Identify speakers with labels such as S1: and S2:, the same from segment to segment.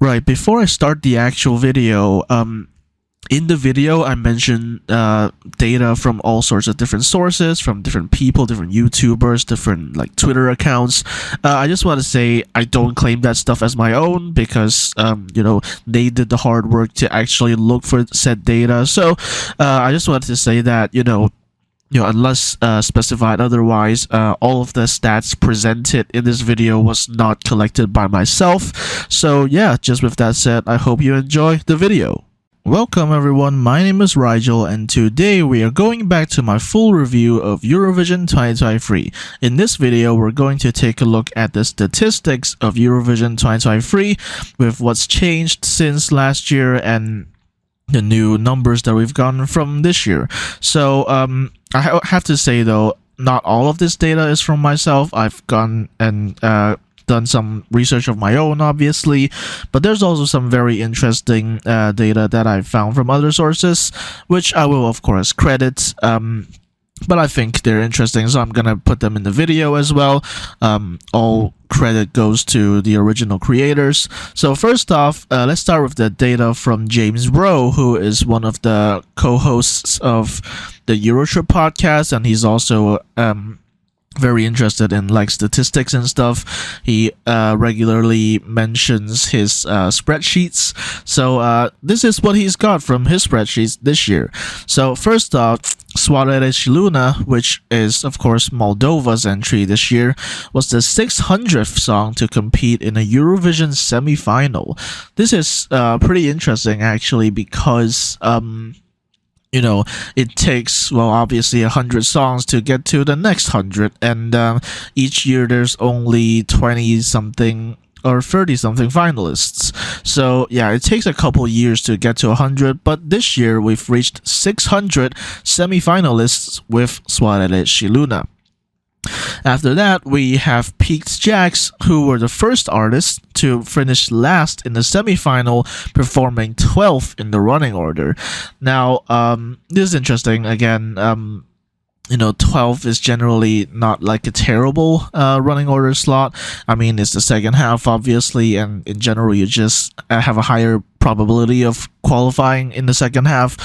S1: Right, before I start the actual video, in the video I mentioned data from all sorts of different sources, from different people, different YouTubers, different like Twitter accounts. I just want to say I don't claim that stuff as my own because they did the hard work to actually look for said data. So I just wanted to say that unless specified otherwise, all of the stats presented in this video was not collected by myself. So yeah, just with that said, I hope you enjoy the video. Welcome everyone, my name is Rigel and today we are going back to my full review of Eurovision 2023. In this video, we're going to take a look at the statistics of Eurovision 2023 with what's changed since last year and the new numbers that we've gotten from this year. So I have to say though, not all of this data is from myself. I've gone and done some research of my own, obviously, but there's also some very interesting data that I found from other sources, which I will of course credit. But I think they're interesting, so I'm gonna put them in the video as well. All credit goes to the original creators. So first off, let's start with the data from James Rowe, who is one of the co-hosts of the Eurotrip podcast, and he's also very interested in like statistics and stuff. He regularly mentions his spreadsheets. So this is what he's got from his spreadsheets this year. So first off, Soarele și Luna, which is of course Moldova's entry this year, was the 600th song to compete in a Eurovision semi-final. This is pretty interesting actually because it takes, well, obviously 100 songs to get to the next 100, and each year there's only 20-something or 30-something finalists. So yeah, it takes a couple years to get to 100, but this year we've reached 600 semi-finalists with Soarele și Luna. After that, we have Peaked Jacks, who were the first artists to finish last in the semi-final, performing 12th in the running order. Now, this is interesting. Again, 12 is generally not like a terrible running order slot. I mean, it's the second half, obviously, and in general, you just have a higher probability of qualifying in the second half.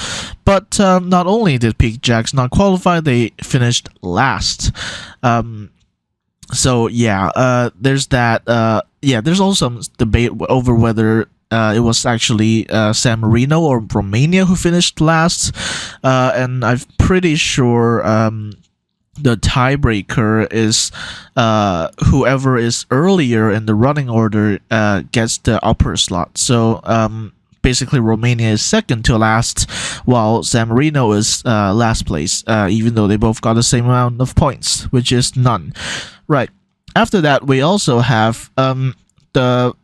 S1: But not only did Peaked Jacks not qualify, they finished last. So yeah, there's that. There's also some debate over whether it was actually San Marino or Romania who finished last, and I'm pretty sure the tiebreaker is whoever is earlier in the running order gets the upper slot. So basically Romania is second to last, while San Marino is last place, even though they both got the same amount of points, which is none. Right. After that, we also have the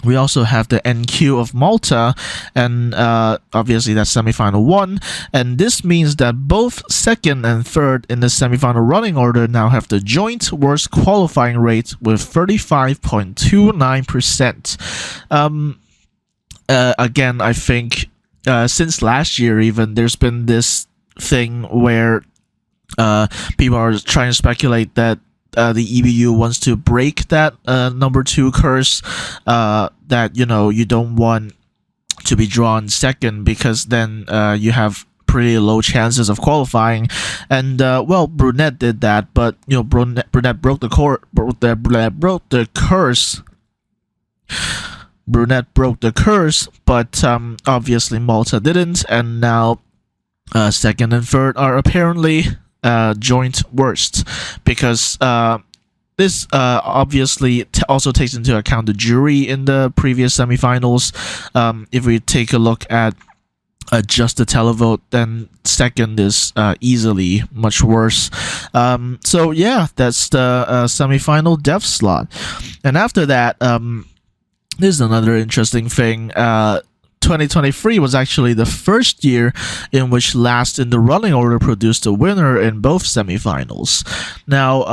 S1: NQ of Malta, and obviously that's semifinal 1, and this means that both second and third in the semifinal running order now have the joint worst qualifying rate with 35.29%. Again, I think since last year even, there's been this thing where people are trying to speculate that the EBU wants to break that number 2 curse, that you don't want to be drawn second because then you have pretty low chances of qualifying. And well, Brunette did that, but Brunette broke the curse. Brunette broke the curse, but obviously Malta didn't, and now second and third are apparently joint worst, because this obviously also takes into account the jury in the previous semifinals. If we take a look at just the televote, then second is easily much worse. So yeah, that's the semifinal depth slot. And after that, this is another interesting thing. 2023 was actually the first year in which last in the running order produced a winner in both semifinals. Now,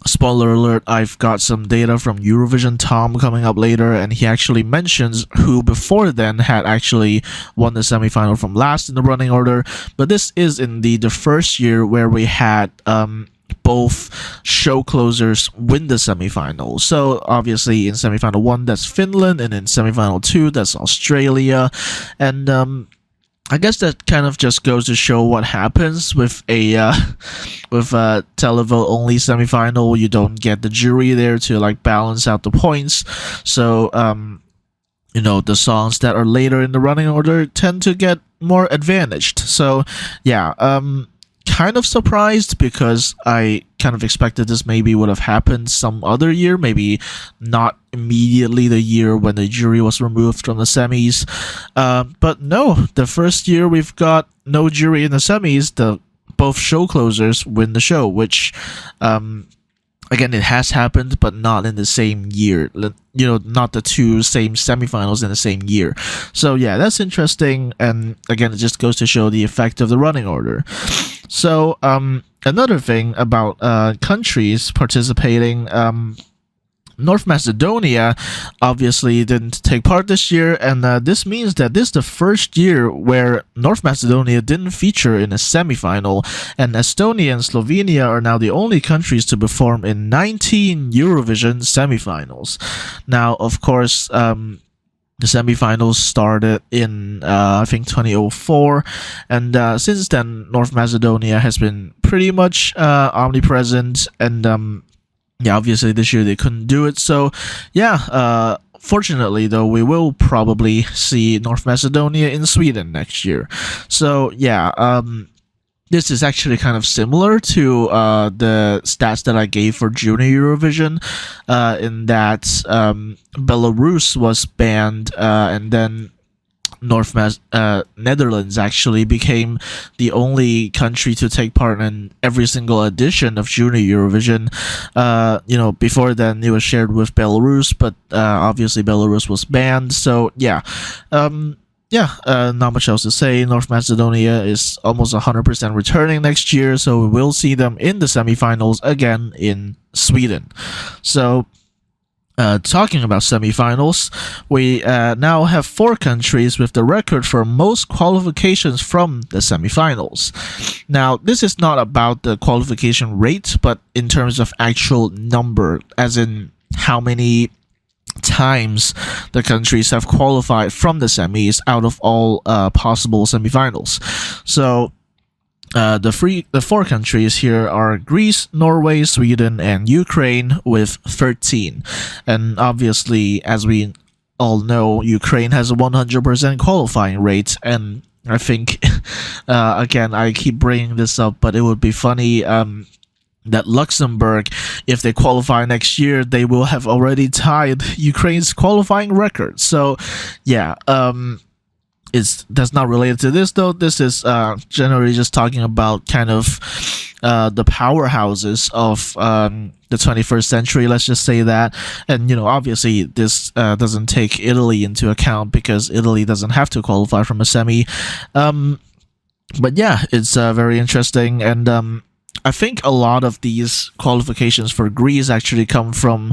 S1: spoiler alert, I've got some data from Eurovision Tom coming up later, and he actually mentions who before then had actually won the semifinal from last in the running order. But this is indeed the first year where we had both show closers win the semifinal. So obviously in semifinal 1 that's Finland, and in semifinal 2 that's Australia. And I guess that kind of just goes to show what happens with a televote only semifinal. You don't get the jury there to like balance out the points. So the songs that are later in the running order tend to get more advantaged. So yeah, kind of surprised because I kind of expected this maybe would have happened some other year, maybe not immediately the year when the jury was removed from the semis. But no, the first year we've got no jury in the semis, both show closers win the show, which again, it has happened, but not in the same year. Not the two same semifinals in the same year. So yeah, that's interesting. And again, it just goes to show the effect of the running order. So another thing about countries participating, North Macedonia obviously didn't take part this year, and this means that this is the first year where North Macedonia didn't feature in a semifinal, and Estonia and Slovenia are now the only countries to perform in 19 Eurovision semifinals. Now, of course, the semifinals started in I think 2004, and since then North Macedonia has been pretty much omnipresent, and yeah, obviously this year they couldn't do it. So yeah, fortunately though, we will probably see North Macedonia in Sweden next year. So yeah, this is actually kind of similar to the stats that I gave for Junior Eurovision, in that Belarus was banned, and then Netherlands actually became the only country to take part in every single edition of Junior Eurovision. Before then it was shared with Belarus, but obviously Belarus was banned. So yeah, not much else to say. North Macedonia is almost 100% returning next year, so we will see them in the semifinals again in Sweden. So talking about semifinals, we now have 4 countries with the record for most qualifications from the semifinals. Now, this is not about the qualification rate, but in terms of actual number, as in how many times the countries have qualified from the semis out of all possible semifinals. So the 4 countries here are Greece, Norway, Sweden, and Ukraine with 13. And obviously, as we all know, Ukraine has a 100% qualifying rate, and I think, again, I keep bringing this up, but it would be funny that Luxembourg, if they qualify next year, they will have already tied Ukraine's qualifying record. So yeah, that's not related to this though. This is generally just talking about kind of the powerhouses of the 21st century, let's just say that. And obviously this doesn't take Italy into account because Italy doesn't have to qualify from a semi. But yeah, it's very interesting, and I think a lot of these qualifications for Greece actually come from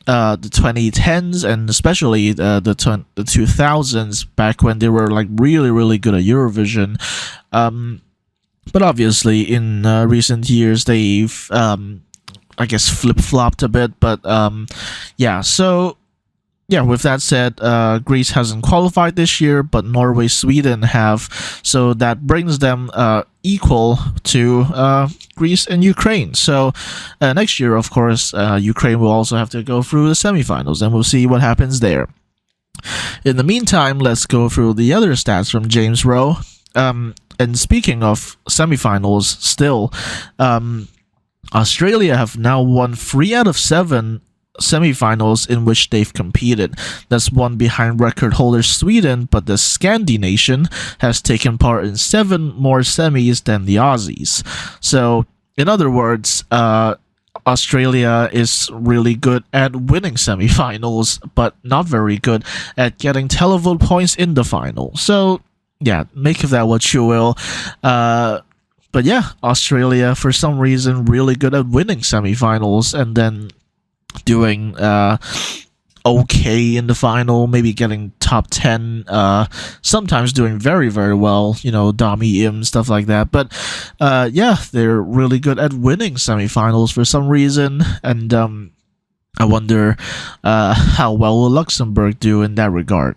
S1: the 2010s, and especially the 2000s, back when they were like really, really good at Eurovision. But obviously in recent years they've I guess flip-flopped a bit. But yeah, so yeah, with that said, Greece hasn't qualified this year, but Norway, Sweden have, so that brings them equal to Greece and Ukraine. So next year, of course, Ukraine will also have to go through the semifinals, and we'll see what happens there. In the meantime, let's go through the other stats from James Rowe. And speaking of semifinals, still, Australia have now won 3 out of 7 semifinals in which they've competed. That's one behind record holder Sweden, but the Scandi nation has taken part in 7 more semis than the Aussies. So in other words, Australia is really good at winning semifinals, but not very good at getting televote points in the final. So yeah, make of that what you will. But yeah, Australia for some reason really good at winning semifinals, and then doing okay in the final, maybe getting top 10, sometimes doing very, very well, Dami Im, stuff like that. But yeah, they're really good at winning semifinals for some reason, and I wonder how well will Luxembourg do in that regard.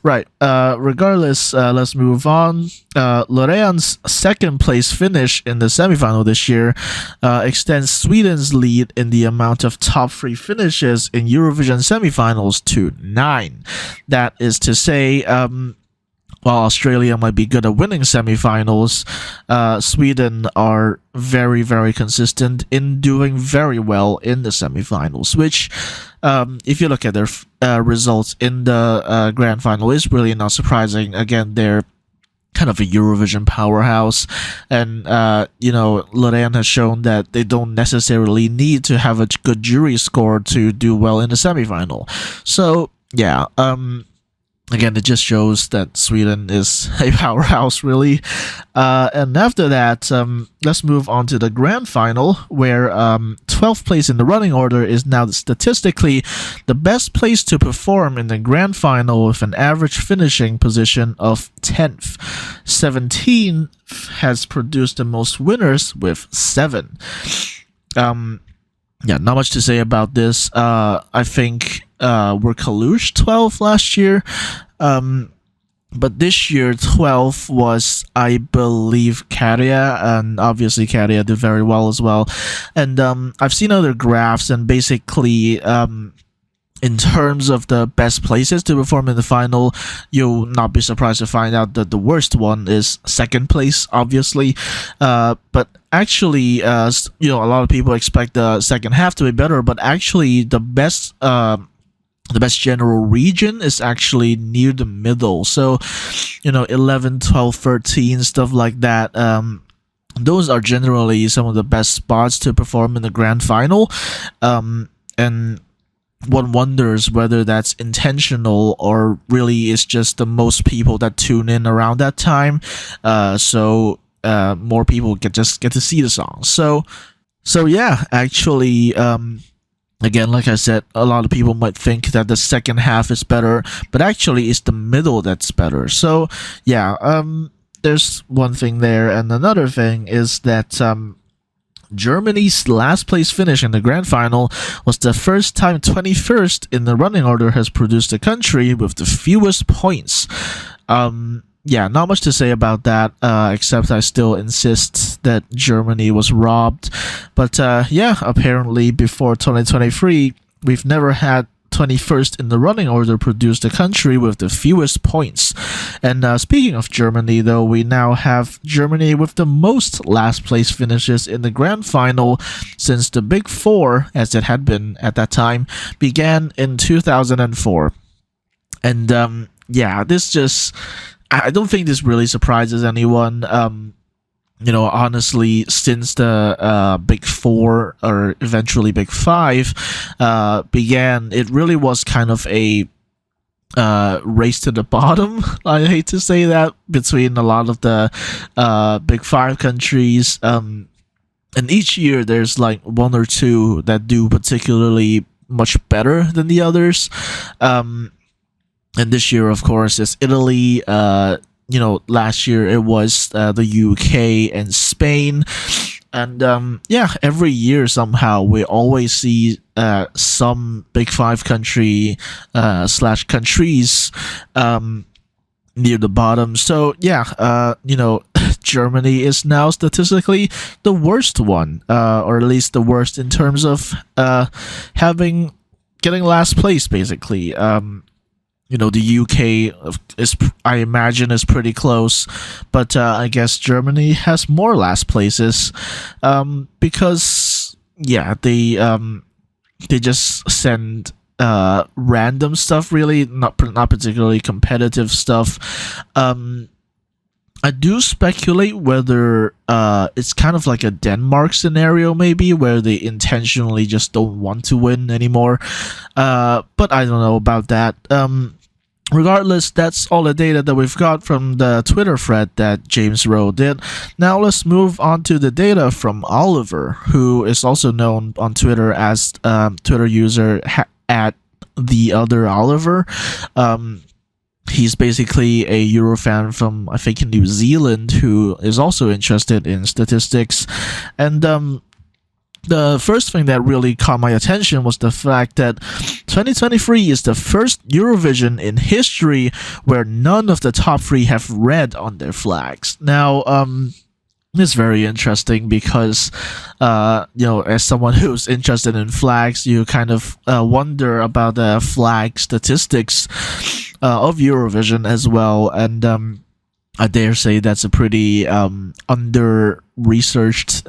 S1: Right. Regardless, let's move on. Lorean's second place finish in the semifinal this year extends Sweden's lead in the amount of top 3 finishes in Eurovision semifinals to 9. That is to say, while Australia might be good at winning semifinals, Sweden are very, very consistent in doing very well in the semifinals, which, if you look at their results in the grand final, is really not surprising. Again, they're kind of a Eurovision powerhouse, and Lorraine has shown that they don't necessarily need to have a good jury score to do well in the semifinal. So yeah, again, it just shows that Sweden is a powerhouse, really. And after that, let's move on to the grand final, where 12th place in the running order is now statistically the best place to perform in the grand final with an average finishing position of 10th. 17 has produced the most winners with 7. Yeah, not much to say about this. I think were Kalush 12 last year, but this year 12 was, I believe, Katia, and obviously Katia did very well as well. And I've seen other graphs, and basically in terms of the best places to perform in the final, you'll not be surprised to find out that the worst one is second place, obviously. But actually, a lot of people expect the second half to be better, but actually the best general region is actually near the middle. So, 11, 12, 13, stuff like that. Those are generally some of the best spots to perform in the grand final. And one wonders whether that's intentional or really is just the most people that tune in around that time. So more people get to see the song. So yeah, actually, again, like I said, a lot of people might think that the second half is better, but actually it's the middle that's better. So yeah, there's one thing there, and another thing is that Germany's last place finish in the grand final was the first time 21st in the running order has produced a country with the fewest points. Yeah, not much to say about that, except I still insist that Germany was robbed. But yeah, apparently before 2023, we've never had 21st in the running order produced a country with the fewest points. And speaking of Germany, though, we now have Germany with the most last place finishes in the grand final since the Big Four, as it had been at that time, began in 2004. And yeah, I don't think this really surprises anyone. Honestly, since the Big Four, or eventually Big Five, began, it really was kind of a race to the bottom. I hate to say that, between a lot of the Big Five countries. And each year there's like one or two that do particularly much better than the others. And this year, of course, is Italy. Last year it was the UK and Spain. And yeah, every year somehow we always see some Big Five country / countries near the bottom. So yeah, Germany is now statistically the worst one, or at least the worst in terms of getting last place, basically. The UK is, I imagine, is pretty close, but I guess Germany has more last places, because yeah, they just send random stuff, really, not particularly competitive stuff. I do speculate whether it's kind of like a Denmark scenario, maybe, where they intentionally just don't want to win anymore. But I don't know about that. Regardless, that's all the data that we've got from the Twitter thread that James Rowe did. Now let's move on to the data from Oliver, who is also known on Twitter as Twitter user at the other Oliver. He's basically a Euro fan from, I think, New Zealand, who is also interested in statistics. And the first thing that really caught my attention was the fact that 2023 is the first Eurovision in history where none of the top three have red on their flags. Now, it's very interesting because, as someone who's interested in flags, you kind of wonder about the flag statistics of Eurovision as well. And I dare say that's a pretty under-researched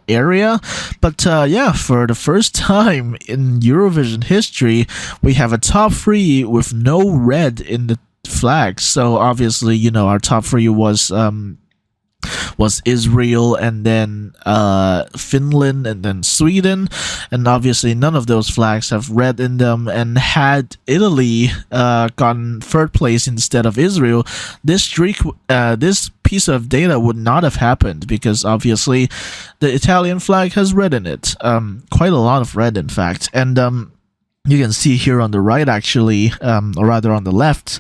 S1: area. But for the first time in Eurovision history, we have a top three with no red in the flags. So obviously, our top three was Israel, and then Finland, and then Sweden, and obviously none of those flags have red in them. And had Italy gotten third place instead of Israel, this piece of data would not have happened, because obviously the Italian flag has red in it, quite a lot of red in fact. And you can see here on the right, actually, or rather on the left,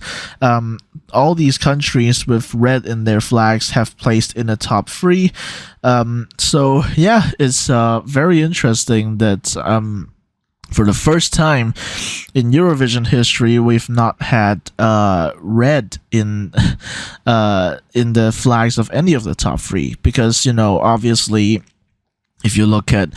S1: all these countries with red in their flags have placed in the top three. So yeah, it's very interesting that for the first time in Eurovision history, we've not had red in the flags of any of the top three, because obviously, if you look at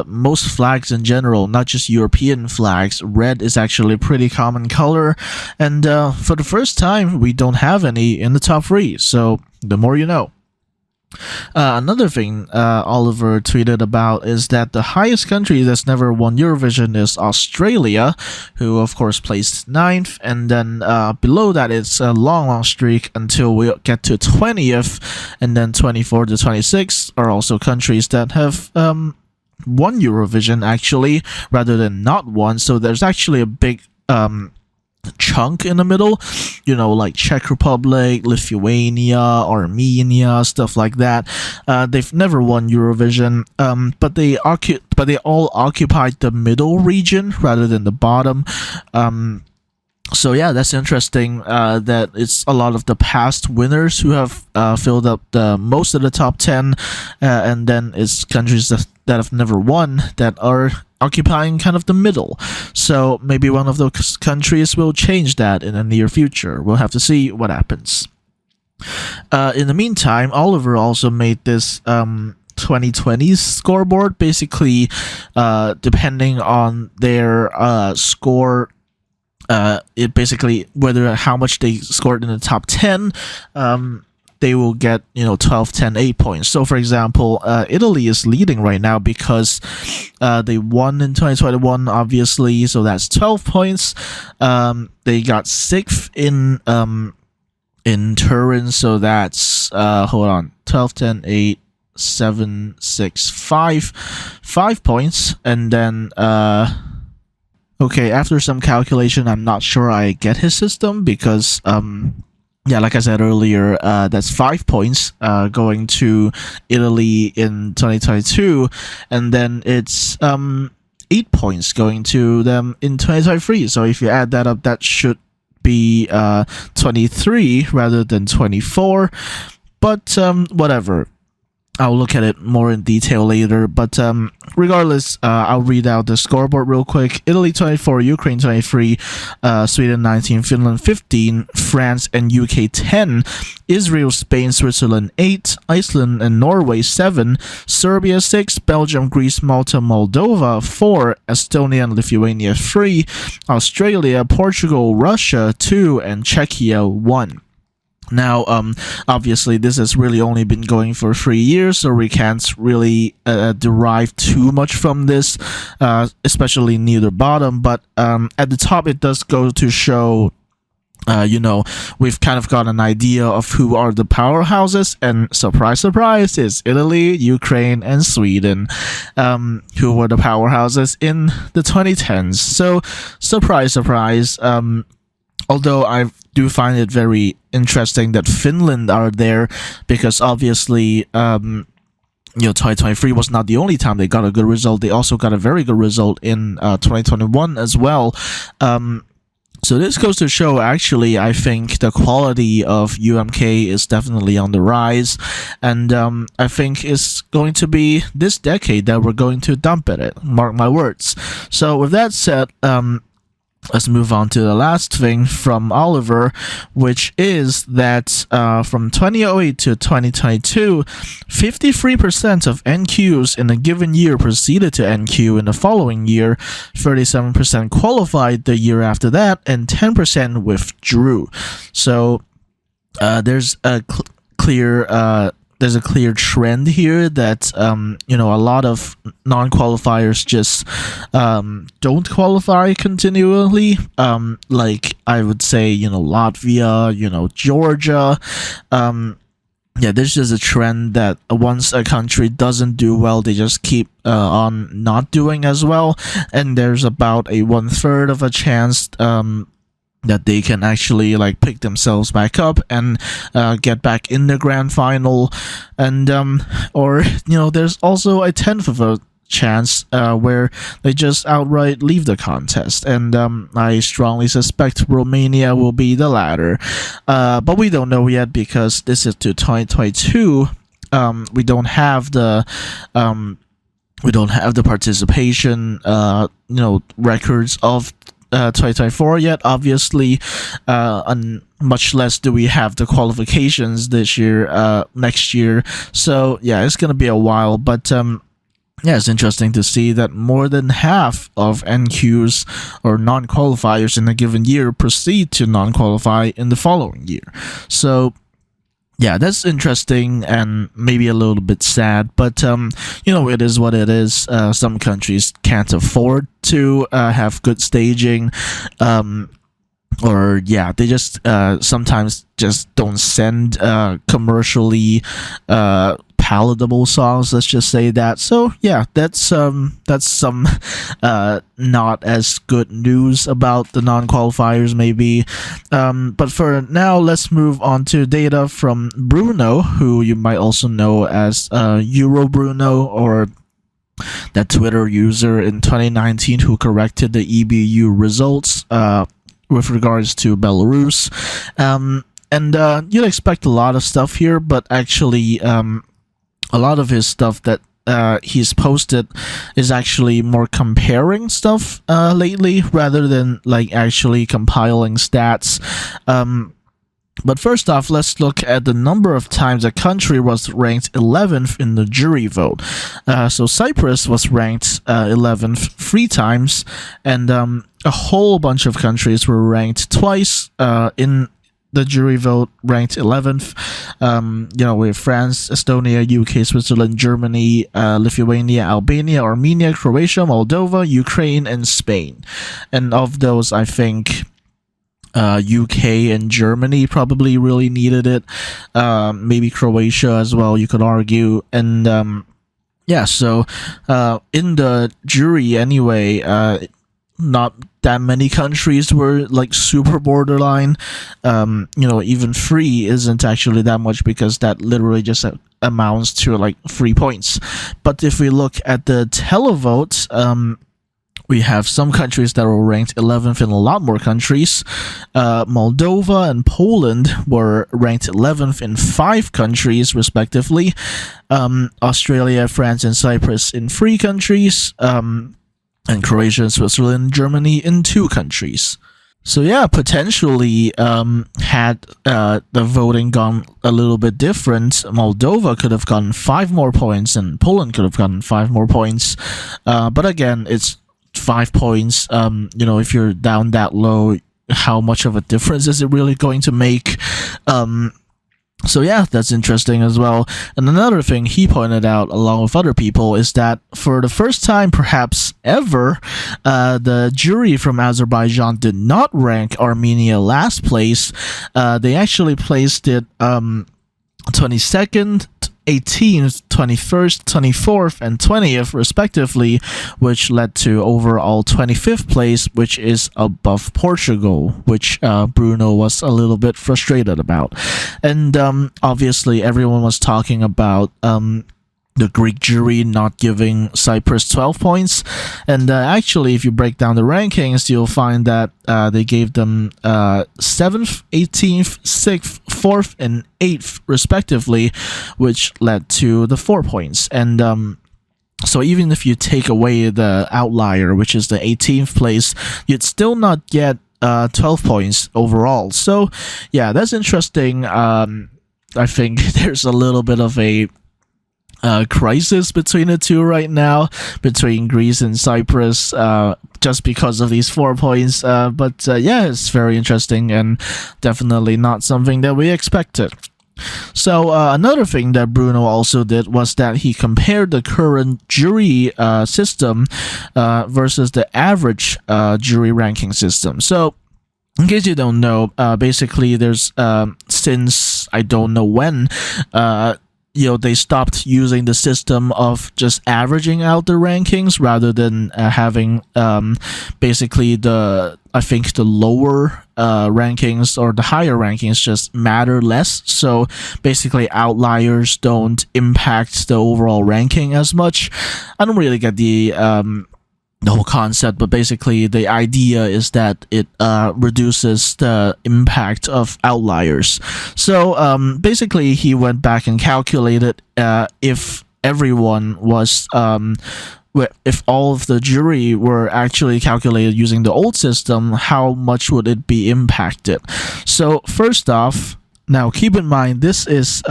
S1: most flags in general, not just European flags, red is actually a pretty common color. And for the first time, we don't have any in the top three. So the more you know. Another thing Oliver tweeted about is that the highest country that's never won Eurovision is Australia, who of course placed 9th, and then below that it's a long streak until we get to 20th, and then 24 to 26 are also countries that have won Eurovision actually, rather than not won. So there's actually a big chunk in the middle, like Czech Republic, Lithuania, Armenia, stuff like that. They've never won Eurovision, but they all occupied the middle region rather than the bottom. So yeah, that's interesting that it's a lot of the past winners who have filled up the most of the top 10, and then it's countries that have never won that are occupying kind of the middle. So maybe one of those countries will change that in the near future. We'll have to see what happens. In the meantime, Oliver also made this 2020's scoreboard, basically depending on their score, it basically how much they scored in the top 10, they will get 12, 10, 8 points. So for example, Italy is leading right now because they won in 2021, obviously, so that's 12 points. They got 6th in Turin, so that's 12, 10, 8, 7, 6, 5 points. And then okay, after some calculation, I'm not sure I get his system, because like I said earlier, that's 5 points going to Italy in 2022, and then it's 8 points going to them in 2023. So if you add that up, that should be 23 rather than 24. But whatever. I'll look at it more in detail later, but regardless, I'll read out the scoreboard real quick. Italy 24, Ukraine 23, Sweden 19, Finland 15, France and UK 10, Israel, Spain, Switzerland 8, Iceland and Norway 7, Serbia 6, Belgium, Greece, Malta, Moldova 4, Estonia and Lithuania 3, Australia, Portugal, Russia 2, and Czechia 1. Now, obviously, this has really only been going for 3 years, so we can't really derive too much from this, especially near the bottom. But at the top, it does go to show, we've kind of got an idea of who are the powerhouses, and surprise, surprise, it's Italy, Ukraine, and Sweden, who were the powerhouses in the 2010s. So, surprise, surprise. Although I do find it very interesting that Finland are there, because obviously 2023 was not the only time they got a good result. They also got a very good result in 2021 as well. So this goes to show, actually, I think the quality of UMK is definitely on the rise, and I think it's going to be this decade that we're going to dump at it. Mark my words. So with that said, let's move on to the last thing from Oliver, which is that from 2008 to 2022, 53% of NQs in a given year proceeded to NQ in the following year, 37% qualified the year after that, and 10% withdrew. So there's a clear trend here that a lot of non-qualifiers just don't qualify continually. Like I would say, Latvia, Georgia. There's just a trend that once a country doesn't do well, they just keep on not doing as well, and there's about a 1/3 of a chance that they can actually pick themselves back up and get back in the grand final, and or there's also a 1/10 of a chance where they just outright leave the contest, and I strongly suspect Romania will be the latter, but we don't know yet because this is to 2022. We don't have the participation records of 2024 yet, obviously, and much less do we have the qualifications this year, next year. So yeah, it's gonna be a while, but it's interesting to see that more than half of NQs or non-qualifiers in a given year proceed to non-qualify in the following year. So yeah, that's interesting and maybe a little bit sad, but it is what it is. Some countries can't afford to have good staging, or they just sometimes just don't send commercially palatable songs, let's just say that. So yeah, that's some not as good news about the non-qualifiers maybe, but for now let's move on to data from Bruno, who you might also know as Euro Bruno, or that Twitter user in 2019 who corrected the EBU results with regards to Belarus, and you'd expect a lot of stuff here, but actually a lot of his stuff that he's posted is actually more comparing stuff lately rather than actually compiling stats. But first off, let's look at the number of times a country was ranked 11th in the jury vote. So Cyprus was ranked 11th 3 times, and a whole bunch of countries were ranked twice in the jury vote, ranked 11th. With France, Estonia, UK, Switzerland, Germany, Lithuania, Albania, Armenia, Croatia, Moldova, Ukraine, and Spain. And of those, I think UK and Germany probably really needed it. Maybe Croatia as well, you could argue. And so in the jury anyway, not that many countries were super borderline. Even 3 isn't actually that much, because that literally just amounts to 3 points. But if we look at the televote, we have some countries that were ranked 11th in a lot more countries. Moldova and Poland were ranked 11th in 5 countries, respectively. Australia, France, and Cyprus in 3 countries. And Croatia, Switzerland, Germany in 2 countries. So yeah, potentially, had the voting gone a little bit different, Moldova could have gotten 5 more points, and Poland could have gotten 5 more points. But again, it's 5 points. If you're down that low, how much of a difference is it really going to make? So yeah, that's interesting as well. And another thing he pointed out, along with other people, is that for the first time, perhaps ever, the jury from Azerbaijan did not rank Armenia last place. They actually placed it 22nd, 18th, 21st, 24th, and 20th, respectively, which led to overall 25th place, which is above Portugal, which Bruno was a little bit frustrated about. And obviously, everyone was talking about the Greek jury not giving Cyprus 12 points. And actually, if you break down the rankings, you'll find that they gave them 7th, 18th, 6th, 4th, and 8th, respectively, which led to the 4 points. And so even if you take away the outlier, which is the 18th place, you'd still not get 12 points overall. So, yeah, that's interesting. I think there's a little bit of a crisis between the two right now, between Greece and Cyprus, just because of these 4 points. But yeah, it's very interesting and definitely not something that we expected. So another thing that Bruno also did was that he compared the current jury system versus the average jury ranking system. So in case you don't know, basically there's since I don't know when, they stopped using the system of just averaging out the rankings rather than having basically the lower rankings or the higher rankings just matter less. So basically outliers don't impact the overall ranking as much. I don't really get the whole concept, but basically the idea is that it reduces the impact of outliers. So basically he went back and calculated if everyone was if all of the jury were actually calculated using the old system, how much would it be impacted? So first off, now keep in mind this is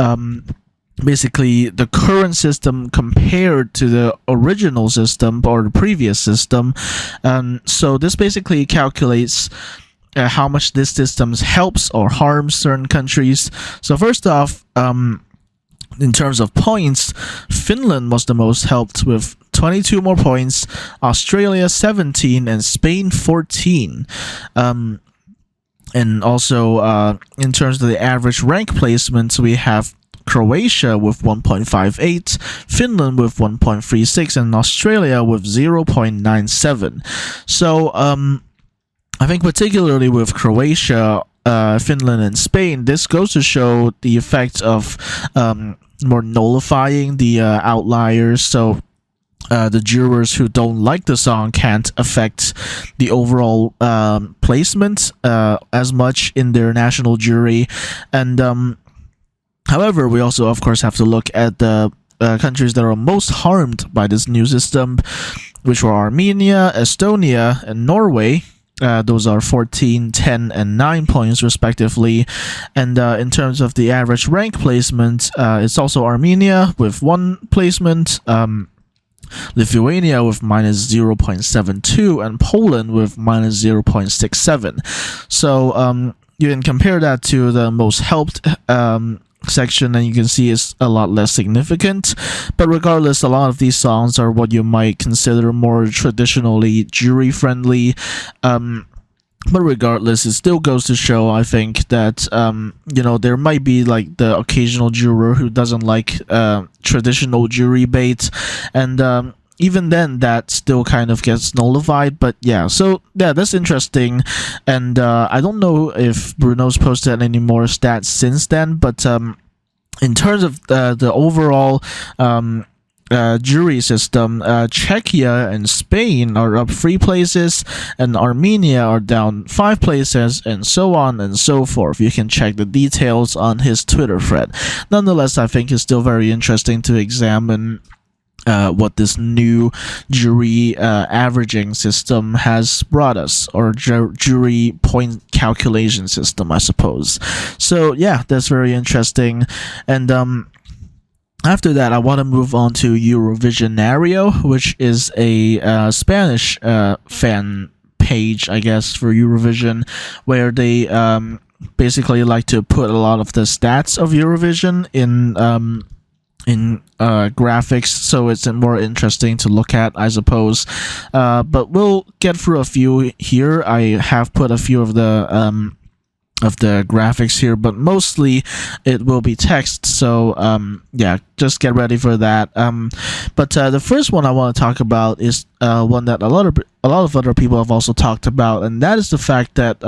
S1: basically the current system compared to the original system or the previous system. So this basically calculates how much this system helps or harms certain countries. So first off, in terms of points, Finland was the most helped with 22 more points, Australia 17, and Spain 14. And also in terms of the average rank placements, we have Croatia with 1.58, Finland with 1.36, and Australia with 0.97. So I think particularly with Croatia, Finland, and Spain, this goes to show the effect of more nullifying the outliers. So the jurors who don't like the song can't affect the overall placement as much in their national jury. And however, we also, of course, have to look at the countries that are most harmed by this new system, which were Armenia, Estonia, and Norway. Those are 14, 10, and 9 points, respectively. And in terms of the average rank placement, it's also Armenia with 1 placement, Lithuania with minus 0.72, and Poland with minus 0.67. So you can compare that to the most helped section, and you can see it's a lot less significant. But regardless, a lot of these songs are what you might consider more traditionally jury friendly. But regardless, it still goes to show, I think, that there might be like the occasional juror who doesn't like traditional jury bait, and even then that still kind of gets nullified. But yeah, so yeah, that's interesting. And I don't know if Bruno's posted any more stats since then, but in terms of the overall jury system, Czechia and Spain are up 3 places, and Armenia are down 5 places, and so on and so forth. You can check the details on his Twitter thread. Nonetheless, I think it's still very interesting to examine what this new jury averaging system has brought us, or jury point calculation system, I suppose. So yeah, that's very interesting. And after that, I want to move on to Eurovisionario, which is a Spanish fan page, I guess, for Eurovision, where they basically like to put a lot of the stats of Eurovision in graphics, so it's more interesting to look at, I suppose. But we'll get through a few here. I have put a few of the graphics here, but mostly it will be text. So yeah, just get ready for that. But the first one I want to talk about is one that a lot of other people have also talked about, and that is the fact that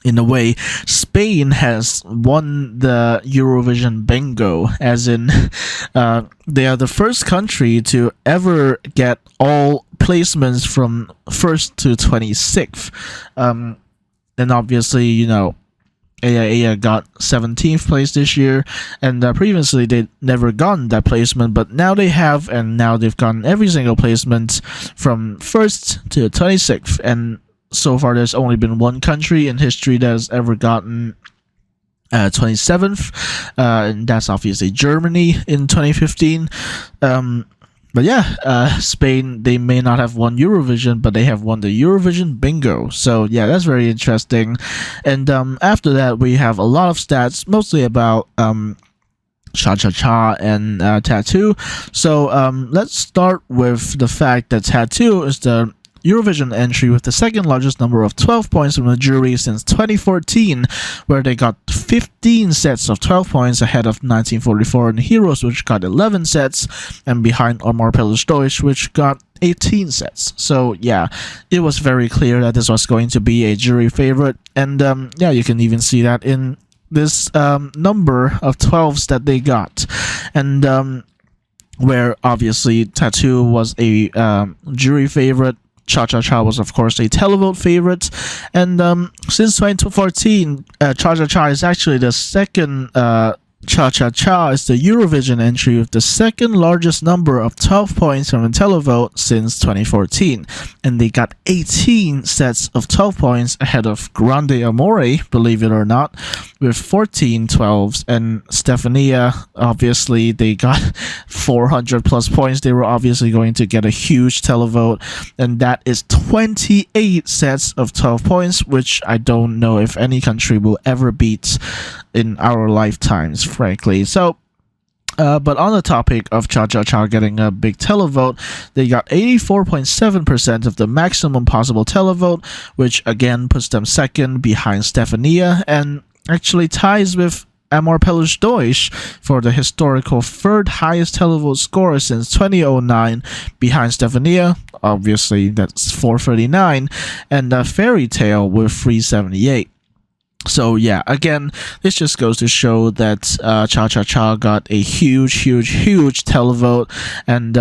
S1: in a way, Spain has won the Eurovision bingo, as in they are the first country to ever get all placements from 1st to 26th. And obviously, Aya got 17th place this year, and previously they never gotten that placement, but now they have, and now they've gotten every single placement from 1st to 26th, and so far there's only been one country in history that has ever gotten 27th, and that's obviously Germany in 2015. But yeah, Spain, they may not have won Eurovision, but they have won the Eurovision bingo. So yeah, that's very interesting. And after that, we have a lot of stats, mostly about cha-cha-cha and tattoo. So let's start with the fact that tattoo is the Eurovision entry with the second largest number of 12 points from the jury since 2014, where they got 15 sets of 12 points ahead of 1944 and Heroes, which got 11 sets, and behind Amor Pelos Deutsch, which got 18 sets. So yeah, it was very clear that this was going to be a jury favorite, and yeah, you can even see that in this number of 12s that they got. And where obviously Tattoo was a jury favorite, Cha-Cha-Cha was, of course, a televote favorite. And since 2014, Cha-Cha-Cha is actually the second Cha-Cha-Cha is the Eurovision entry with the second largest number of 12 points from a televote since 2014. And they got 18 sets of 12 points ahead of Grande Amore, believe it or not, with 14 12s. And Stefania, obviously, they got 400 plus points. They were obviously going to get a huge televote. And that is 28 sets of 12 points, which I don't know if any country will ever beat in our lifetimes, frankly. So, but on the topic of Cha-Cha-Cha getting a big televote, they got 84.7% of the maximum possible televote, which again puts them second behind Stefania, and actually ties with Amor Pelos Deutsch for the historical third highest televote score since 2009, behind Stefania, obviously that's 439, and Fairy Tale with 378. So yeah, again, this just goes to show that Cha-Cha-Cha got a huge televote, and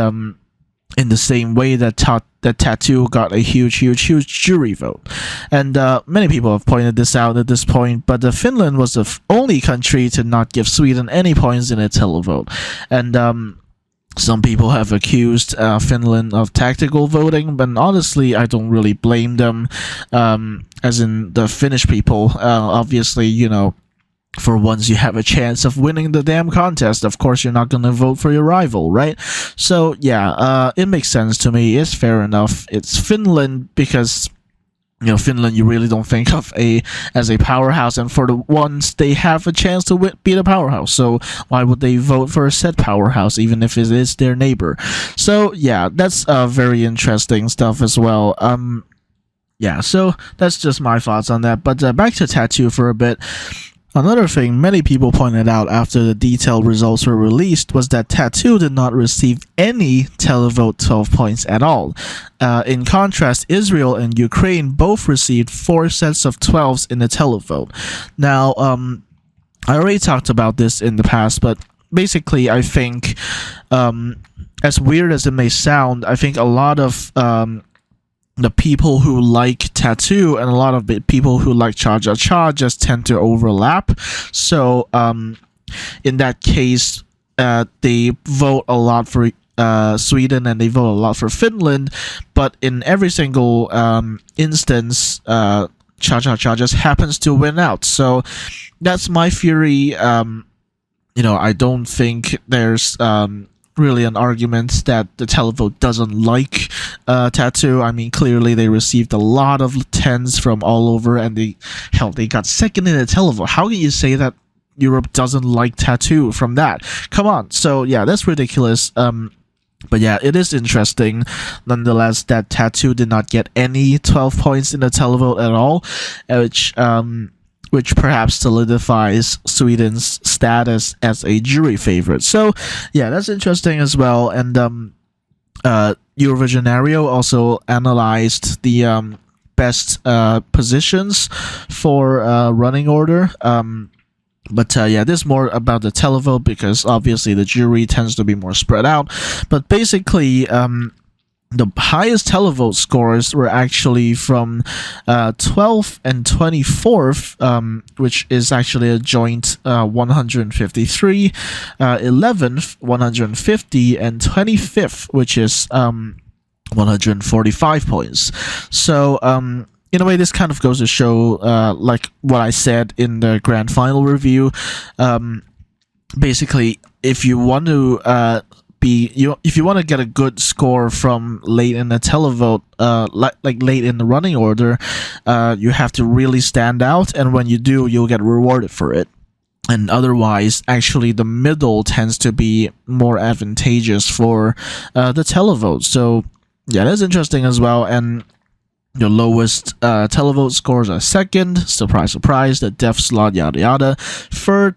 S1: in the same way that Tattoo got a huge jury vote. And many people have pointed this out at this point, but Finland was the only country to not give Sweden any points in a televote. And some people have accused Finland of tactical voting, but honestly, I don't really blame them, as in the Finnish people. Obviously, for once you have a chance of winning the damn contest, of course you're not going to vote for your rival, right? So yeah, it makes sense to me. It's fair enough. It's Finland because Finland you really don't think of as a powerhouse, and for the ones they have a chance to beat a powerhouse, so why would they vote for a said powerhouse even if it is their neighbor? So yeah, that's very interesting stuff as well. Yeah, so that's just my thoughts on that. But back to Tattoo for a bit. Another thing many people pointed out after the detailed results were released was that Tattoo did not receive any televote 12 points at all. In contrast, Israel and Ukraine both received 4 sets of 12s in the televote. Now, I already talked about this in the past, but basically I think, as weird as it may sound, I think a lot of the people who like Tattoo and a lot of the people who like Cha-Cha-Cha just tend to overlap. So in that case, they vote a lot for Sweden and they vote a lot for Finland, but in every single instance, Cha-Cha-Cha just happens to win out. So that's my theory. I don't think there's really an argument that the televote doesn't like Tattoo. I mean, clearly they received a lot of 10s from all over, and they got second in the televote. How can you say that Europe doesn't like Tattoo from that? Come on. So yeah, that's ridiculous. But yeah, it is interesting nonetheless that Tattoo did not get any 12 points in the televote at all, which perhaps solidifies Sweden's status as a jury favorite. So yeah, that's interesting as well. And Eurovisionario also analyzed the best positions for running order. But yeah, this is more about the televote because obviously the jury tends to be more spread out. But basically, the highest televote scores were actually from 12th and 24th, which is actually a joint 153, 11th 150, and 25th, which is 145 points. So in a way, this kind of goes to show, like what I said in the grand final review. Basically, if you want to if you want to get a good score from late in the televote, like late in the running order, you have to really stand out, and when you do, you'll get rewarded for it. And otherwise, actually, the middle tends to be more advantageous for the televote. So yeah, that's interesting as well. And your lowest televote scores are second, surprise, surprise, the deaf slot, yada yada. Third,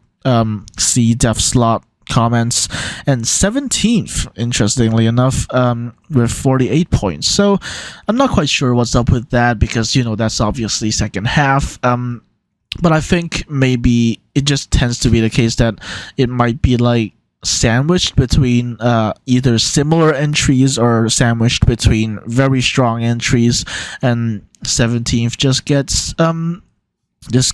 S1: C deaf slot comments, and 17th, interestingly enough, with 48 points. So I'm not quite sure what's up with that because, you know, that's obviously second half. But I think maybe it just tends to be the case that it might be like sandwiched between either similar entries or sandwiched between very strong entries, and 17th just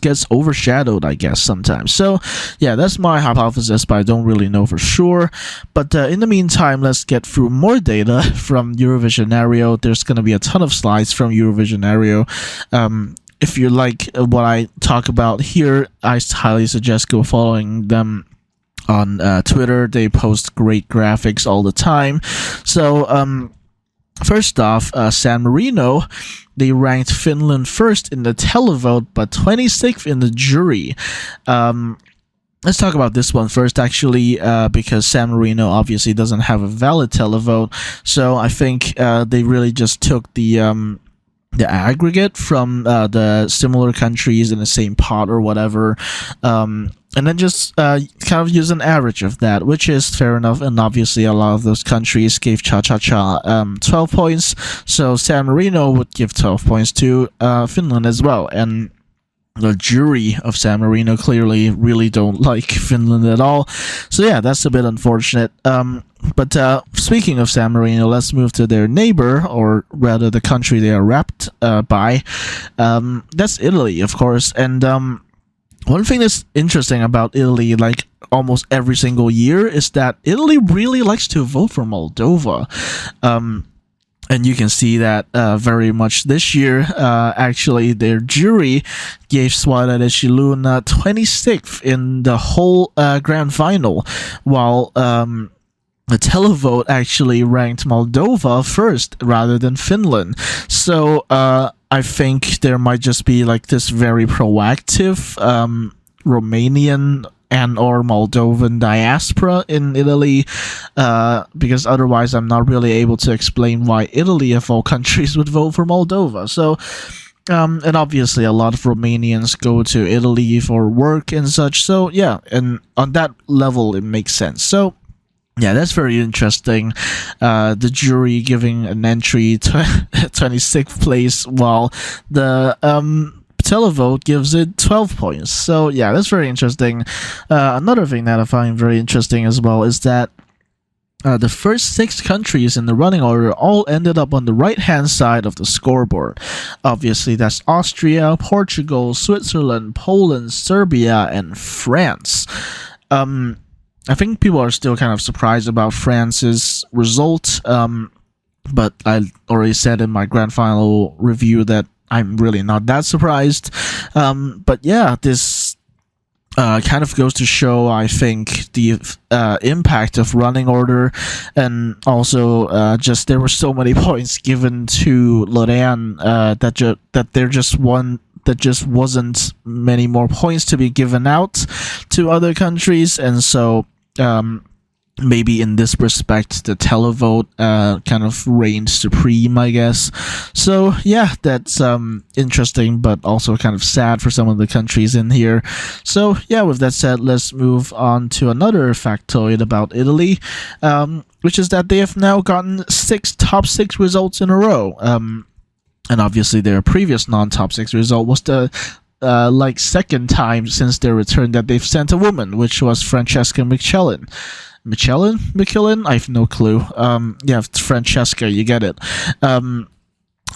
S1: gets overshadowed, I guess, sometimes. So yeah, that's my hypothesis, but I don't really know for sure. But in the meantime, let's get through more data from Eurovisionario. There's going to be a ton of slides from Eurovisionario. If you like what I talk about here, I highly suggest go following them on Twitter. They post great graphics all the time. So first off, San Marino, they ranked Finland first in the televote, but 26th in the jury. Let's talk about this one first, actually, because San Marino obviously doesn't have a valid televote. So I think they really just took the aggregate from the similar countries in the same pot or whatever, and then just kind of use an average of that, which is fair enough. And obviously a lot of those countries gave Cha-Cha-Cha 12 points, so San Marino would give 12 points to Finland as well. And the jury of San Marino clearly really don't like Finland at all. So yeah, that's a bit unfortunate. But speaking of San Marino, let's move to their neighbor, or rather the country they are wrapped by. That's Italy, of course. And one thing that's interesting about Italy, like almost every single year, is that Italy really likes to vote for Moldova. And you can see that very much this year. Actually, their jury gave Suara de Luna 26th in the whole grand final, while the televote actually ranked Moldova first rather than Finland. So I think there might just be like this very proactive Romanian and or Moldovan diaspora in Italy, because otherwise I'm not really able to explain why Italy of all countries would vote for Moldova. So and obviously a lot of Romanians go to Italy for work and such. So yeah, and on that level it makes sense. So yeah, that's very interesting. The jury giving an entry to 26th place, while the televote gives it 12 points. So yeah, that's very interesting. Another thing that I find very interesting as well is that the first 6 countries in the running order all ended up on the right-hand side of the scoreboard. Obviously, that's Austria, Portugal, Switzerland, Poland, Serbia, and France. I think people are still kind of surprised about France's result, but I already said in my grand final review that I'm really not that surprised. But yeah, this kind of goes to show, I think, the impact of running order, and also just there were so many points given to Lorraine that there just wasn't many more points to be given out to other countries, and so maybe in this respect the televote kind of reigned supreme, I guess. So yeah, that's interesting, but also kind of sad for some of the countries in here. So yeah, with that said, let's move on to another factoid about Italy, which is that they have now gotten 6 top 6 results in a row. And obviously, their previous non-top 6 result was the second time since their return that they've sent a woman, which was Francesca Michelin. Michelin? I have no clue. Yeah, Francesca, you get it.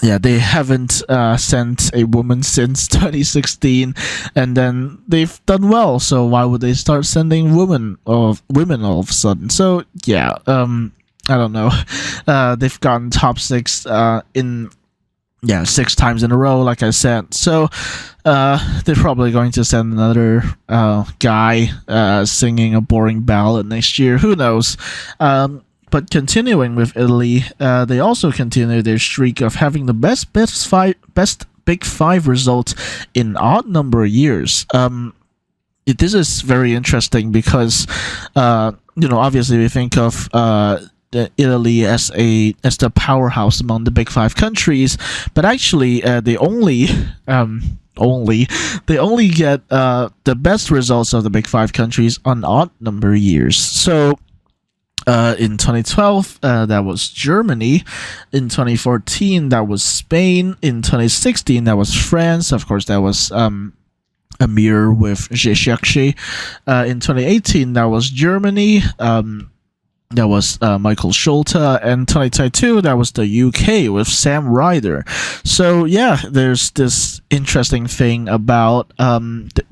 S1: Yeah, they haven't sent a woman since 2016, and then they've done well. So why would they start sending women all of a sudden? So yeah, I don't know. They've gotten top 6 in 6 times in a row, like I said. So they're probably going to send another guy singing a boring ballad next year. Who knows? But continuing with Italy, they also continue their streak of having the best Big Five results in odd number years. This is very interesting because, obviously we think of Italy as the powerhouse among the Big Five countries, but actually they only get the best results of the Big Five countries on odd number years. So in 2012, that was Germany. In 2014, that was Spain. In 2016, that was France. Of course, that was Amir with Zhezhekshi. In 2018, that was Germany. That was Michael Schulte, and 2022 that was the UK with Sam Ryder. So yeah, there's this interesting thing about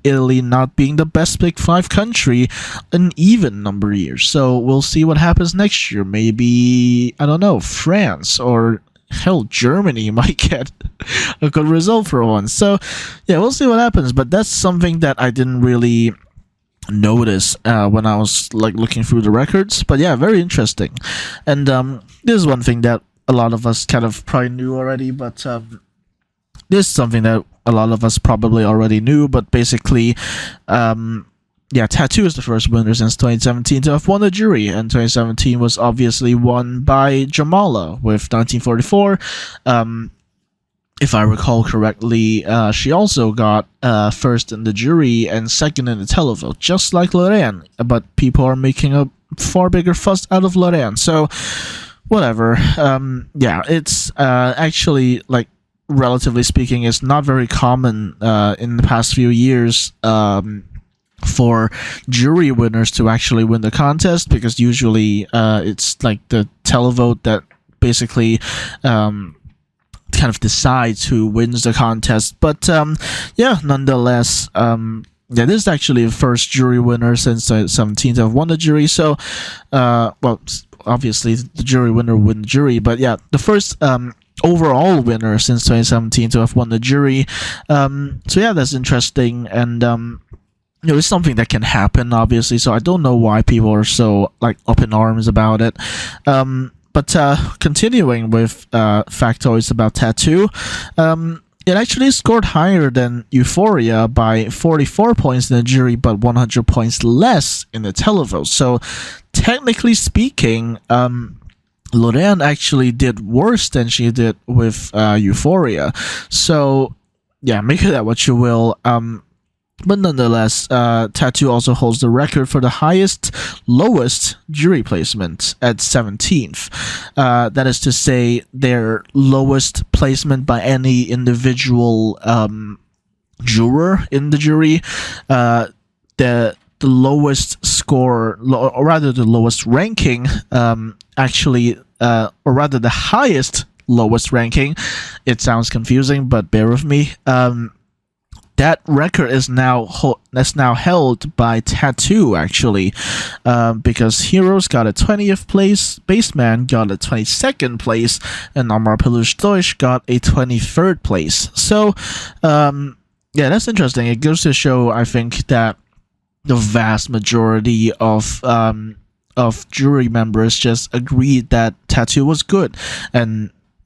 S1: Italy not being the best Big Five country in even number of years. So we'll see what happens next year. Maybe, I don't know, France or hell, Germany might get a good result for once. So yeah, we'll see what happens. But that's something that I didn't really notice when I was looking through the records. But yeah, very interesting. And this is one thing that a lot of us kind of probably knew already, but this is something that a lot of us probably already knew. But basically, Tattoo is the first winner since 2017 to have won the jury, and 2017 was obviously won by Jamala with 1944. If I recall correctly, she also got first in the jury and second in the televote, just like Lorraine. But people are making a far bigger fuss out of Lorraine. So, whatever. It's actually, relatively speaking, it's not very common in the past few years for jury winners to actually win the contest, because usually it's the televote that basically kind of decides who wins the contest. But nonetheless, this is actually the first jury winner since 2017 to have won the jury. So obviously the jury winner win the jury, but yeah, the first overall winner since 2017 to have won the jury. So yeah, that's interesting. And it's something that can happen, obviously, so I don't know why people are so up in arms about it. But continuing with factoids about Tattoo, it actually scored higher than Euphoria by 44 points in the jury, but 100 points less in the televote. So technically speaking, Lorraine actually did worse than she did with Euphoria. So yeah, make of that what you will. But nonetheless, Tattoo also holds the record for the lowest jury placement at 17th. That is to say, their lowest placement by any individual juror in the jury. The lowest score, or rather the lowest ranking, or rather the highest lowest ranking. It sounds confusing, but bear with me. That record is now held by Tattoo, actually, because Heroes got a 20th place, Baseman got a 22nd place, and Amar Peluche Deutsch got a 23rd place. So, that's interesting. It goes to show, I think, that the vast majority of jury members just agreed that Tattoo was good.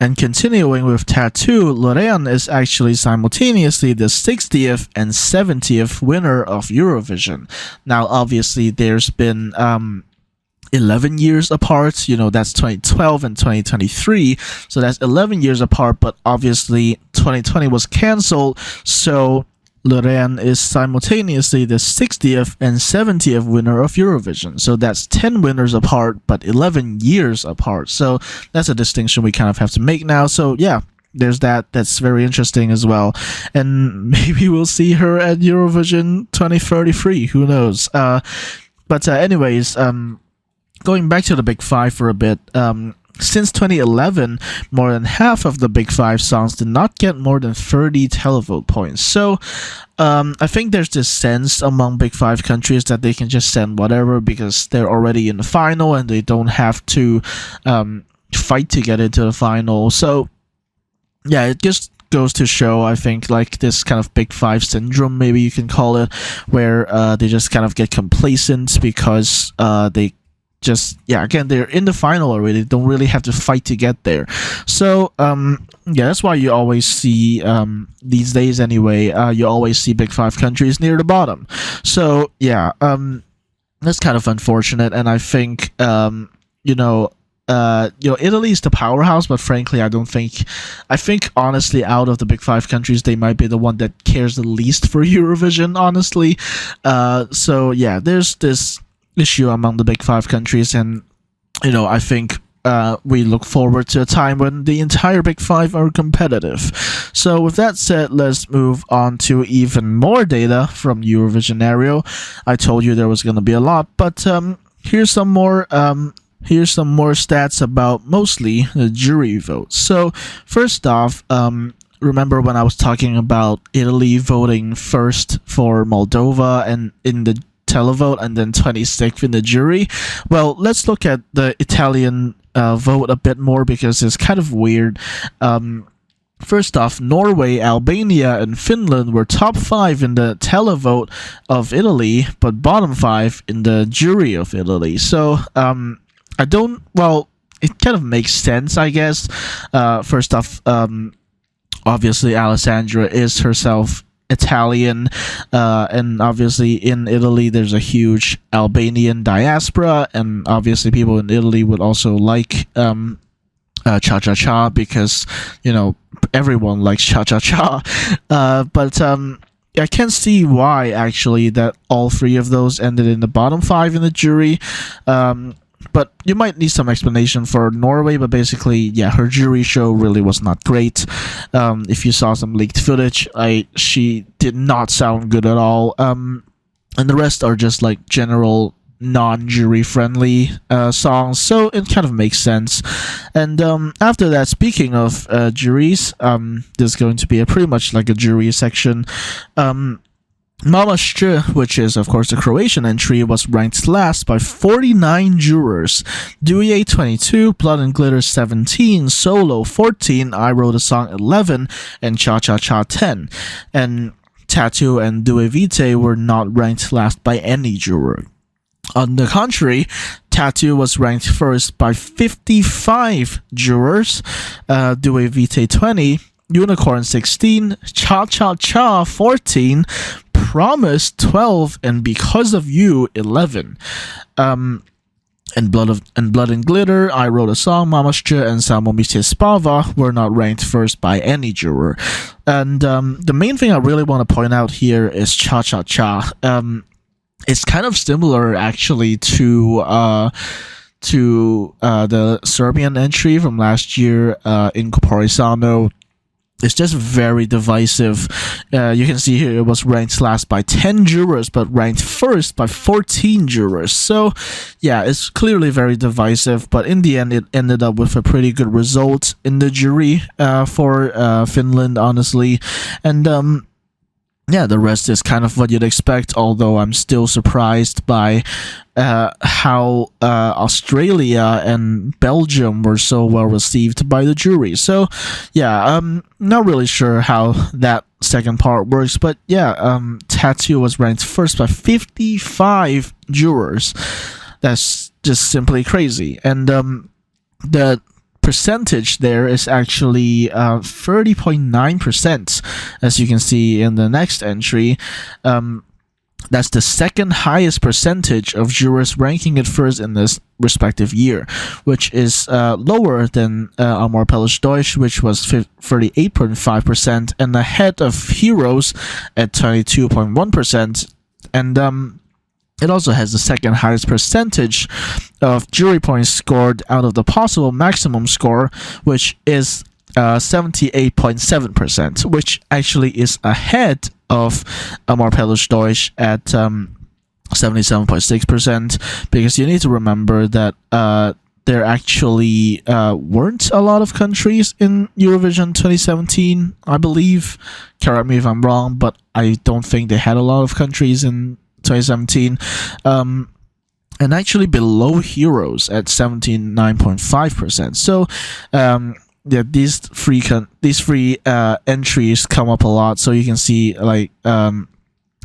S1: And continuing with Tattoo, Lorraine is actually simultaneously the 60th and 70th winner of Eurovision. Now, obviously, there's been 11 years apart. That's 2012 and 2023. So that's 11 years apart, but obviously 2020 was cancelled. So Lorraine is simultaneously the 60th and 70th winner of Eurovision. So that's 10 winners apart, but 11 years apart. So that's a distinction we kind of have to make now. So yeah, there's that. That's very interesting as well. And maybe we'll see her at Eurovision 2033. Who knows? Anyways, going back to the Big Five for a bit. Since 2011, more than half of the Big Five songs did not get more than 30 televote points. So, I think there's this sense among Big Five countries that they can just send whatever because they're already in the final and they don't have to fight to get into the final. So, yeah, it just goes to show, I think, like this kind of Big Five syndrome, maybe you can call it, where they just kind of get complacent because they just, yeah, again, they're in the final already. They don't really have to fight to get there. So yeah, that's why you always see these days anyway, you always see Big Five countries near the bottom. So yeah, that's kind of unfortunate. And I think Italy is the powerhouse, but frankly, I think honestly, out of the Big Five countries, they might be the one that cares the least for Eurovision, honestly. So yeah, there's this issue among the Big Five countries, and I think we look forward to a time when the entire Big Five are competitive. So with that said, let's move on to even more data from Eurovision Aerial. I told you there was going to be a lot, but here's some more stats about mostly the jury votes. So first off, remember when I was talking about Italy voting first for Moldova and in the televote and then 26th in the jury? Well, let's look at the Italian vote a bit more because it's kind of weird. First off, Norway, Albania, and Finland were top 5 in the televote of Italy, but bottom 5 in the jury of Italy. So, it kind of makes sense, I guess. First off, obviously, Alessandra is herself Italian, and obviously in Italy there's a huge Albanian diaspora, and obviously people in Italy would also like cha-cha-cha because everyone likes cha-cha-cha. But I can't see why actually that all three of those ended in the bottom 5 in the jury. But you might need some explanation for Norway, but basically, yeah, her jury show really was not great. If you saw some leaked footage, she did not sound good at all. And the rest are just like general non-jury friendly songs, so it kind of makes sense. And after that, speaking of juries, there's going to be pretty much like a jury section. Mama Szczy, which is of course the Croatian entry, was ranked last by 49 jurors. Duje 22, Blood and Glitter 17, Solo 14, I Wrote a Song 11, and Cha Cha Cha 10. And Tattoo and Due Vite were not ranked last by any juror. On the contrary, Tattoo was ranked first by 55 jurors, Due Vite 20, Unicorn 16, Cha Cha Cha 14, Promise 12, and Because of You 11. And Blood and Glitter, I Wrote a Song, Mama Szczy, and Samo mi się spawa were not ranked first by any juror. And the main thing I really want to point out here is Cha Cha Cha. It's kind of similar actually to the Serbian entry from last year in Corporisano. It's just very divisive. You can see here it was ranked last by 10 jurors, but ranked first by 14 jurors. So, yeah, it's clearly very divisive. But in the end, it ended up with a pretty good result in the jury for Finland, honestly. And yeah, the rest is kind of what you'd expect, although I'm still surprised by how Australia and Belgium were so well received by the jury. So, yeah, I'm not really sure how that second part works, but yeah, Tattoo was ranked first by 55 jurors. That's just simply crazy. And the percentage there is actually 30.9%, as you can see in the next entry. That's the second highest percentage of jurors ranking it first in this respective year, which is lower than Amor Pellish Deutsch, which was 38.5%, and ahead of Heroes at 22.1%. And it also has the second highest percentage of jury points scored out of the possible maximum score, which is 78.7%, which actually is ahead of Marpellus Deutsch at 77.6%, because you need to remember that there actually weren't a lot of countries in Eurovision 2017, I believe. Correct me if I'm wrong, but I don't think they had a lot of countries in 2017. And actually below Heroes at 79.5%. So yeah, these three entries come up a lot, so you can see like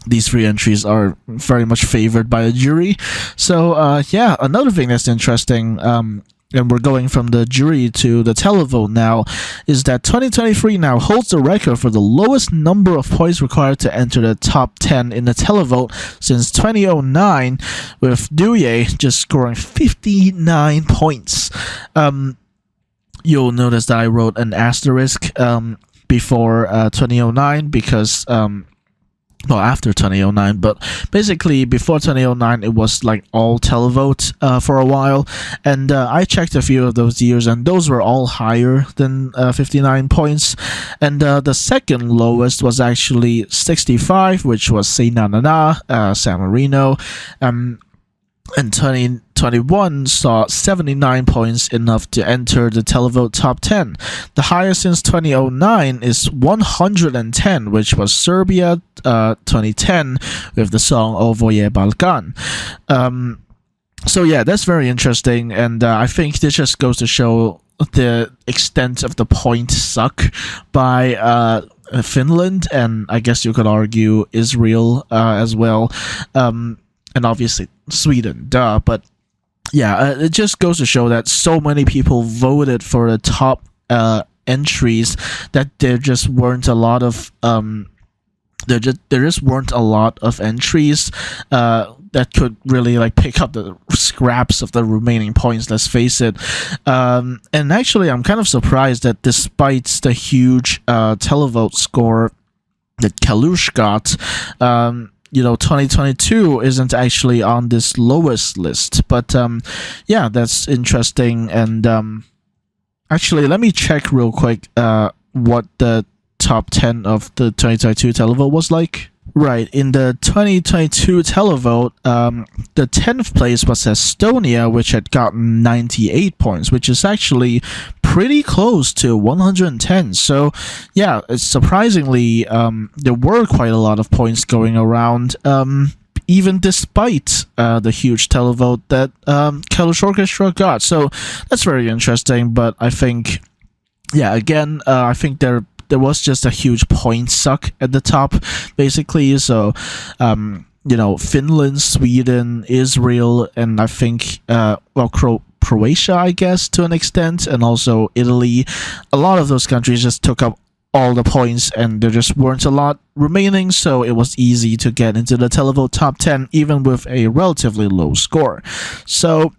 S1: these three entries are very much favored by the jury. So yeah, another thing that's interesting, and we're going from the jury to the televote now, is that 2023 now holds the record for the lowest number of points required to enter the top 10 in the televote since 2009, with Douye just scoring 59 points. You'll notice that I wrote an asterisk before 2009 because well, after 2009, but basically before 2009 it was like all televote for a while, and I checked a few of those years and those were all higher than 59 points, and the second lowest was actually 65, which was Say Na Na Na, San Marino, and 2021 saw 79 points, enough to enter the televote top 10. The highest since 2009 is 110, which was Serbia 2010 with the song Ovoje Balkan. So yeah, that's very interesting, and I think this just goes to show the extent of the point suck by Finland, and I guess you could argue Israel as well. And obviously Sweden, duh. But yeah, it just goes to show that so many people voted for the top entries that there just weren't a lot of there just weren't a lot of entries that could really like pick up the scraps of the remaining points. Let's face it. And actually, I'm kind of surprised that despite the huge televote score that Kalush got, 2022 isn't actually on this lowest list. But yeah, that's interesting. And actually, let me check real quick what the top 10 of the 2022 televote was like. Right, in the 2022 televote, the 10th place was Estonia, which had gotten 98 points, which is actually pretty close to 110. So yeah, it's surprisingly, there were quite a lot of points going around, even despite the huge televote that Kalush Orchestra got. So that's very interesting, but I think, yeah, again, I think there was just a huge point suck at the top, basically. So, Finland, Sweden, Israel, and I think, Croatia, I guess, to an extent, and also Italy. A lot of those countries just took up all the points, and there just weren't a lot remaining, so it was easy to get into the televote top 10, even with a relatively low score. So,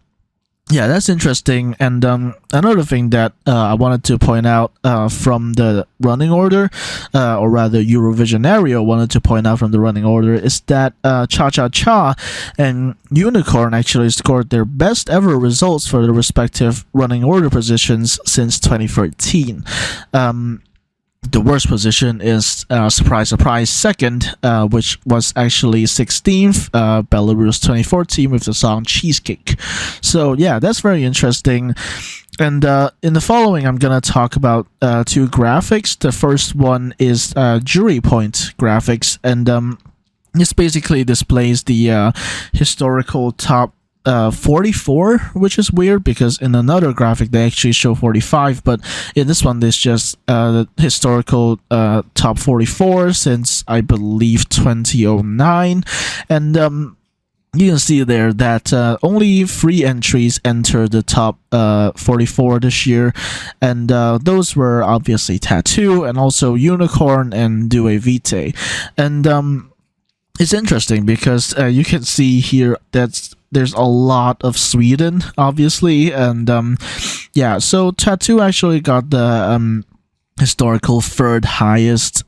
S1: yeah, that's interesting. And another thing that I wanted to point out from the running order, or rather Eurovisionario wanted to point out from the running order, is that Cha Cha Cha and Unicorn actually scored their best ever results for the respective running order positions since 2013. The worst position is, surprise, surprise, second, which was actually 16th, Belarus 2014 with the song Cheesecake. So yeah, that's very interesting. And in the following, I'm going to talk about two graphics. The first one is jury point graphics, and this basically displays the historical top 44, which is weird because in another graphic they actually show 45, but in this one there's just the historical top 44 since I believe 2009, and you can see there that only 3 entries entered the top 44 this year, and those were obviously Tattoo and also Unicorn and Due Vitae. And it's interesting because you can see here that there's a lot of Sweden, obviously, and yeah, so Tattoo actually got the historical 3rd highest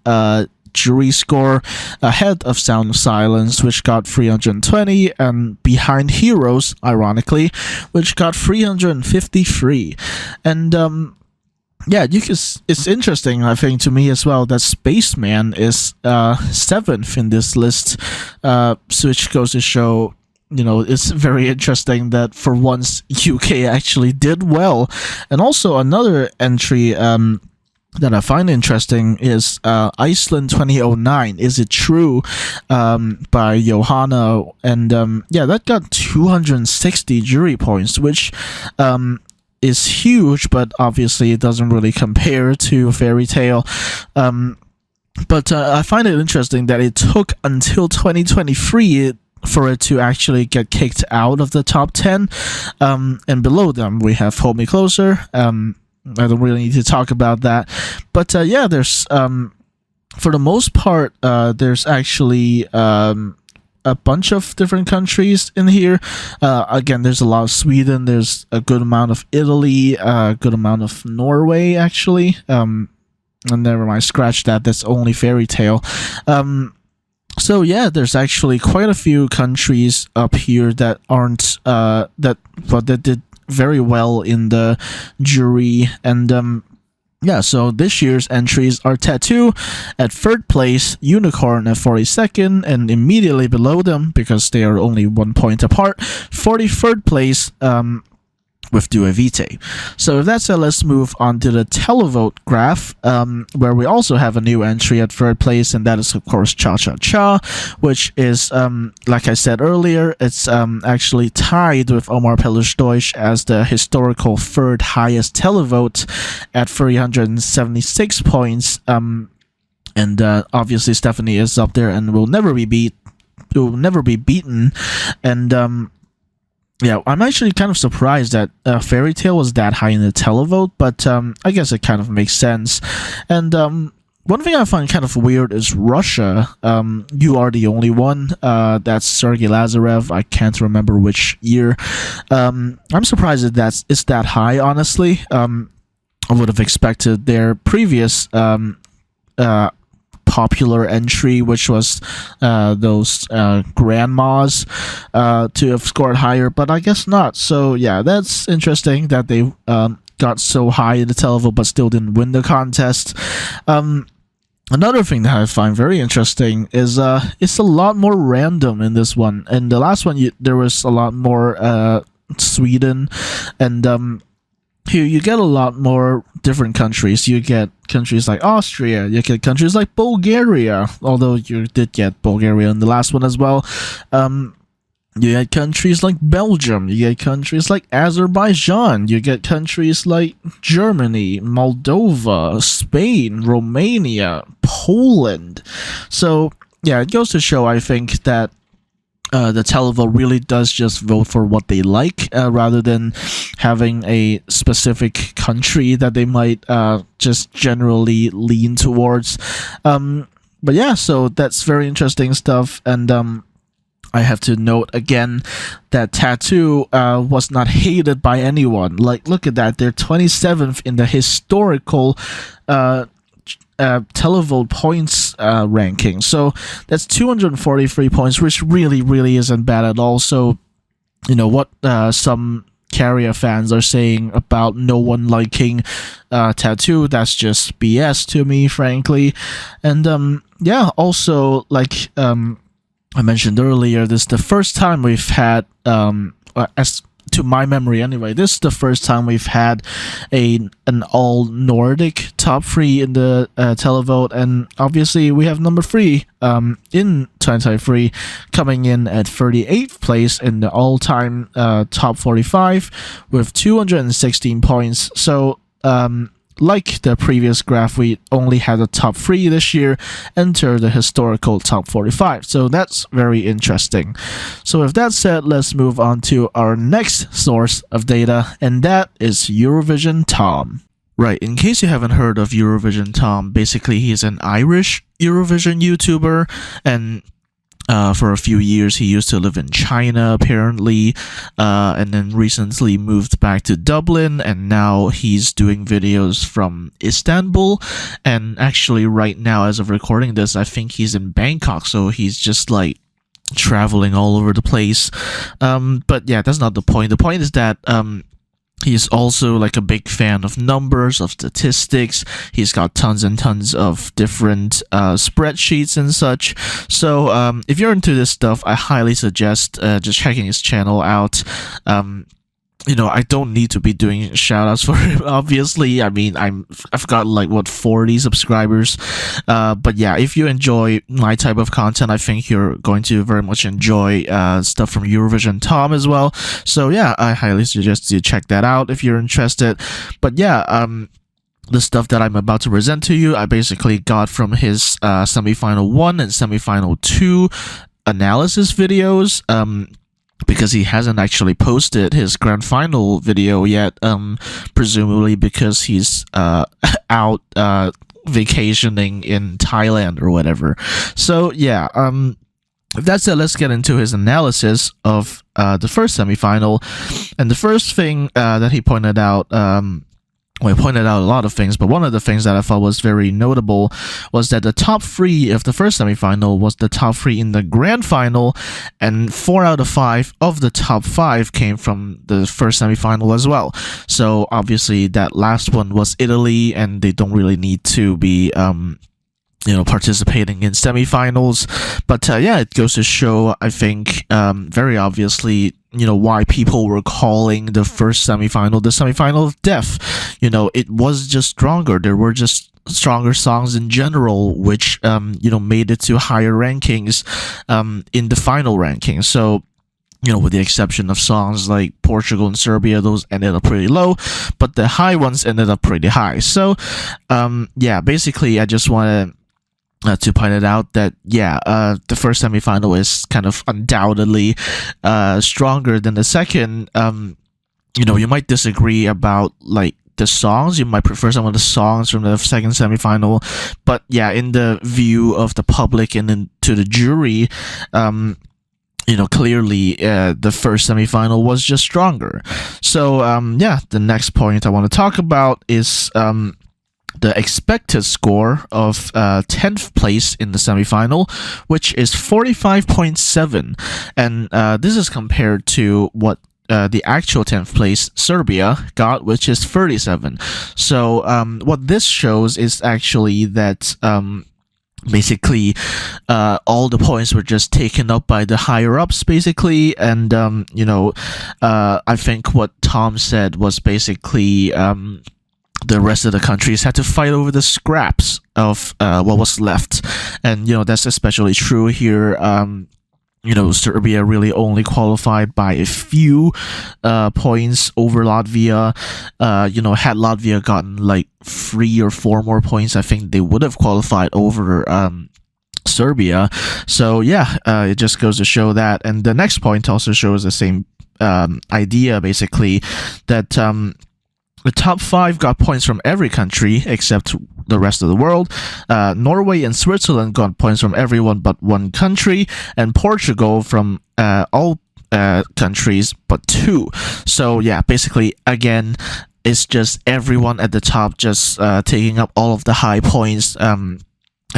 S1: jury score, ahead of Sound of Silence, which got 320, and behind Heroes, ironically, which got 353. And
S2: yeah, it's interesting, I think, to me as well, that Spaceman is seventh in this list, which goes to show, it's very interesting that for once UK actually did well. And also another entry that I find interesting is Iceland 2009. Is It True? By Johanna, and yeah, that got 260 jury points, which is huge, but obviously it doesn't really compare to Fairy Tale. But I find it interesting that it took until 2023 for it to actually get kicked out of the top 10. And below them, we have Hold Me Closer. I don't really need to talk about that. But yeah, there's, for the most part, there's actually a bunch of different countries in here. Again, there's a lot of Sweden, there's a good amount of Italy, a good amount of Norway, actually. And never mind, scratch that, that's only Fairy Tale. So yeah, there's actually quite a few countries up here that aren't, that did very well in the jury. And yeah, so this year's entries are Tattoo at third place, Unicorn at 42nd, and immediately below them, because they are only 1 point apart, 43rd place, with Due Vitae. So if that's said, let's move on to the televote graph, where we also have a new entry at third place, and that is of course Cha Cha Cha, which is, like I said earlier, it's actually tied with Omar Pelush Deutsch as the historical third highest televote at 376 points. And obviously Stephanie is up there and will never be beaten. And yeah, I'm actually kind of surprised that Fairy Tale was that high in the televote, but I guess it kind of makes sense. And one thing I find kind of weird is Russia. You Are the Only One. That's Sergei Lazarev. I can't remember which year. I'm surprised that it's that high, honestly. I would have expected their previous popular entry, which was those grandmas, to have scored higher, but I guess not. So yeah, that's interesting that they got so high in the televote but still didn't win the contest. Another thing that I find very interesting is it's a lot more random in this one. In the last one, there was a lot more Sweden, and here you get a lot more different countries. You get countries like Austria, you get countries like Bulgaria, although you did get Bulgaria in the last one as well. You get countries like Belgium, you get countries like Azerbaijan, you get countries like Germany, Moldova, Spain, Romania, Poland. So yeah, it goes to show, I think, that the televote really does just vote for what they like, rather than having a specific country that they might just generally lean towards. But yeah, so that's very interesting stuff. And I have to note again that Tattoo was not hated by anyone. Like, look at that, they're 27th in the historical televote points ranking. So that's 243 points, which really isn't bad at all. So, what some Carrier fans are saying about no one liking Tattoo, that's just BS to me, frankly. And yeah, also, like I mentioned earlier, this is the first time we've had, as to my memory anyway, this is the first time we've had an all Nordic top 3 in the televote, and obviously we have number 3 in 2023 coming in at 38th place in the all-time top 45 with 216 points. So like the previous graph, we only had the top 3 this year enter the historical top 45. So that's very interesting. So with that said, let's move on to our next source of data, and that is Eurovision Tom. Right, in case you haven't heard of Eurovision Tom, basically he's an Irish Eurovision YouTuber, and for a few years he used to live in China apparently, and then recently moved back to Dublin, and now he's doing videos from Istanbul. And actually right now, as of recording this, I think he's in Bangkok, so he's just like traveling all over the place. But yeah, that's not the point. The point is that
S1: He's also like a big fan of numbers, of statistics. He's got tons and tons of different spreadsheets and such. So if you're into this stuff, I highly suggest just checking his channel out. I don't need to be doing shout outs for him, obviously. I mean, I've got like 40 subscribers. But yeah, if you enjoy my type of content, I think you're going to very much enjoy stuff from Eurovision Tom as well. So yeah, I highly suggest you check that out if you're interested. But yeah, the stuff that I'm about to present to you, I basically got from his semifinal 1 and semifinal 2 analysis videos. Because he hasn't actually posted his grand final video yet, presumably because he's out vacationing in Thailand or whatever. So yeah, if that's it, let's get into his analysis of the first semifinal. And the first thing that he pointed out, well, he pointed out a lot of things, but one of the things that I thought was very notable was that the top 3 of the first semifinal was the top 3 in the grand final, and 4 out of 5 of the top 5 came from the first semifinal as well. So obviously that last one was Italy, and they don't really need to be participating in semifinals. But yeah, it goes to show, I think, very obviously, why people were calling the first semifinal the semifinal of death. It was just stronger. There were just stronger songs in general, which made it to higher rankings in the final rankings. So with the exception of songs like Portugal and Serbia, those ended up pretty low, but the high ones ended up pretty high. So yeah, basically I just want to point it out that the first semifinal is kind of undoubtedly stronger than the second. You might disagree about like the songs. You might prefer some of the songs from the second semifinal, but yeah, in the view of the public and then to the jury, clearly the first semifinal was just stronger. So yeah, the next point I want to talk about is the expected score of 10th place in the semifinal, which is 45.7, and this is compared to what the actual 10th place Serbia got, which is 37. So what this shows is actually that basically all the points were just taken up by the higher ups, basically. And I think what Tom said was basically the rest of the countries had to fight over the scraps of what was left, and that's especially true here. Serbia really only qualified by a few points over Latvia. Had Latvia gotten like 3 or 4 more points, I think they would have qualified over Serbia. So yeah, it just goes to show that. And the next point also shows the same idea, basically, that the top 5 got points from every country except the rest of the world. Norway and Switzerland got points from everyone but one country, and Portugal from all countries but 2. So yeah, basically, again, it's just everyone at the top just taking up all of the high points. And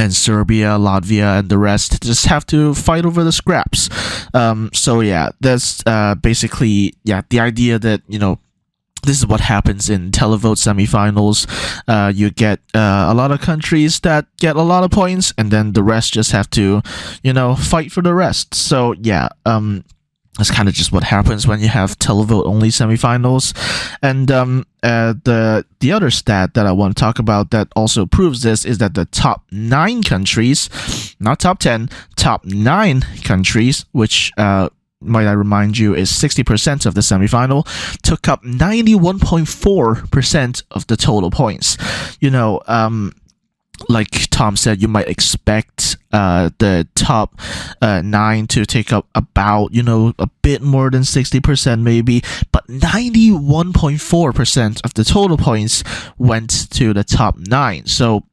S1: Serbia, Latvia, and the rest just have to fight over the scraps. So yeah, that's basically the idea that this is what happens in televote semifinals. You get a lot of countries that get a lot of points, and then the rest just have to, fight for the rest. So yeah, that's kind of just what happens when you have televote only semifinals. And the other stat that I want to talk about that also proves this is that the top 9 countries, not top 10, top 9 countries, which might I remind you, is 60% of the semifinal, took up 91.4% of the total points. Like Tom said, you might expect the top 9 to take up about, a bit more than 60% maybe, but 91.4% of the total points went to the top 9. So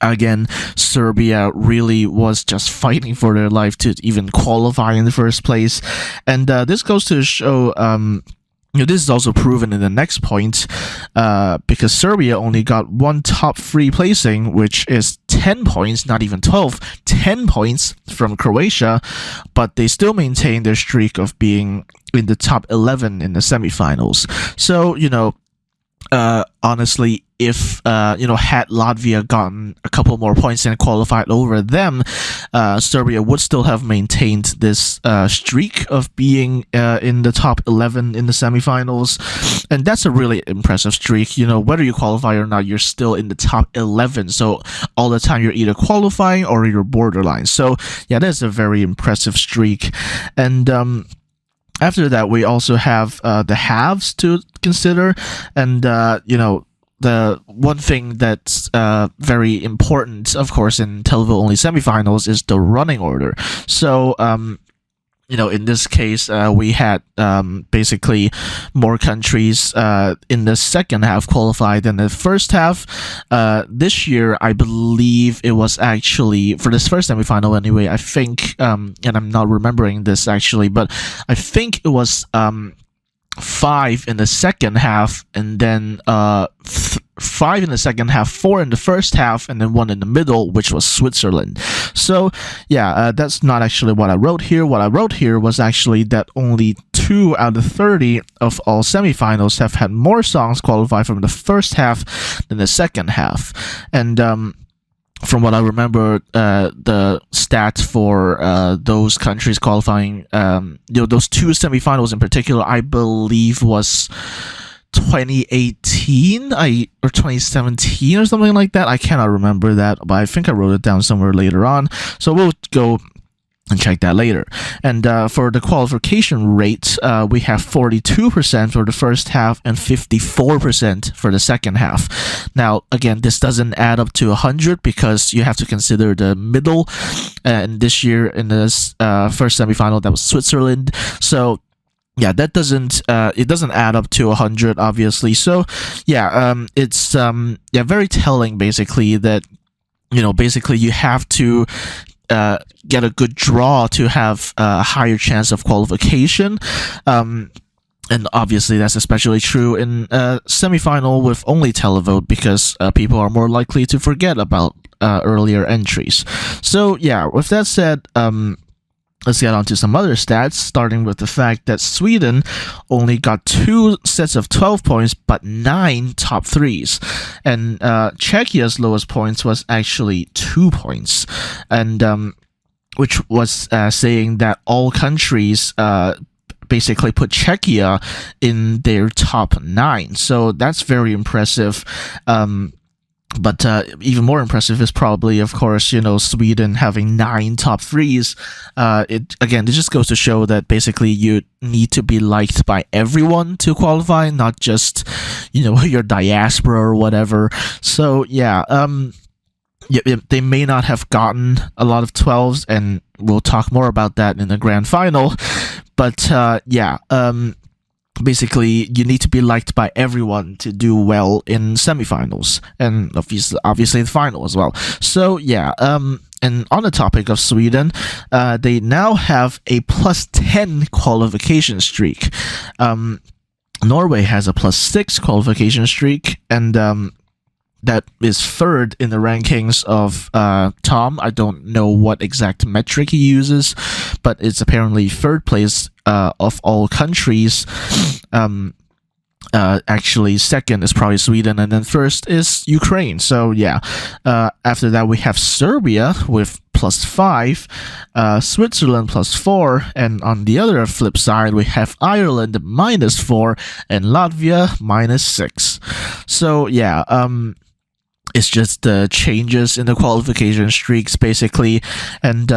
S1: again, Serbia really was just fighting for their life to even qualify in the first place. And this goes to show, this is also proven in the next point, because Serbia only got one top 3 placing, which is
S2: 10 points, not even 12, 10 points from Croatia, but they still maintain their streak of being in the top 11 in the semifinals. So, honestly, if had Latvia gotten a couple more points and qualified over them, Serbia would still have maintained this streak of being in the top 11 in the semifinals, and that's a really impressive streak. Whether you qualify or not, you're still in the top 11. So all the time you're either qualifying or you're borderline. So yeah, that's a very impressive streak, and after that, we also have the halves to consider, and the one thing that's very important, of course, in televote-only semifinals is the running order. So, in this case, we had basically more countries in the second half qualified than the first half. This year, I believe it was actually, for this first semifinal anyway, I think, and I'm not remembering this actually, but I think it was 5 in the second half, and then 5 in the second half, 4 in the first half, and then 1 in the middle, which was Switzerland. So yeah, that's not actually what I wrote here. What I wrote here was actually that only 2 out of 30 of all semifinals have had more songs qualify from the first half than the second half. And from what I remember, the stats for those countries qualifying, those 2 semifinals in particular, I believe was 2018 or 2017 or something like that. I cannot remember that, but I think I wrote it down somewhere later on. So we'll go and check that later. And for the qualification rate, we have 42% for the first half and 54% for the second half. Now, again, this doesn't add up to 100 because you have to consider the middle. And this year in this first semifinal, that was Switzerland. So yeah, that doesn't it doesn't add up to 100, obviously. So yeah, it's very telling basically that basically you have to get a good draw to have a higher chance of qualification. And obviously that's especially true in a semifinal with only televote because people are more likely to forget about earlier entries. So yeah, with that said, let's get on to some other stats, starting with the fact that Sweden only got 2 sets of 12 points, but 9 top 3s. And Czechia's lowest points was actually 2 points. And which was saying that all countries basically put Czechia in their top 9. So that's very impressive. But even more impressive is probably, of course, Sweden having 9 top 3s. It just goes to show that basically you need to be liked by everyone to qualify, not just, your diaspora or whatever. So yeah, they may not have gotten a lot of 12s, and we'll talk more about that in the grand final. But basically, you need to be liked by everyone to do well in semifinals, and obviously the final as well. So yeah, and on the topic of Sweden, they now have a +10 qualification streak. Norway has a +6 qualification streak, and that is third in the rankings of Tom. I don't know what exact metric he uses, but it's apparently third place of all countries. Actually, second is probably Sweden, and then first is Ukraine. So yeah, after that we have Serbia with +5, Switzerland +4, and on the other flip side we have Ireland -4 and Latvia -6. So yeah, it's just the changes in the qualification streaks basically, and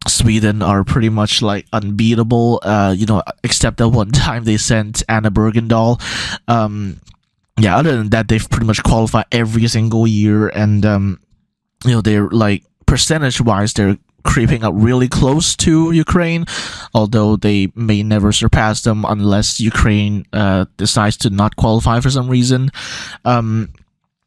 S2: Sweden are pretty much like unbeatable, except that one time they sent Anna Bergendahl. Other than that, they've pretty much qualified every single year, and they're like percentage-wise, they're creeping up really close to Ukraine, although they may never surpass them unless Ukraine decides to not qualify for some reason.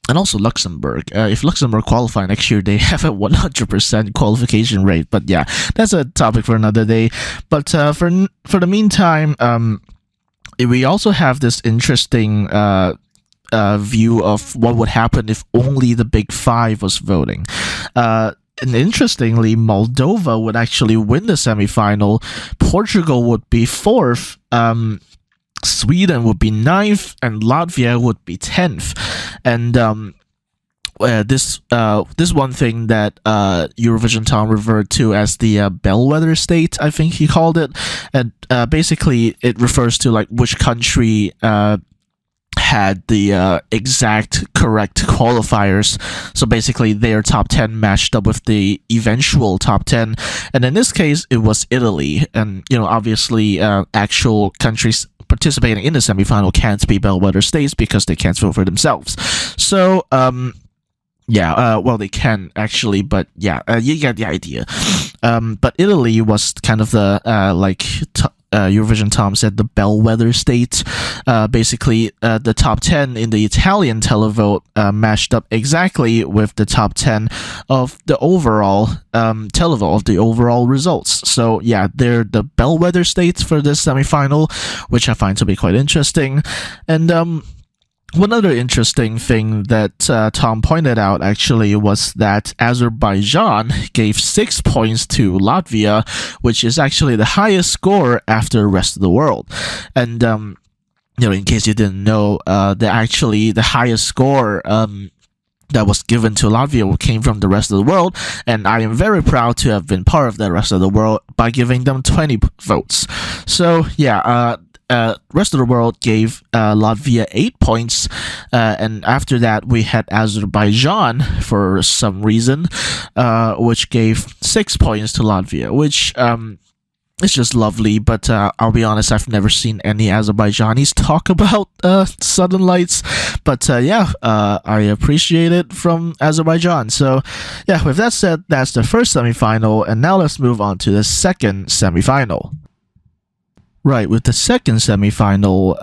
S2: And also Luxembourg. If Luxembourg qualify next year, they have a 100% qualification rate. But yeah, that's a topic for another day. But for the meantime, we also have this interesting view of what would happen if only the Big Five was voting. And interestingly, Moldova would actually win the semifinal. Portugal would be fourth. Sweden would be ninth, and Latvia would be 10th. And this one thing that Eurovision Tom referred to as the bellwether state, I think he called it, and basically it refers to like which country had the exact correct qualifiers. So basically their top 10 matched up with the eventual top 10, and in this case it was Italy. And obviously actual countries participating in the semifinal can't be bellwether states because they can't vote for themselves. So well, they can actually, but you get the idea. But Italy was kind of the Eurovision Tom said, the bellwether state. Basically, the top 10 in the Italian televote matched up exactly with the top 10 of the overall televote, of the overall results. So yeah, they're the bellwether states for this semifinal, which I find to be quite interesting. And one other interesting thing that Tom pointed out actually was that Azerbaijan gave 6 points to Latvia, which is actually the highest score after the rest of the world. And in case you didn't know, the highest score that was given to Latvia came from the rest of the world, and I am very proud to have been part of the rest of the world by giving them 20 votes. So yeah, rest of the world gave Latvia 8 points, and after that we had Azerbaijan for some reason, which gave 6 points to Latvia, which it's just lovely. But I'll be honest, I've never seen any Azerbaijanis talk about Southern Lights, but I appreciate it from Azerbaijan. So yeah, with that said, that's the first semifinal, and now let's move on to the second semifinal. Right, with the second semifinal,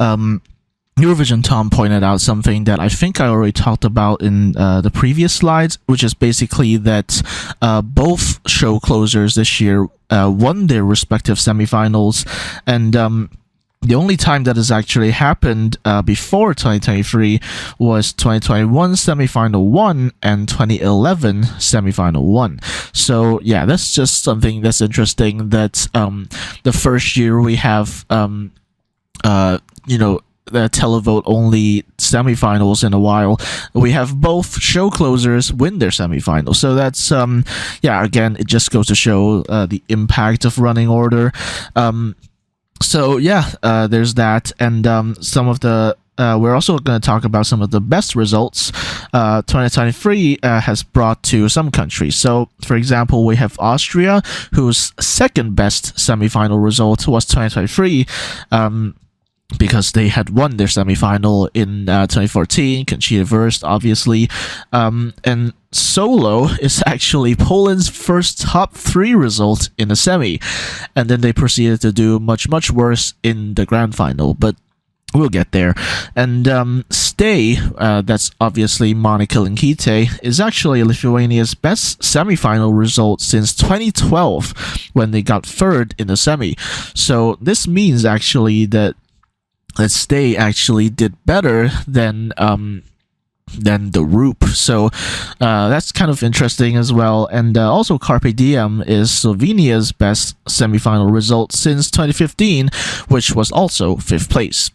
S2: Eurovision Tom pointed out something that I think I already talked about in the previous slides, which is basically that both show closers this year won their respective semifinals, and the only time that has actually happened before 2023 was 2021 semifinal 1 and 2011 semifinal 1. So yeah, that's just something that's interesting, that the first year we have the televote only semifinals in a while, we have both show closers win their semifinals. So that's again, it just goes to show the impact of running order. So yeah, there's that, and some of the we're also going to talk about some of the best results 2023 has brought to some countries. So, for example, we have Austria, whose second best semifinal result was 2023. Because they had won their semifinal in 2014, Conchita Wurst, obviously. And solo is actually Poland's first top 3 result in a semi. And then they proceeded to do much, much worse in the grand final. But we'll get there. And Stay, that's obviously Monica Linkytė, is actually Lithuania's best semifinal result since 2012, when they got third in the semi. So this means actually that Stay actually did better than the Roop. So that's kind of interesting as well. And also Carpe Diem is Slovenia's best semifinal result since 2015, which was also 5th place.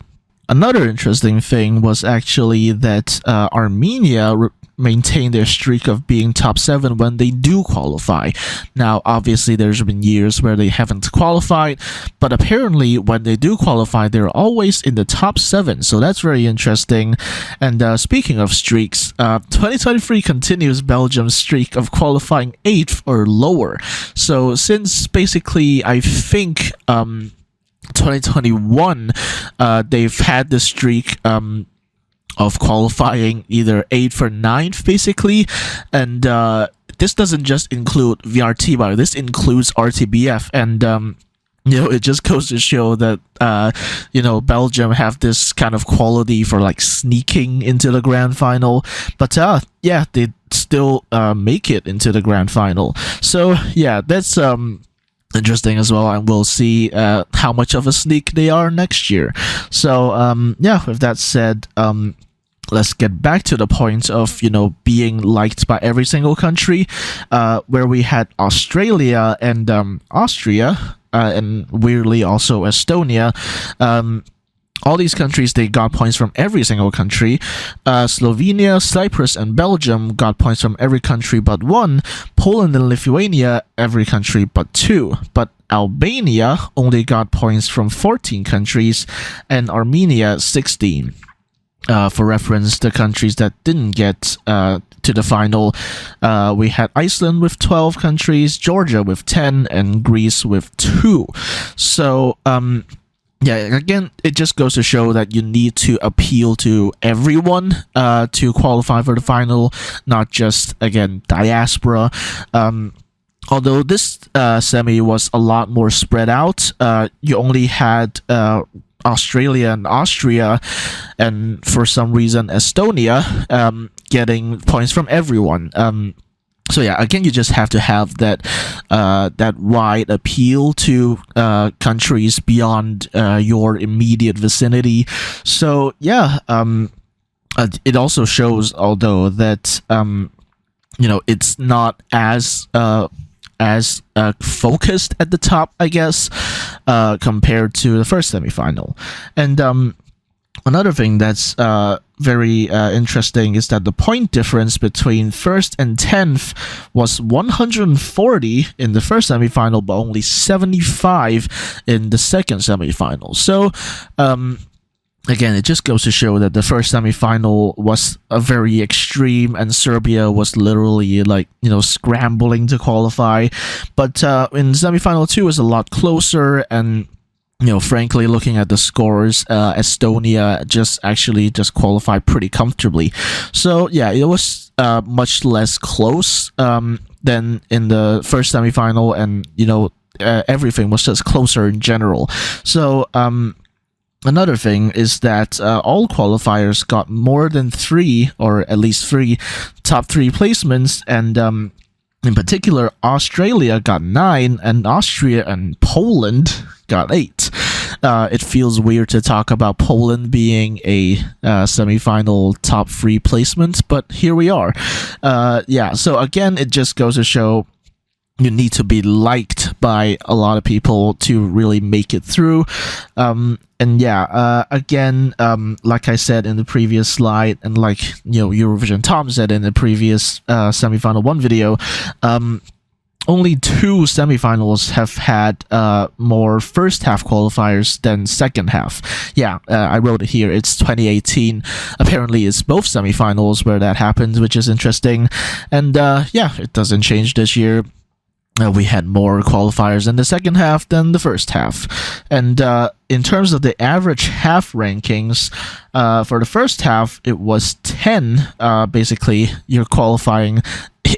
S2: Another interesting thing was actually that Armenia maintain their streak of being top 7 when they do qualify. Now, obviously, there's been years where they haven't qualified, but apparently, when they do qualify, they're always in the top 7, so that's very interesting. And speaking of streaks, 2023 continues Belgium's streak of qualifying 8th or lower. So, since basically, I think 2021, they've had the streak of qualifying either 8th or 9th, basically. And this doesn't just include VRT, but this includes RTBF. And it just goes to show that Belgium have this kind of quality for like sneaking into the grand final. But they still make it into the grand final. So yeah, that's interesting as well, and we'll see how much of a sneak they are next year. So with that said, let's get back to the point of being liked by every single country, where we had Australia and Austria, and weirdly also Estonia. All these countries, they got points from every single country. Slovenia, Cyprus, and Belgium got points from every country but one. Poland and Lithuania, every country but two. But Albania only got points from 14 countries, and Armenia 16. For reference, the countries that didn't get to the final, we had Iceland with 12 countries, Georgia with 10, and Greece with 2. So, yeah, again, it just goes to show that you need to appeal to everyone to qualify for the final, not just, again, diaspora. Although this semi was a lot more spread out, you only had Australia and Austria, and for some reason Estonia, getting points from everyone. So yeah, again, you just have to have that wide appeal to countries beyond your immediate vicinity. So yeah, it also shows, although, that it's not as focused at the top, I guess, compared to the first semifinal. And another thing that's very interesting is that the point difference between first and 10th was 140 in the first semifinal, but only 75 in the second semifinal. So, again, it just goes to show that the first semifinal was a very extreme, and Serbia was literally scrambling to qualify. But in semifinal 2 was a lot closer, and frankly, looking at the scores, Estonia just qualified pretty comfortably. So yeah, it was much less close than in the first semifinal, and everything was just closer in general. So another thing is that all qualifiers got more than 3, or at least 3, top 3 placements, and in particular, Australia got 9, and Austria and Poland got 8. It feels weird to talk about Poland being a semifinal top 3 placement, but here we are. Yeah, so again, it just goes to show you need to be liked by a lot of people to really make it through. And yeah, again, like I said in the previous slide, and like Eurovision Tom said in the previous semifinal 1 video, only 2 semifinals have had more first half qualifiers than second half. Yeah, I wrote it here. It's 2018. Apparently, it's both semifinals where that happened, which is interesting. And yeah, it doesn't change this year. We had more qualifiers in the second half than the first half. And in terms of the average half rankings, for the first half, it was 10. Basically, you're qualifying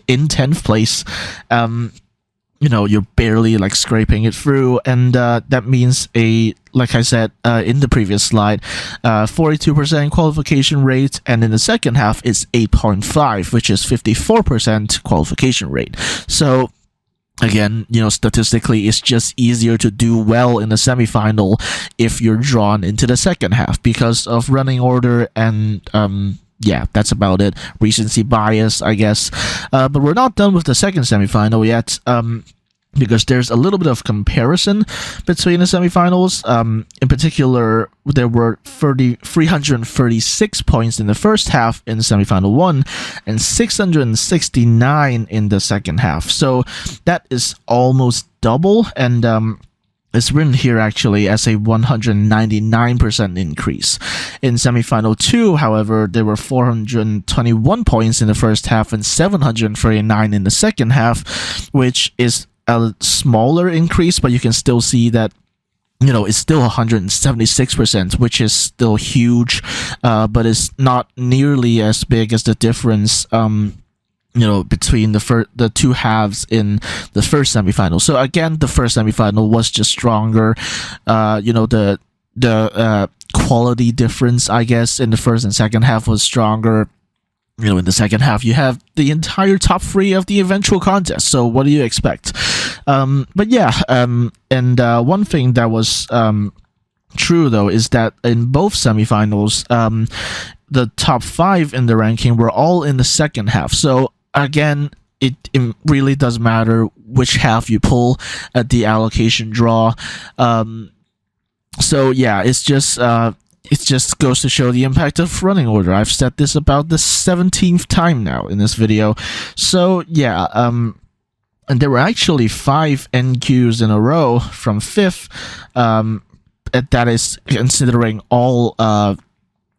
S2: in 10th place. You're barely scraping it through, and that means like I said in the previous slide, 42% qualification rate, and in the second half it's 8.5, which is 54% qualification rate. So again, statistically, it's just easier to do well in the semifinal if you're drawn into the second half because of running order, and yeah, that's about it. Recency bias, I guess. But we're not done with the second semifinal yet, because there's a little bit of comparison between the semifinals. In particular, there were 336 points in the first half in semifinal 1, and 669 in the second half. So that is almost double, and it's written here actually as a 199% increase. In semifinal 2, however, there were 421 points in the first half and 739 in the second half, which is a smaller increase, but you can still see that it's still 176%, which is still huge, but it's not nearly as big as the difference between the two halves in the first semifinal. So again, the first semifinal was just stronger. The quality difference, I guess, in the first and second half was stronger. In the second half, you have the entire top 3 of the eventual contest. So what do you expect? But yeah, and one thing that was true though is that in both semifinals, the top 5 in the ranking were all in the second half. So again, it really does matter which half you pull at the allocation draw. So yeah, it just goes to show the impact of running order. I've said this about the 17th time now in this video. So yeah, and there were actually 5 NQs in a row from 5th. That is considering all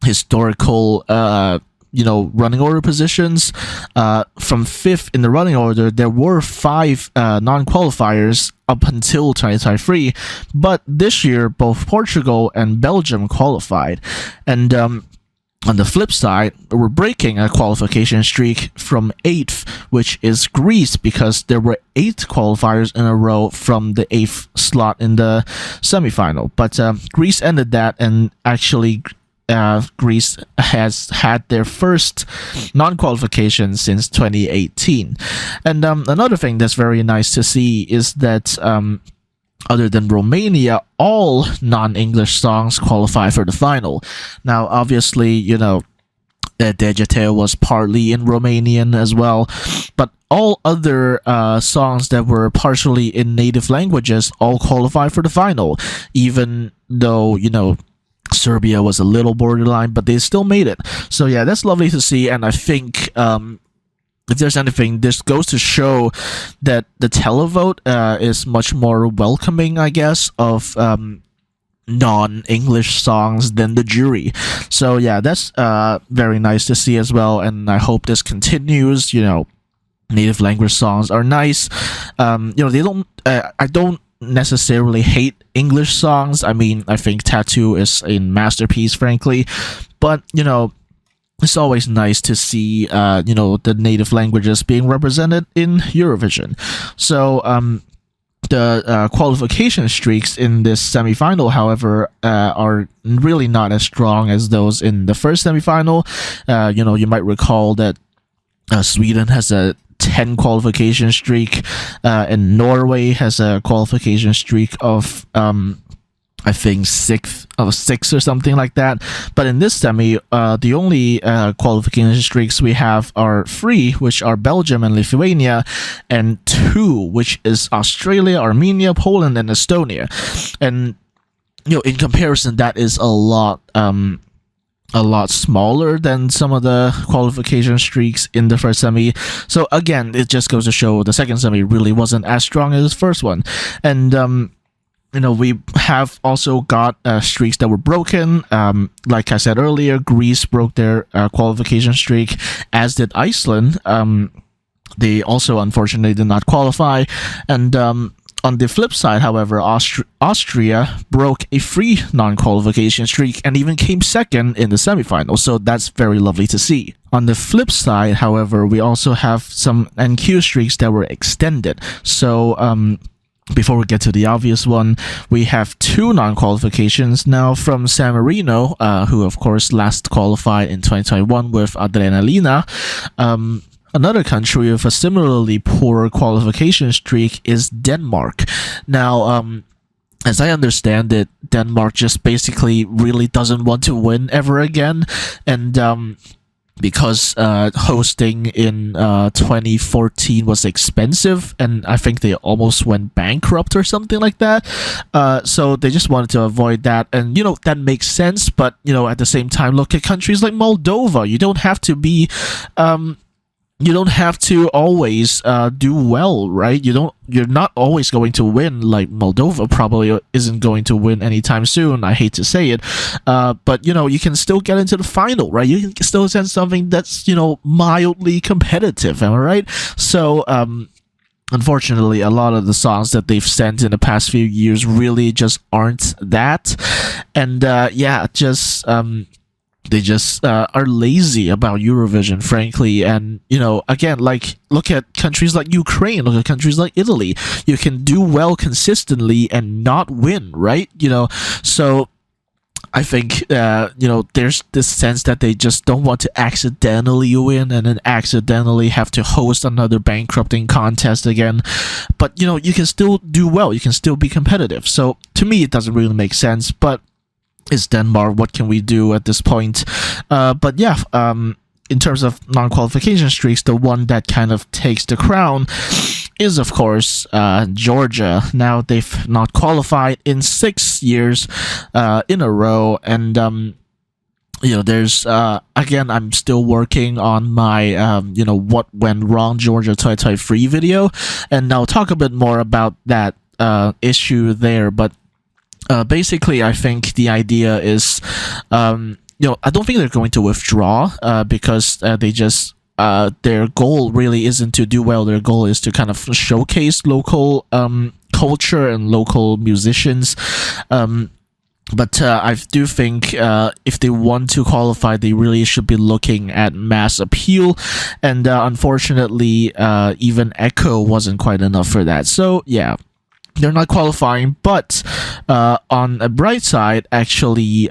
S2: historical running order positions. From 5th in the running order, there were 5 non-qualifiers up until 2023, but this year both Portugal and Belgium qualified. And on the flip side, we're breaking a qualification streak from 8th, which is Greece, because there were 8 qualifiers in a row from the 8th slot in the semifinal. But Greece ended that, and actually Greece has had their first non-qualification since 2018. And another thing that's very nice to see is that other than Romania, all non-English songs qualify for the final. Now, obviously, Degetel was partly in Romanian as well, but all other songs that were partially in native languages all qualify for the final, even though, Serbia was a little borderline, but they still made it. So yeah, that's lovely to see, and I think if there's anything, this goes to show that the televote is much more welcoming, I guess, of non-English songs than the jury. So yeah, that's very nice to see as well, and I hope this continues. Native language songs are nice. They don't. I don't necessarily hate English songs. I mean, I think Tattoo is a masterpiece, frankly, but it's always nice to see the native languages being represented in Eurovision. So the qualification streaks in this semifinal, however, are really not as strong as those in the first semifinal. You might recall that Sweden has a 10 qualification streak, and Norway has a qualification streak of I think 6 or something like that. But in this semi, the only qualification streaks we have are 3, which are Belgium and Lithuania, and 2, which is Australia, Armenia, Poland, and Estonia. And in comparison, that is a lot smaller than some of the qualification streaks in the first semi. So again, it just goes to show the second semi really wasn't as strong as the first one. And we have also got streaks that were broken. Like I said earlier, Greece broke their qualification streak, as did Iceland. They also unfortunately did not qualify. And on the flip side, however, Austria broke a 3 non-qualification streak and even came second in the semifinal, so that's very lovely to see. On the flip side, however, we also have some NQ streaks that were extended. So before we get to the obvious one, we have 2 non-qualifications now from San Marino, who of course last qualified in 2021 with Adrenalina. Another country with a similarly poor qualification streak is Denmark. Now, as I understand it, Denmark just basically really doesn't want to win ever again, and because hosting in 2014 was expensive, and I think they almost went bankrupt or something like that. So they just wanted to avoid that, and that makes sense. But at the same time, look at countries like Moldova. You don't have to be you don't have to always do well, right? You're not always going to win. Like Moldova probably isn't going to win anytime soon. I hate to say it, but you can still get into the final, right? You can still send something that's mildly competitive. Am I right? So unfortunately, a lot of the songs that they've sent in the past few years really just aren't that, and they just are lazy about Eurovision, frankly. And again, like, look at countries like Ukraine, look at countries like Italy. You can do well consistently and not win, right? So I think there's this sense that they just don't want to accidentally win and then accidentally have to host another bankrupting contest again. But you can still do well, you can still be competitive. So to me, it doesn't really make sense. But is Denmark. What can we do at this point? But yeah, in terms of non-qualification streaks, the one that kind of takes the crown is, of course, Georgia. Now they've not qualified in 6 years in a row, and there's again, I'm still working on my what went wrong Georgia 2023 video, and I'll talk a bit more about that issue there. But basically, I think the idea is, I don't think they're going to withdraw because they just their goal really isn't to do well. Their goal is to kind of showcase local culture and local musicians. But I do think if they want to qualify, they really should be looking at mass appeal. And unfortunately, even Echo wasn't quite enough for that. So, yeah, they're not qualifying. But on a bright side, actually,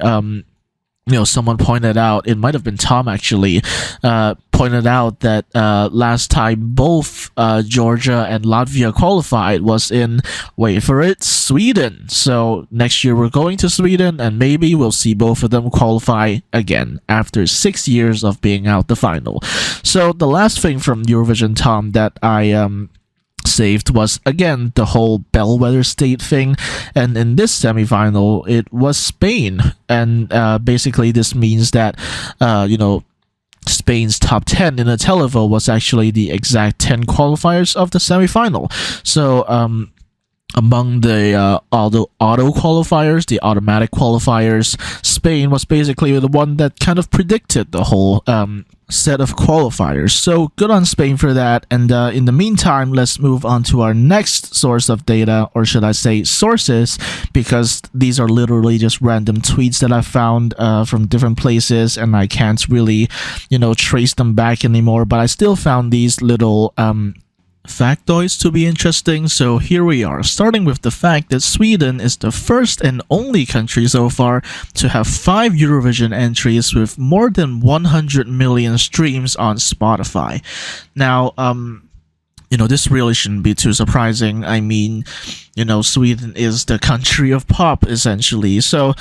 S2: someone pointed out, it might have been Tom actually, pointed out that last time both Georgia and Latvia qualified was in, wait for it, Sweden. So next year we're going to Sweden, and maybe we'll see both of them qualify again after 6 years of being out the final. So the last thing from Eurovision, Tom, that I saved was, again, the whole bellwether state thing, and in this semi-final it was Spain, and basically this means that Spain's top 10 in the televote was actually the exact 10 qualifiers of the semi-final. So among the auto qualifiers, the automatic qualifiers, Spain was basically the one that kind of predicted the whole set of qualifiers. So good on Spain for that. And in the meantime, let's move on to our next source of data, or should I say sources, because these are literally just random tweets that I found from different places, and I can't really, trace them back anymore. But I still found these little factoids to be interesting. So here we are, starting with the fact that Sweden is the first and only country so far to have 5 Eurovision entries with more than 100 million streams on Spotify. Now, this really shouldn't be too surprising. I mean, Sweden is the country of pop, essentially. So,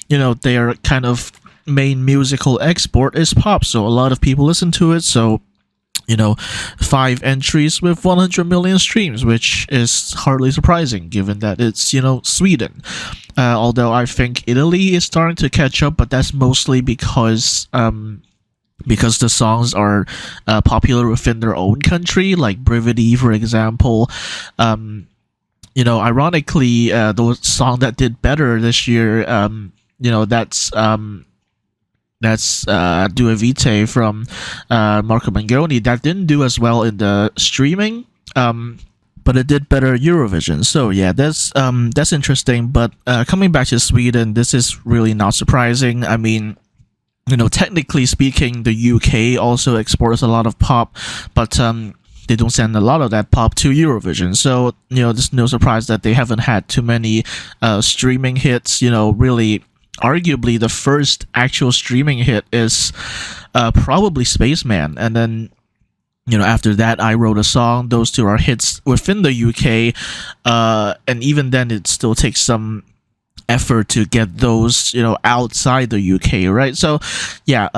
S2: their kind of main musical export is pop. So a lot of people listen to it. So 5 entries with 100 million streams, which is hardly surprising given that it's, Sweden. Although I think Italy is starting to catch up, but that's mostly because the songs are popular within their own country, like Brividi, for example. Ironically, the song that did better this year, that's Due Vitae from Marco Mangoni. That didn't do as well in the streaming, but it did better Eurovision. So yeah, that's interesting. But coming back to Sweden, this is really not surprising. I mean, technically speaking, the UK also exports a lot of pop, but they don't send a lot of that pop to Eurovision. So there's no surprise that they haven't had too many streaming hits. Really, arguably the first actual streaming hit is probably Spaceman, and then after that I Wrote a Song. Those two are hits within the UK, and even then it still takes some effort to get those outside the UK, right? So yeah,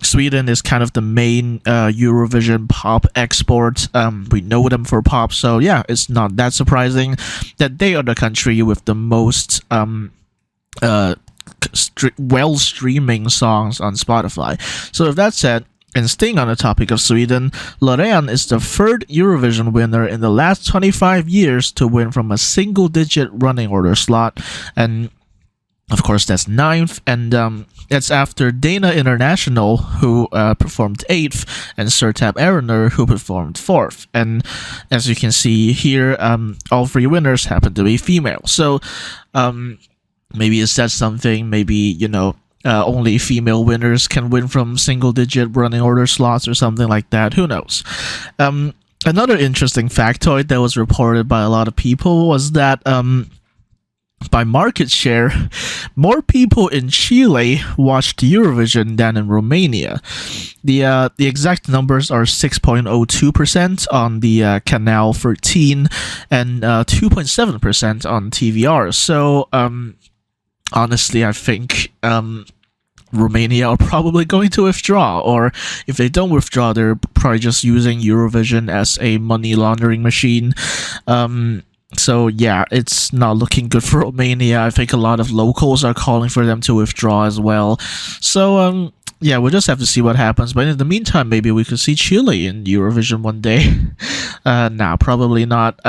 S2: Sweden is kind of the main Eurovision pop export. We know them for pop, so yeah, it's not that surprising that they are the country with the most streaming songs on Spotify. So with that said, and staying on the topic of Sweden, Loreen is the third Eurovision winner in the last 25 years to win from a single-digit running order slot, and of course that's 9th, and that's after Dana International, who performed 8th, and Sertab Erener, who performed 4th. And as you can see here, all 3 winners happen to be female. So maybe it says something. Maybe only female winners can win from single-digit running order slots or something like that. Who knows? Another interesting factoid that was reported by a lot of people was that by market share, more people in Chile watched Eurovision than in Romania. The exact numbers are 6.02% on the Canal 13 and 2.7% on TVR. So honestly, I think Romania are probably going to withdraw, or if they don't withdraw, they're probably just using Eurovision as a money laundering machine. So yeah, it's not looking good for Romania. I think a lot of locals are calling for them to withdraw as well. So yeah, we'll just have to see what happens. But in the meantime, maybe we could see Chile in Eurovision one day. Nah, probably not.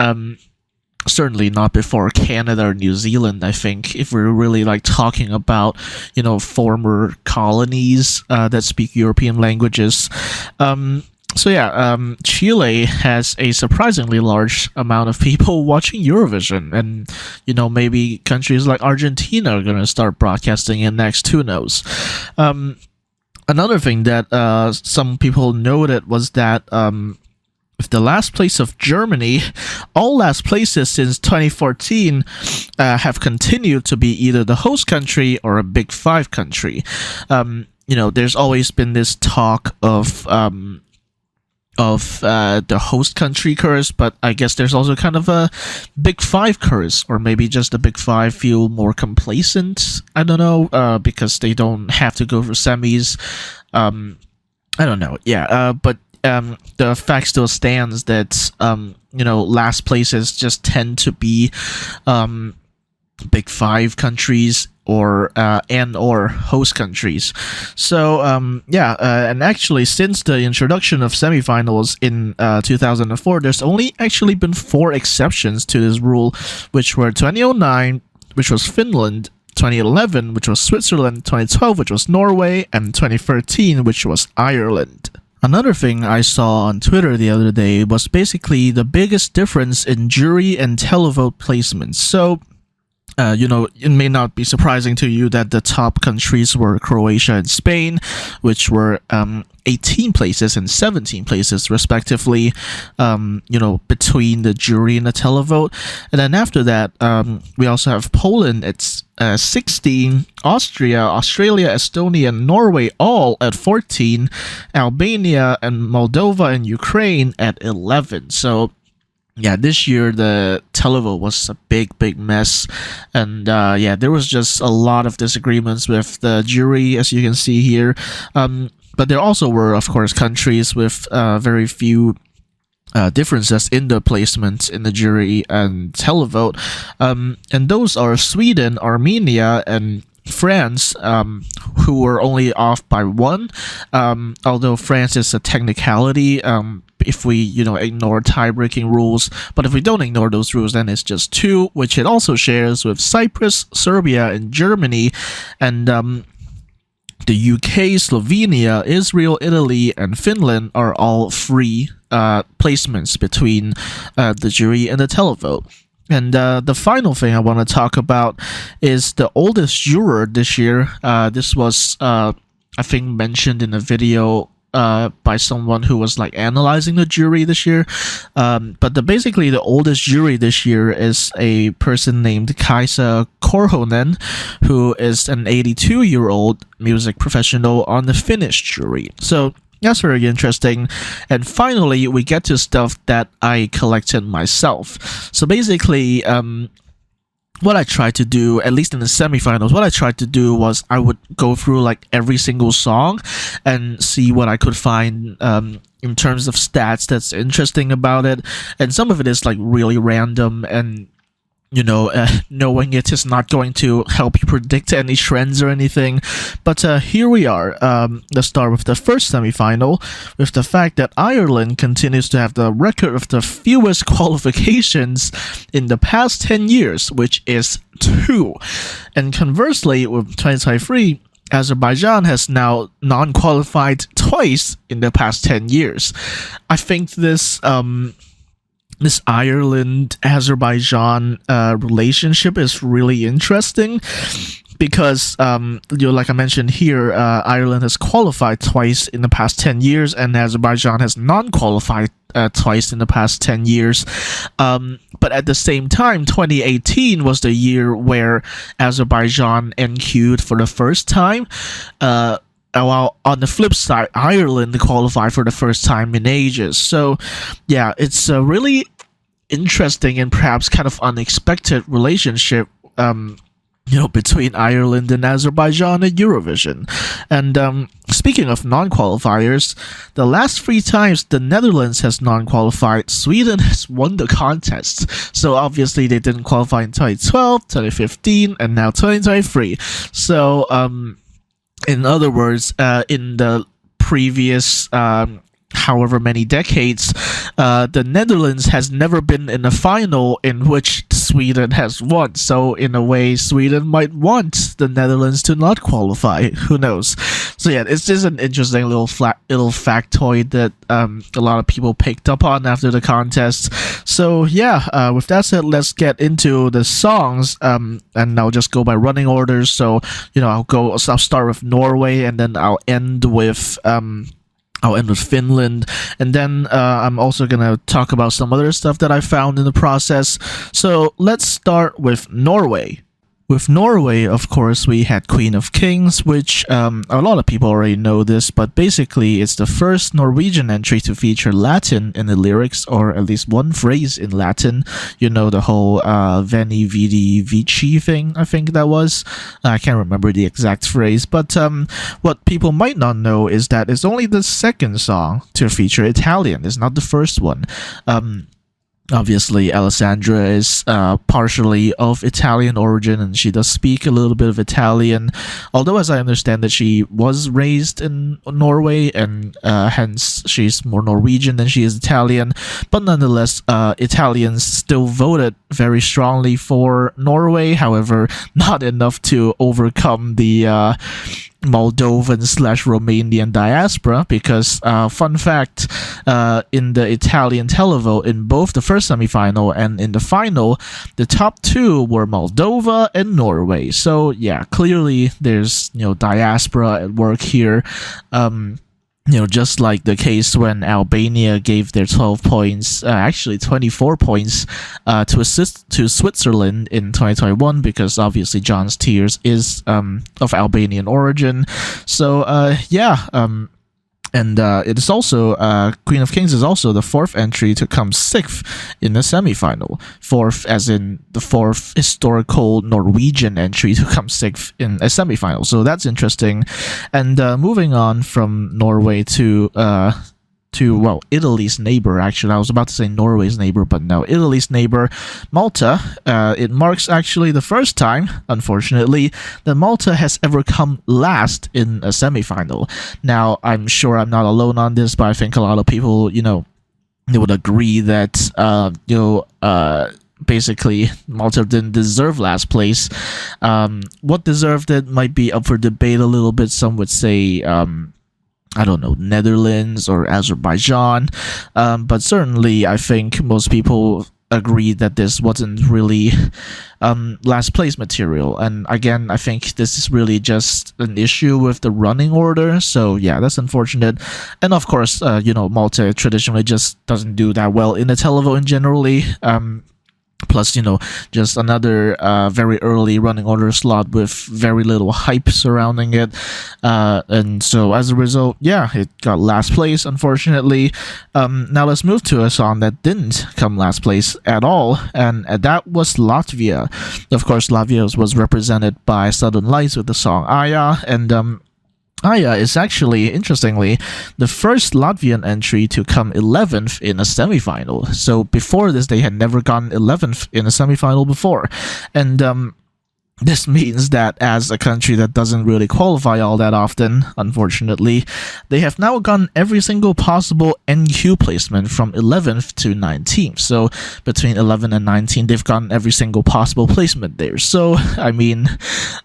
S2: Certainly not before Canada or New Zealand, I think, if we're really like talking about, former colonies that speak European languages. So yeah, Chile has a surprisingly large amount of people watching Eurovision, and maybe countries like Argentina are gonna start broadcasting it next. Who knows? Another thing that some people noted was that with the last place of Germany, all last places since 2014 have continued to be either the host country or a Big Five country. There's always been this talk of the host country curse, but I guess there's also kind of a Big Five curse, or maybe just the Big Five feel more complacent. I don't know, because they don't have to go for semis. I don't know. Yeah, but the fact still stands that last places just tend to be Big Five countries or host countries. So and actually since the introduction of semifinals in 2004, there's only actually been 4 exceptions to this rule, which were 2009, which was Finland, 2011, which was Switzerland, 2012, which was Norway, and 2013, which was Ireland. Another thing I saw on Twitter the other day was basically the biggest difference in jury and televote placements. So, it may not be surprising to you that the top countries were Croatia and Spain, which were 18 places and 17 places respectively, between the jury and the televote. And then after that, we also have Poland at 16, Austria, Australia, Estonia, and Norway all at 14, Albania and Moldova and Ukraine at 11. So yeah, this year the televote was a big mess, and there was just a lot of disagreements with the jury, as you can see here. But there also were, of course, countries with very few differences in the placements in the jury and televote, and those are Sweden, Armenia, and France, who were only off by 1. Although France is a technicality, if we ignore tie-breaking rules, but if we don't ignore those rules, then it's just 2, which it also shares with Cyprus, Serbia, and Germany, and the UK, Slovenia, Israel, Italy, and Finland are all free placements between the jury and the televote. And the final thing I want to talk about is the oldest juror this year. This was, I think, mentioned in a video by someone who was like analyzing the jury this year. But basically the oldest jury this year is a person named Kaisa Korhonen, who is an 82-year-old music professional on the Finnish jury. So that's very interesting. And finally, we get to stuff that I collected myself. So basically, what I tried to do, at least in the semifinals, what I tried to do was I would go through like every single song and see what I could find in terms of stats that's interesting about it. And some of it is like really random, and knowing it is not going to help you predict any trends or anything. But here we are. Let's start with the first semifinal, with the fact that Ireland continues to have the record of the fewest qualifications in the past 10 years, which is 2. And conversely, with 2023, Azerbaijan has now non-qualified twice in the past 10 years. I think this Ireland-Azerbaijan relationship is really interesting because, like I mentioned here, Ireland has qualified twice in the past 10 years, and Azerbaijan has non-qualified twice in the past 10 years. But at the same time, 2018 was the year where Azerbaijan NQ'd for the first time. While on the flip side, Ireland qualified for the first time in ages. So, yeah, it's a really interesting and perhaps kind of unexpected relationship, between Ireland and Azerbaijan at Eurovision. And speaking of non-qualifiers, the last 3 times the Netherlands has non-qualified, Sweden has won the contest. So obviously they didn't qualify in 2012, 2015, and now 2023. So in other words, in the previous however many decades, the Netherlands has never been in a final in which Sweden has won. So in a way, Sweden might want the Netherlands to not qualify. Who knows? So yeah, it's just an interesting little factoid that a lot of people picked up on after the contest. So yeah, with that said, let's get into the songs, and I'll just go by running orders. So I'll start with Norway, and then I'll end with Finland, and then I'm also gonna talk about some other stuff that I found in the process. So let's start with Norway. With Norway, of course, we had Queen of Kings, which a lot of people already know this, but basically it's the first Norwegian entry to feature Latin in the lyrics, or at least one phrase in Latin. The whole Veni Vidi Vici thing, I think that was. I can't remember the exact phrase, but what people might not know is that it's only the second song to feature Italian. It's not the first one. Obviously, Alessandra is partially of Italian origin, and she does speak a little bit of Italian. Although, as I understand that she was raised in Norway, and hence she's more Norwegian than she is Italian. But nonetheless, Italians still voted very strongly for Norway. However, not enough to overcome the Moldovan/Romanian diaspora, because fun fact, in the Italian televote, in both the first semi-final and in the final, the top 2 were Moldova and Norway. So yeah, clearly there's diaspora at work here. Just like the case when Albania gave their 12 points, actually 24 points, to Switzerland in 2021, because obviously John Steers is of Albanian origin. So and it is also Queen of Kings is also the 4th entry to come 6th in the semi-final. 4th as in the 4th historical Norwegian entry to come 6th in a semi-final. So that's interesting. And moving on from Norway to Italy's neighbor. Actually, I was about to say Norway's neighbor, but no, Italy's neighbor, Malta. It marks actually the first time, unfortunately, that Malta has ever come last in a semi-final. Now, I'm sure I'm not alone on this, but I think a lot of people, they would agree that, basically Malta didn't deserve last place. What deserved it might be up for debate a little bit. Some would say I don't know, Netherlands or Azerbaijan, but certainly I think most people agree that this wasn't really last place material. And again, I think this is really just an issue with the running order. So yeah, that's unfortunate. And of course, Malta traditionally just doesn't do that well in the televote generally. Plus, just another very early running order slot with very little hype surrounding it. And so as a result, yeah, it got last place, unfortunately. Now let's move to a song that didn't come last place at all, and that was Latvia. Of course, Latvia was represented by Southern Lights with the song Aya, and Aya is actually, interestingly, the first Latvian entry to come 11th in a semi-final. So before this, they had never gone 11th in a semi-final before. And this means that as a country that doesn't really qualify all that often, unfortunately, they have now gotten every single possible NQ placement from 11th to 19th. So between 11 and 19, they've gotten every single possible placement there. So, I mean,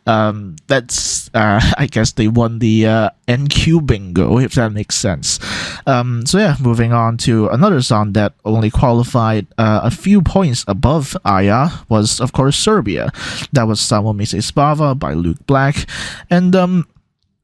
S2: that's, I guess they won the NQ bingo, if that makes sense. So yeah, moving on to another song that only qualified a few points above Aya was, of course, Serbia. That was Samo Mi Se Spava by Luke Black. And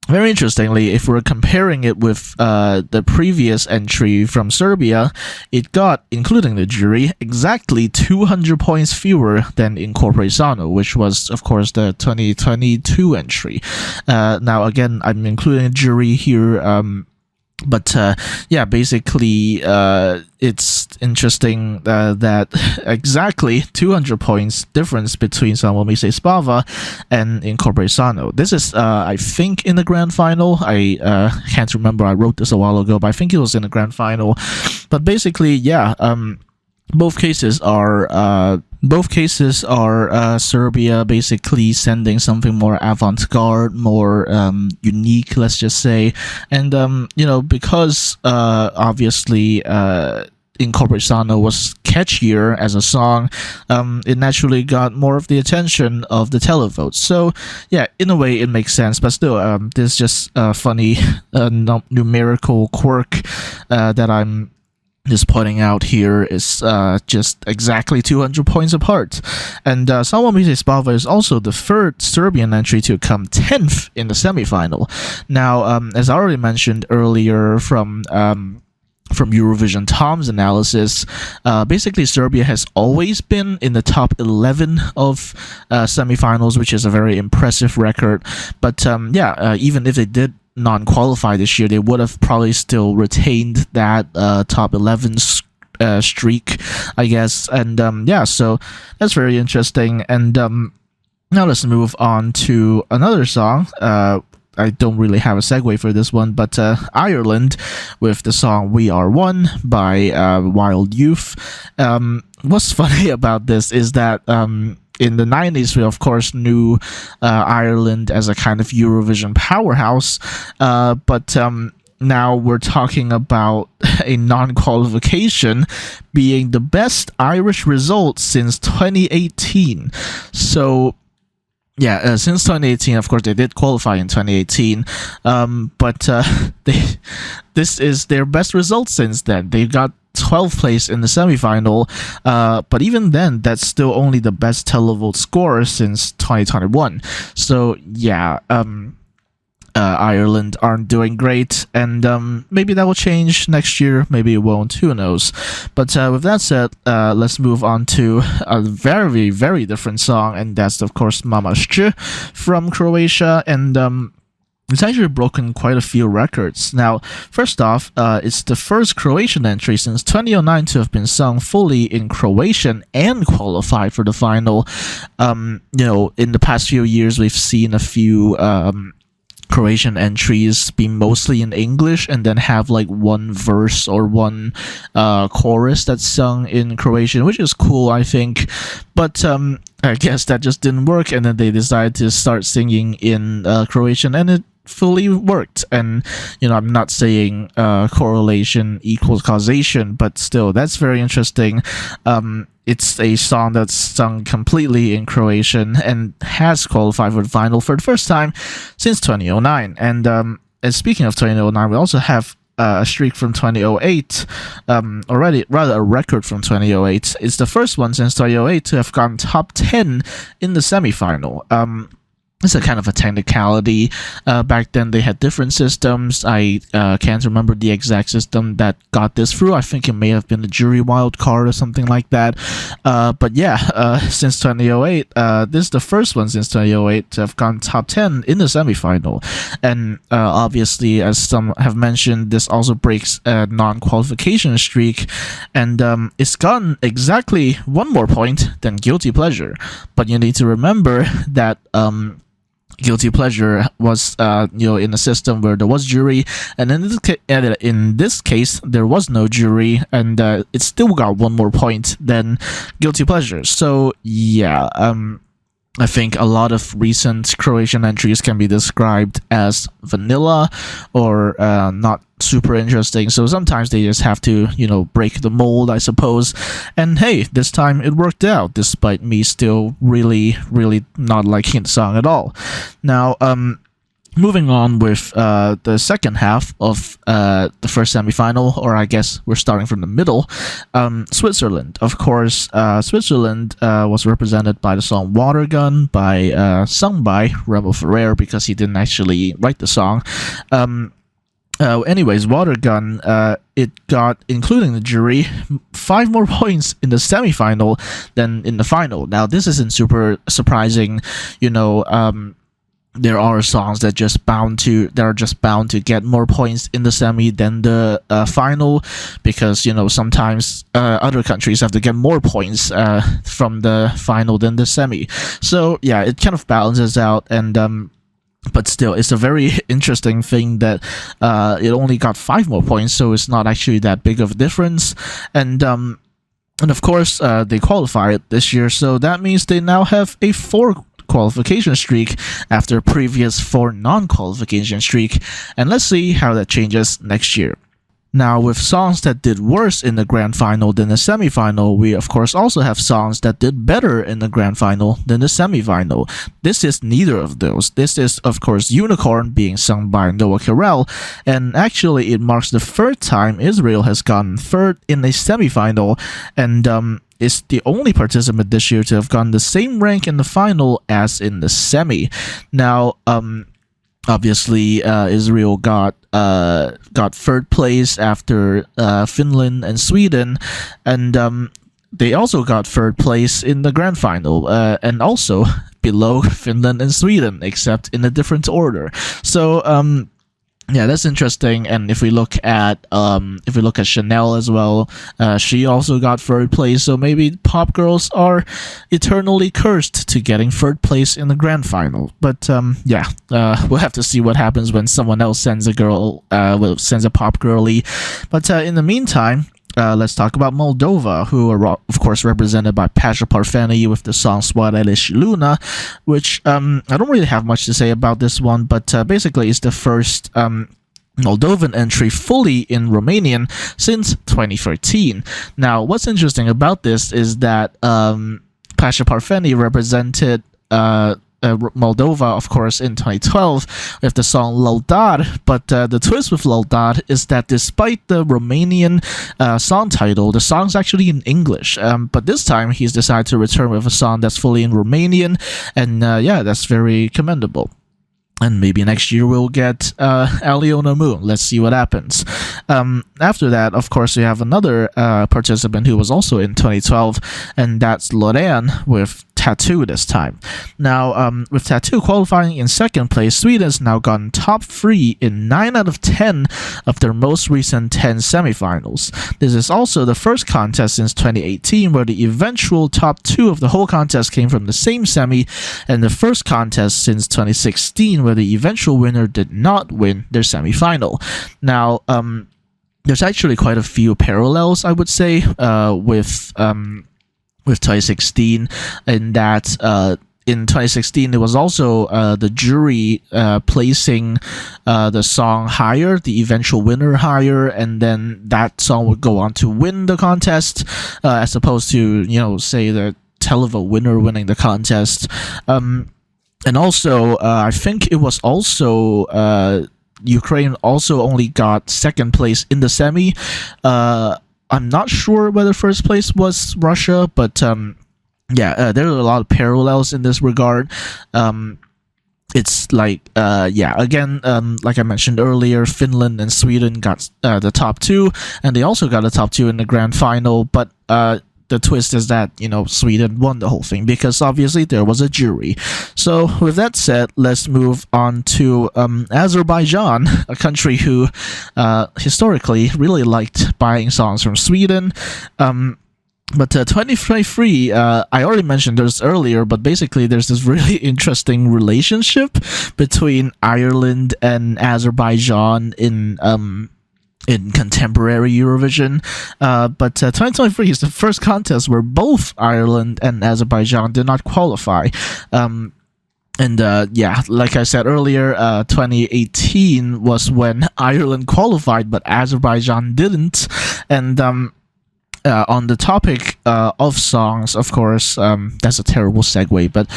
S2: very interestingly, if we're comparing it with the previous entry from Serbia, it got, including the jury, exactly 200 points fewer than Incorpore Sano, which was, of course, the 2022 entry. Now, again, I'm including a jury here But yeah, basically, it's interesting that exactly 200 points difference between Salmo Mise Spava and Incorporate Sano. This is, I think, in the grand final. I can't remember. I wrote this a while ago, but I think it was in the grand final. But basically, yeah, both cases are Serbia basically sending something more avant-garde, more unique, let's just say, and because obviously Incorporate Sano was catchier as a song, it naturally got more of the attention of the televotes. So yeah, in a way it makes sense, but still, there's just a funny numerical quirk that I'm just pointing out here is just exactly 200 points apart. And Salmo Mise Spava is also the third Serbian entry to come 10th in the semifinal. Now, as I already mentioned earlier from Eurovision Tom's analysis, basically Serbia has always been in the top 11 of semifinals, which is a very impressive record. But even if they did non-qualify this year, they would have probably still retained that top 11 streak, I guess. And so that's very interesting. And now let's move on to another song. I don't really have a segue for this one, but Ireland with the song We Are One by Wild Youth. What's funny about this is that in the 90s, we of course knew Ireland as a kind of Eurovision powerhouse, but now we're talking about a non-qualification being the best Irish result since 2018. So yeah, since 2018, of course, they did qualify in 2018, but this is their best result since then. They got 12th place in the semifinal, but even then, that's still only the best televote score since 2021. So yeah, Ireland aren't doing great, and maybe that will change next year, maybe it won't, who knows. But with that said, let's move on to a very, very different song, and that's of course Mama Šče from Croatia, and it's actually broken quite a few records. Now, first off, it's the first Croatian entry since 2009 to have been sung fully in Croatian and qualified for the final. In the past few years, we've seen a few Croatian entries be mostly in English and then have like one verse or one chorus that's sung in Croatian, which is cool, I think. But I guess that just didn't work, and then they decided to start singing in Croatian, and it fully worked. And I'm not saying correlation equals causation, but still, that's very interesting. It's a song that's sung completely in Croatian and has qualified for the final for the first time since 2009. And speaking of 2009, we also have a streak from 2008 already, rather a record from 2008. It's the first one since 2008 to have gone top 10 in the semifinal. It's a kind of a technicality. Back then they had different systems. I can't remember the exact system that got this through. I think it may have been a jury wild card or something like that. But yeah, since 2008, this is the first one since 2008 to have gone top 10 in the semifinal. And obviously, as some have mentioned, this also breaks a non-qualification streak. And it's gotten exactly one more point than Guilty Pleasure. But you need to remember that Guilty Pleasure was in a system where there was jury, and in this case there was no jury, and it still got one more point than Guilty Pleasure. So yeah, I think a lot of recent Croatian entries can be described as vanilla or not super interesting. So sometimes they just have to, break the mold, I suppose. And hey, this time it worked out, despite me still really, really not liking the song at all. Now, moving on with the second half of the first semifinal, or I guess we're starting from the middle. Switzerland. Of course, Switzerland was represented by the song Water Gun, sung by Remo Ferrer, because he didn't actually write the song. Anyways, Water Gun, it got, including the jury, 5 more points in the semifinal than in the final. Now, this isn't super surprising, there are songs that are just bound to get more points in the semi than the final, because sometimes other countries have to get more points from the final than the semi. So yeah, it kind of balances out, and but still, it's a very interesting thing that it only got 5 more points, so it's not actually that big of a difference. And of course, they qualified this year, so that means they now have a 4 qualification streak after previous 4 non-qualification streak, and let's see how that changes next year. Now, with songs that did worse in the grand final than the semi-final, we of course also have songs that did better in the grand final than the semi-final. This is neither of those. This is, of course, Unicorn, being sung by Noah Carell, and actually it marks the 3rd time Israel has gotten 3rd in a semi-final, and is the only participant this year to have gotten the same rank in the final as in the semi. Now, obviously, Israel got 3rd place after Finland and Sweden, and they also got 3rd place in the grand final, and also below Finland and Sweden, except in a different order. So yeah, that's interesting. And if we look at Chanel as well, she also got 3rd place. So maybe pop girls are eternally cursed to getting 3rd place in the grand final. But yeah, we'll have to see what happens when someone else sends a pop girlie. But in the meantime, let's talk about Moldova, who are of course represented by Pasha Parfeni with the song Soarele și Luna, which I don't really have much to say about this one, but basically it's the first Moldovan entry fully in Romanian since 2013. Now, what's interesting about this is that Pasha Parfeni represented Moldova, of course, in 2012 with the song Laudar, but the twist with Laudar is that despite the Romanian song title, the song's actually in English, but this time he's decided to return with a song that's fully in Romanian, and yeah, that's very commendable. And maybe next year we'll get Aliona Moon. Let's see what happens. After that, of course, we have another participant who was also in 2012, and that's Lorraine with Tattoo this time. Now, with Tattoo qualifying in 2nd place, Sweden's now gotten top 3 in 9 out of 10 of their most recent 10 semifinals. This is also the first contest since 2018 where the eventual top 2 of the whole contest came from the same semi, and the first contest since 2016 where the eventual winner did not win their semifinal. Now, there's actually quite a few parallels, I would say, with 2016, in that in 2016 it was also the jury placing the song higher, the eventual winner higher, and then that song would go on to win the contest, as opposed to say the Televa winner winning the contest. And also I think it was also Ukraine also only got 2nd place in the semi. I'm not sure whether 1st place was Russia, but yeah, there are a lot of parallels in this regard. It's like, yeah, again, like I mentioned earlier, Finland and Sweden got the top 2, and they also got the top 2 in the grand final, but the twist is that, Sweden won the whole thing because obviously there was a jury. So with that said, let's move on to Azerbaijan, a country who historically really liked buying songs from Sweden. But 2023, I already mentioned this earlier, but basically there's this really interesting relationship between Ireland and Azerbaijan in contemporary Eurovision, but 2023 is the first contest where both Ireland and Azerbaijan did not qualify. And yeah, like I said earlier, 2018 was when Ireland qualified, but Azerbaijan didn't. And on the topic of songs, of course, that's a terrible segue, but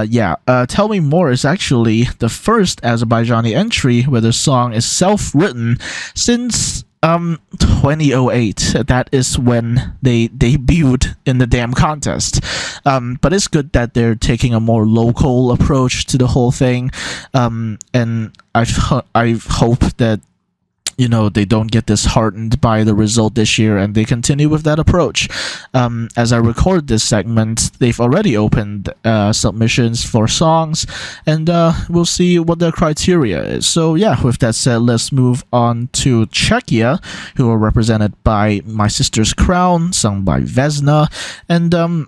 S2: yeah, Tell Me More is actually the first Azerbaijani entry where the song is self-written since 2008. That is when they debuted in the damn contest. But it's good that they're taking a more local approach to the whole thing, and I hope that they don't get disheartened by the result this year, and they continue with that approach. As I record this segment, they've already opened submissions for songs, and we'll see what their criteria is. So yeah, with that said, let's move on to Czechia, who are represented by My Sister's Crown, sung by Vesna. And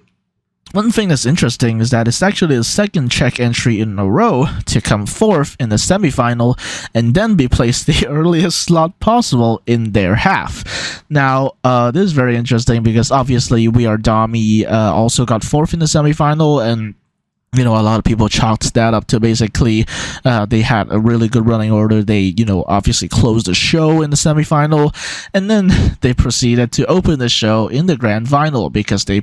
S2: one thing that's interesting is that it's actually the second Czech entry in a row to come fourth in the semifinal and then be placed the earliest slot possible in their half. Now, this is very interesting because obviously We Are Dami also got fourth in the semifinal, and a lot of people chalked that up to basically they had a really good running order. They, obviously closed the show in the semifinal, and then they proceeded to open the show in the grand final because they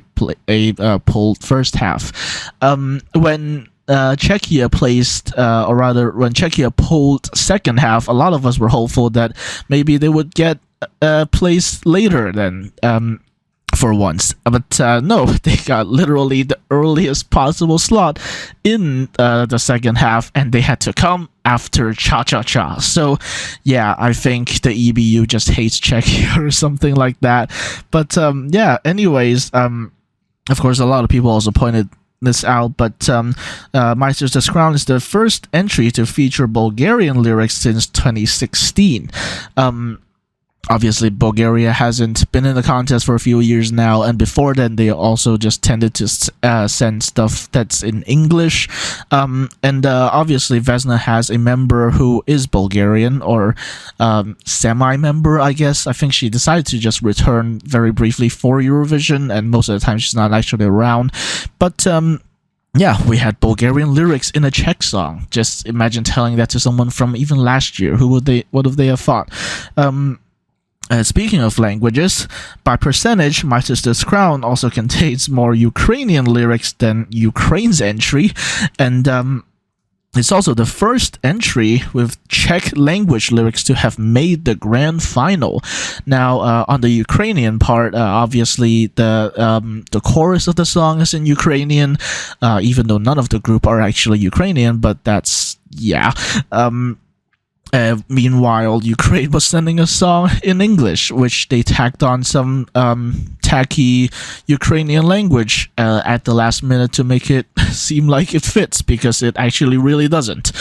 S2: pulled first half. When Czechia placed, or rather, when Czechia pulled second half, a lot of us were hopeful that maybe they would get placed later than for once, but no, they got literally the earliest possible slot in the second half, and they had to come after Cha Cha Cha. So yeah, I think the EBU just hates Czechia or something like that. But yeah, anyways, of course, a lot of people also pointed this out, but My Sister's Crown is the first entry to feature Bulgarian lyrics since 2016. Obviously, Bulgaria hasn't been in the contest for a few years now, and before then, they also just tended to send stuff that's in English. And obviously, Vesna has a member who is Bulgarian, or semi-member, I guess. I think she decided to just return very briefly for Eurovision, and most of the time she's not actually around. But yeah, we had Bulgarian lyrics in a Czech song. Just imagine telling that to someone from even last year. What would they have thought? Speaking of languages, by percentage, My Sister's Crown also contains more Ukrainian lyrics than Ukraine's entry, and it's also the first entry with Czech language lyrics to have made the grand final. Now, on the Ukrainian part, obviously the chorus of the song is in Ukrainian, even though none of the group are actually Ukrainian, but that's, yeah. Meanwhile, Ukraine was sending a song in English, which they tacked on some tacky Ukrainian language at the last minute to make it seem like it fits, because it actually really doesn't.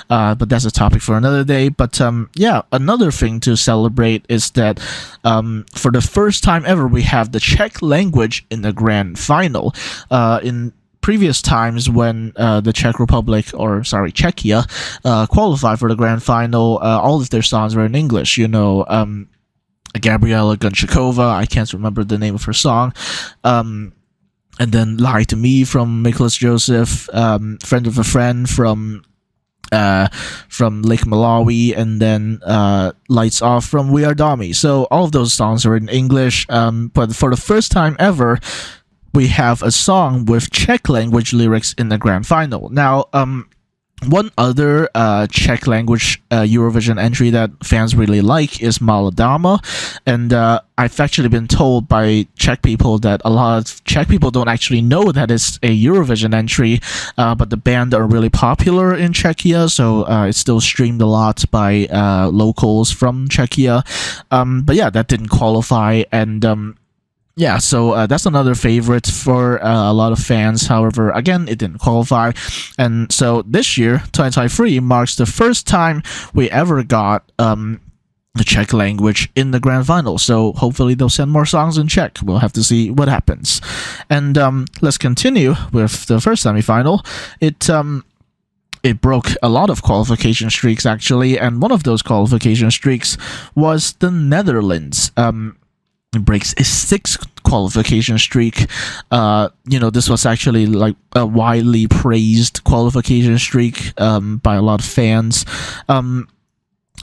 S2: But that's a topic for another day. But yeah, another thing to celebrate is that for the first time ever, we have the Czech language in the grand final. In previous times when the Czech Republic, or sorry, Czechia, qualified for the grand final, all of their songs were in English. Gabriela Gunchikova, I can't remember the name of her song, and then Lie to Me from Nicholas Joseph, Friend of a Friend from Lake Malawi, and then Lights Off from We Are Dami. So all of those songs are in English, but for the first time ever, we have a song with Czech language lyrics in the grand final. Now, one other Czech language Eurovision entry that fans really like is Malá Dama, and I've actually been told by Czech people that a lot of Czech people don't actually know that it's a Eurovision entry, but the band are really popular in Czechia, so it's still streamed a lot by locals from Czechia. But yeah, that didn't qualify, and yeah, so that's another favorite for a lot of fans. However, again, it didn't qualify. And so this year, 2023, marks the first time we ever got the Czech language in the grand final. So hopefully they'll send more songs in Czech. We'll have to see what happens. And let's continue with the first semifinal. It broke a lot of qualification streaks, actually. And one of those qualification streaks was the Netherlands. It breaks a 6th qualification streak. This was actually like a widely praised qualification streak by a lot of fans.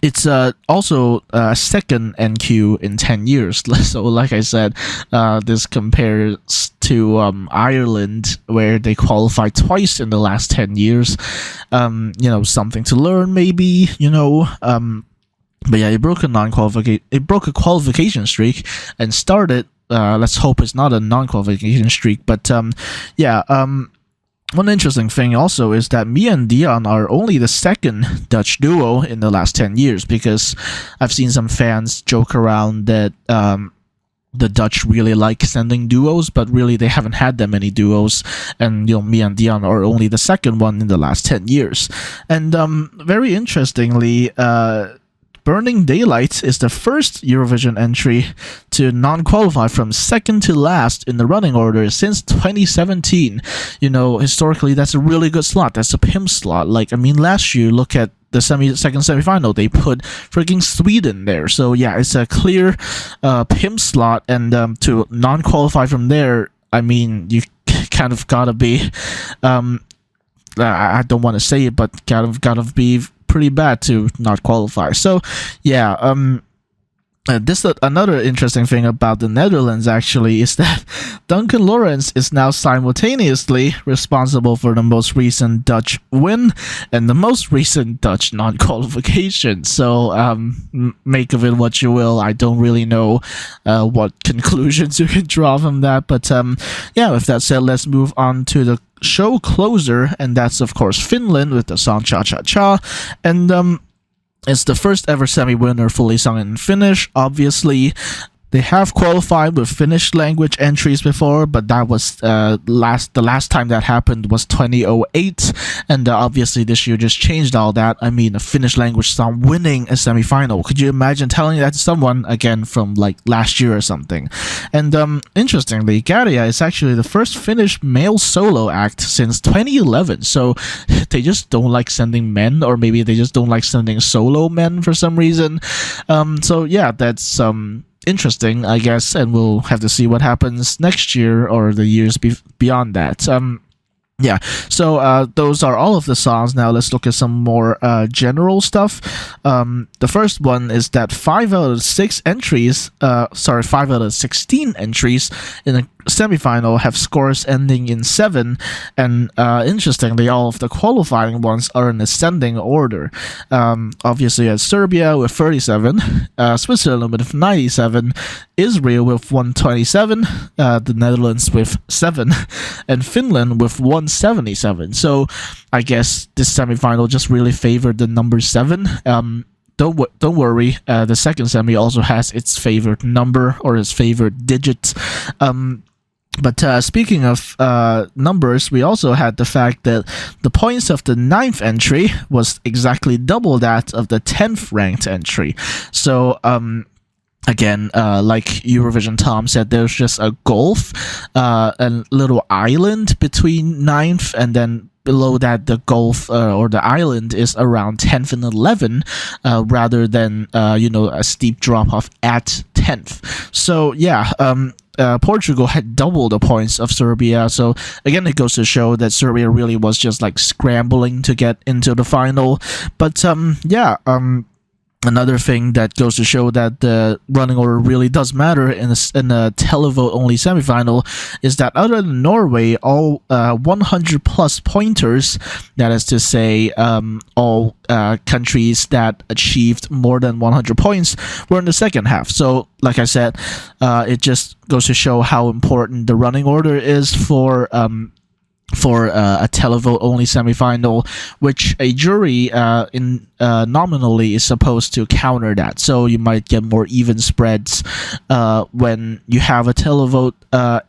S2: It's also second NQ in 10 years. So like I said, this compares to Ireland, where they qualified twice in the last 10 years. Something to learn, maybe, But yeah, it broke a qualification streak and started. Let's hope it's not a non-qualification streak. But One interesting thing also is that me and Dion are only the second Dutch duo in the last 10 years, because I've seen some fans joke around that the Dutch really like sending duos, but really they haven't had that many duos, and me and Dion are only the second one in the last 10 years. And very interestingly, Burning Daylight is the first Eurovision entry to non-qualify from second to last in the running order since 2017. Historically, that's a really good slot. That's a pimp slot. Last year, look at the second semifinal, they put freaking Sweden there. So yeah, it's a clear pimp slot, and to non-qualify from there, you kind of gotta be, I don't want to say it, but gotta be pretty bad to not qualify. So yeah, this another interesting thing about the Netherlands actually is that Duncan Lawrence is now simultaneously responsible for the most recent Dutch win and the most recent Dutch non-qualification. So make of it what you will. I don't really know what conclusions you can draw from that, but yeah, with that said, let's move on to the show closer, and that's of course Finland with the song Cha Cha Cha. And it's the first ever semi-winner fully sung in Finnish. Obviously, they have qualified with Finnish language entries before, but that was the last time that happened was 2008, and obviously this year just changed all that. A Finnish language song winning a semi-final. Could you imagine telling that to someone again from last year or something? And interestingly, Garia is actually the first Finnish male solo act since 2011. So they just don't like sending men, or maybe they just don't like sending solo men for some reason. So yeah, that's interesting, I guess, and we'll have to see what happens next year or the years beyond that. Yeah, so those are all of the songs. Now let's look at some more general stuff. The first one is that 5 out of 16 entries in the semifinal have scores ending in 7, and interestingly, all of the qualifying ones are in ascending order. Obviously, you had Serbia with 37, Switzerland with 97, Israel with 127, the Netherlands with 7, and Finland with 177. So I guess this semifinal just really favored the number 7. Don't worry, the second semi also has its favorite number or its favorite digit. But speaking of numbers, we also had the fact that the points of the 9th entry was exactly double that of the 10th ranked entry. So again, like Eurovision Tom said, there's just a gulf, a little island between 9th, and then below that the gulf or the island is around 10th and 11th, rather than a steep drop off at 10th. So yeah, Portugal had double the points of Serbia. So again, it goes to show that Serbia really was just scrambling to get into the final. But another thing that goes to show that the running order really does matter in a televote only semifinal is that other than Norway, all 100 plus pointers, that is to say all countries that achieved more than 100 points, were in the second half. So like I said, it just goes to show how important the running order is for a televote only semifinal, which a jury nominally is supposed to counter that. So you might get more even spreads when you have a televote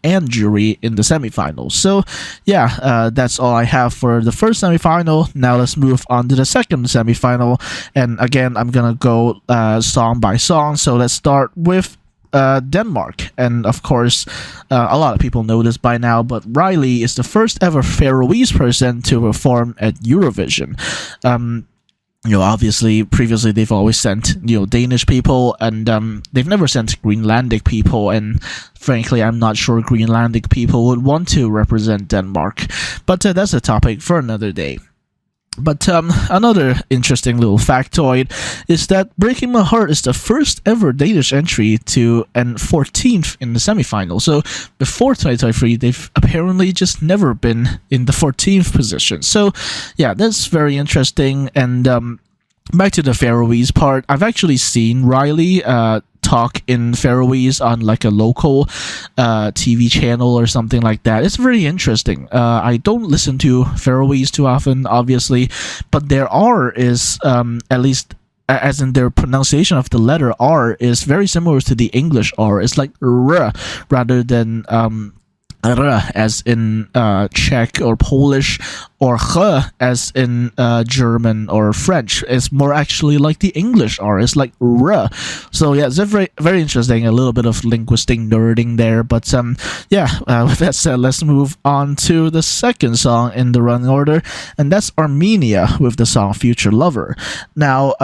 S2: and jury in the semifinals. So yeah, that's all I have for the first semifinal. Now let's move on to the second semifinal, and again I'm gonna go song by song. So let's start with Denmark, and of course a lot of people know this by now, but Riley is the first ever Faroese person to perform at Eurovision. Obviously previously they've always sent Danish people, and they've never sent Greenlandic people, and frankly I'm not sure Greenlandic people would want to represent Denmark, but that's a topic for another day. But another interesting little factoid is that Breaking My Heart is the first ever Danish entry to and 14th in the semifinal. So before 2023, they've apparently just never been in the 14th position. So yeah, that's very interesting. And back to the Faroese part, I've actually seen Riley talk in Faroese on like a local TV channel or something like that. It's very interesting. I don't listen to Faroese too often, obviously, but their R is at least as in their pronunciation of the letter R is very similar to the English R. It's like R rather than R as in Czech or Polish, or H as in German or French. It's more actually like the English R. It's like R. So yeah, it's very very interesting. A little bit of linguistic nerding there, but with that said, let's move on to the second song in the running order, and that's Armenia with the song "Future Lover." Now,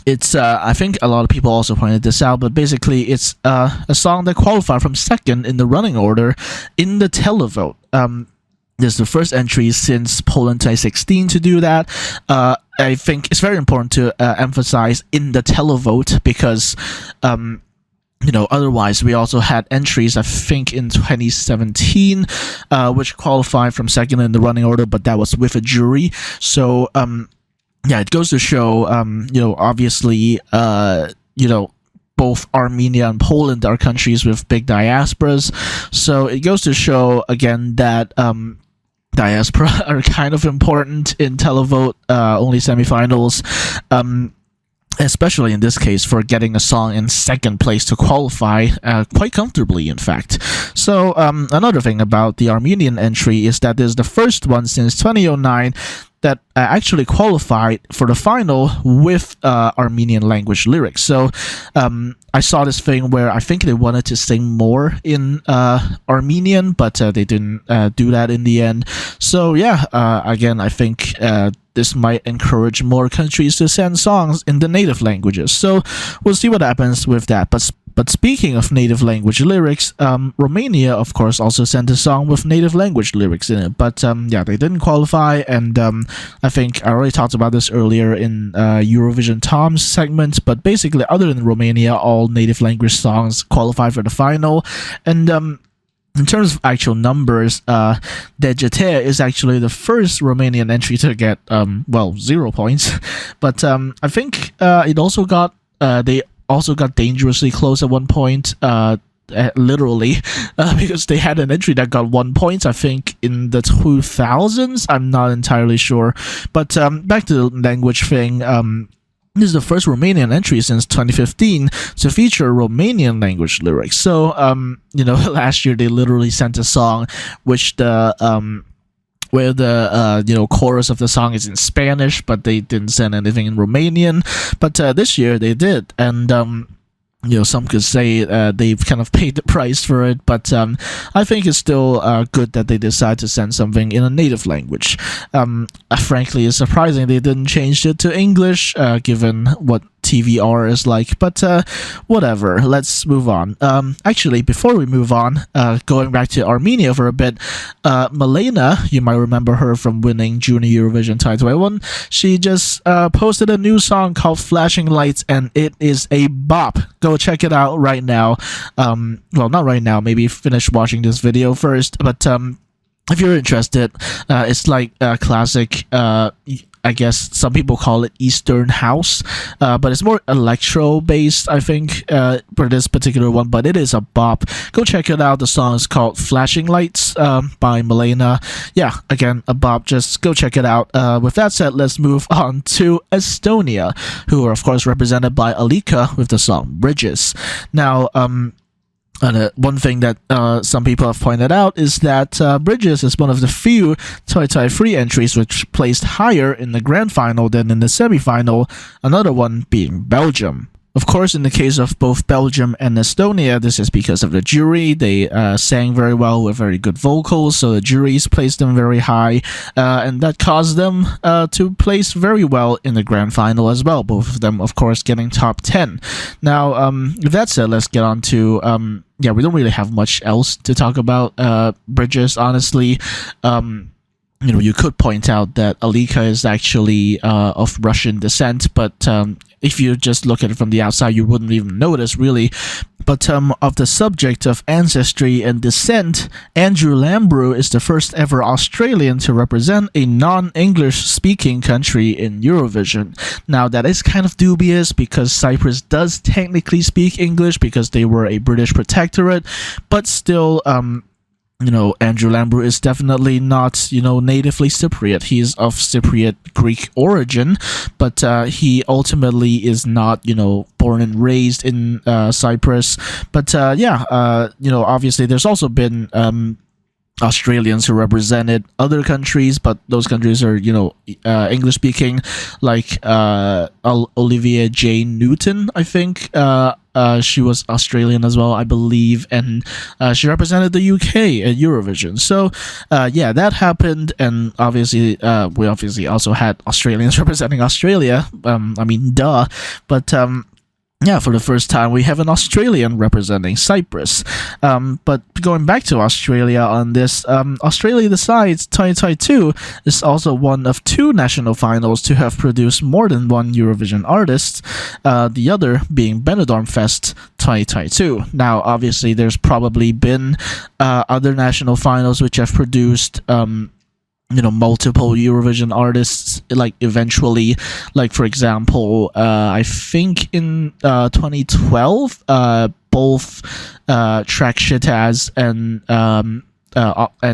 S2: it's I think a lot of people also pointed this out, but basically it's a song that qualified from second in the running order in the televote. This is the first entry since Poland 2016 to do that. I think it's very important to emphasize in the televote because otherwise we also had entries, I think, in 2017, which qualified from second in the running order, but that was with a jury. So it goes to show, obviously, both Armenia and Poland are countries with big diasporas. So it goes to show, again, that diaspora are kind of important in televote, only semifinals. Especially in this case for getting a song in second place to qualify quite comfortably, in fact. So another thing about the Armenian entry is that this is the first one since 2009 that actually qualified for the final with Armenian language lyrics. So I saw this thing where I think they wanted to sing more in Armenian, but they didn't do that in the end. So again, I think this might encourage more countries to send songs in the native languages. So we'll see what happens with that. But speaking of native language lyrics, Romania, of course, also sent a song with native language lyrics in it. But they didn't qualify, and I think I already talked about this earlier in Eurovision Tom's segment. But basically, other than Romania, all native language songs qualify for the final. And in terms of actual numbers, Dejete is actually the first Romanian entry to get 0 points. But I think it also got they also got dangerously close at one point, literally, because they had an entry that got 1 point, I think, in the 2000s. I'm not entirely sure. But back to the language thing. This is the first Romanian entry since 2015 to feature Romanian language lyrics. So, last year they literally sent a song which where the chorus of the song is in Spanish, but they didn't send anything in Romanian. But this year they did, and some could say they've kind of paid the price for it, but I think it's still good that they decide to send something in a native language. Frankly, it's surprising they didn't change it to English, given what TVR is like, but whatever, let's move on. Actually, before we move on, going back to Armenia for a bit, Milena, you might remember her from winning Junior Eurovision 2021, she just posted a new song called Flashing Lights, and it is a bop. Go check it out right now. Well, not right now, maybe finish watching this video first, but if you're interested, it's like a classic, I guess some people call it Eastern House, but it's more electro-based, I think, for this particular one, but it is a bop. Go check it out. The song is called Flashing Lights by Milena. Yeah, again, a bop. Just go check it out. With that said, let's move on to Estonia, who are, of course, represented by Alika with the song Bridges. Now, and one thing that some people have pointed out is that Bridges is one of the few 2023 entries which placed higher in the grand final than in the semi-final, another one being Belgium. Of course, in the case of both Belgium and Estonia, this is because of the jury. They sang very well with very good vocals, so the juries placed them very high, and that caused them to place very well in the grand final as well. Both of them, of course, getting top 10. Now, with that said, let's get on to... we don't really have much else to talk about Bridges, honestly. you could point out that Alika is actually of Russian descent, but if you just look at it from the outside, you wouldn't even notice, really. But of the subject of ancestry and descent, Andrew Lambrew is the first ever Australian to represent a non-English speaking country in Eurovision. Now, that is kind of dubious because Cyprus does technically speak English because they were a British protectorate, but still, Andrew Lambrew is definitely not, natively Cypriot. He's of Cypriot Greek origin, but he ultimately is not, born and raised in Cyprus. But obviously there's also been Australians who represented other countries, but those countries are, English speaking, like Olivia Jane Newton, I think. She was Australian as well, I believe, and she represented the UK at Eurovision. So, that happened, and obviously, we obviously also had Australians representing Australia. Duh. But for the first time, we have an Australian representing Cyprus. But going back to Australia on this, Australia Decides 2022 is also one of two national finals to have produced more than one Eurovision artist, the other being Benidorm Fest 2022. Now, obviously, there's probably been other national finals which have produced multiple Eurovision artists, like eventually, like for example, I think in 2012, both Track Shittaz and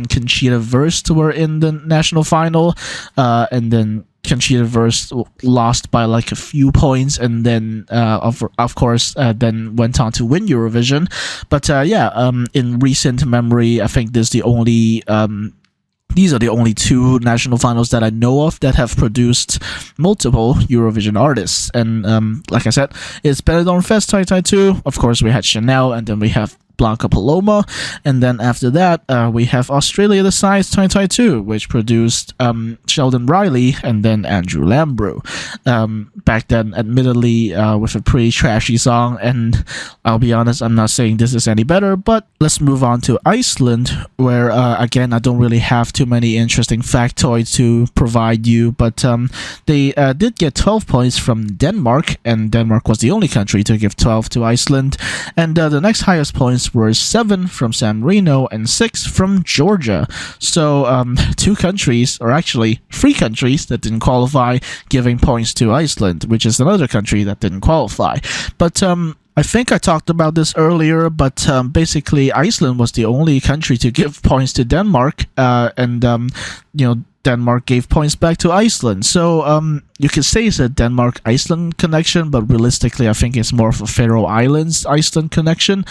S2: Conchita Wurst were in the national final, and then Conchita Wurst lost by like a few points, and then of course then went on to win Eurovision. But in recent memory, I think these are the only two national finals that I know of that have produced multiple Eurovision artists. And like I said, it's Benidorm Fest 2022. Of course, we had Chanel, and then we have Blanca Paloma, and then after that we have Australia Decides 2022, which produced Sheldon Riley and then Andrew Lambrew. Back then, admittedly, with a pretty trashy song, and I'll be honest, I'm not saying this is any better, but let's move on to Iceland, where again, I don't really have too many interesting factoids to provide you, but they did get 12 points from Denmark, and Denmark was the only country to give 12 to Iceland, and the next highest points were 7 from San Marino and 6 from Georgia. So two countries, or actually 3 countries that didn't qualify, giving points to Iceland, which is another country that didn't qualify. But I think I talked about this earlier, but basically Iceland was the only country to give points to Denmark, and Denmark gave points back to Iceland. So you could say it's a Denmark-Iceland connection, but realistically I think it's more of a Faroe Islands-Iceland connection.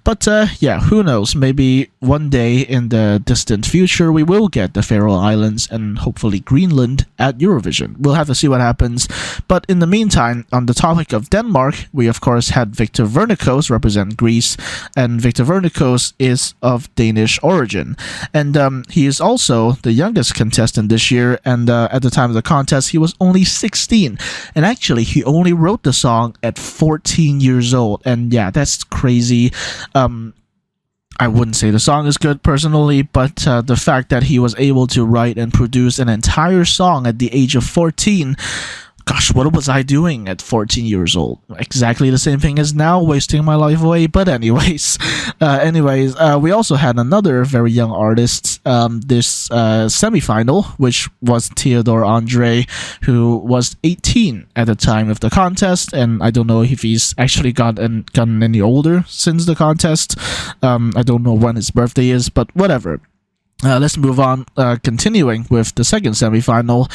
S2: But who knows? Maybe one day in the distant future we will get the Faroe Islands and hopefully Greenland at Eurovision. We'll have to see what happens. But in the meantime, on the topic of Denmark, we of course had Victor Vernikos represent Greece, and Victor Vernikos is of Danish origin. And he is also the youngest contestant this year, and at the time of the contest he was only 16, and actually he only wrote the song at 14 years old. And yeah, that's crazy. I wouldn't say the song is good personally, but the fact that he was able to write and produce an entire song at the age of 14, gosh, what was I doing at 14 years old? Exactly the same thing as now, wasting my life away. But anyways, we also had another very young artist this semifinal, which was Theodore Andre, who was 18 at the time of the contest, and I don't know if he's actually gotten any older since the contest. I don't know when his birthday is, but whatever. Let's move on, continuing with the second semifinal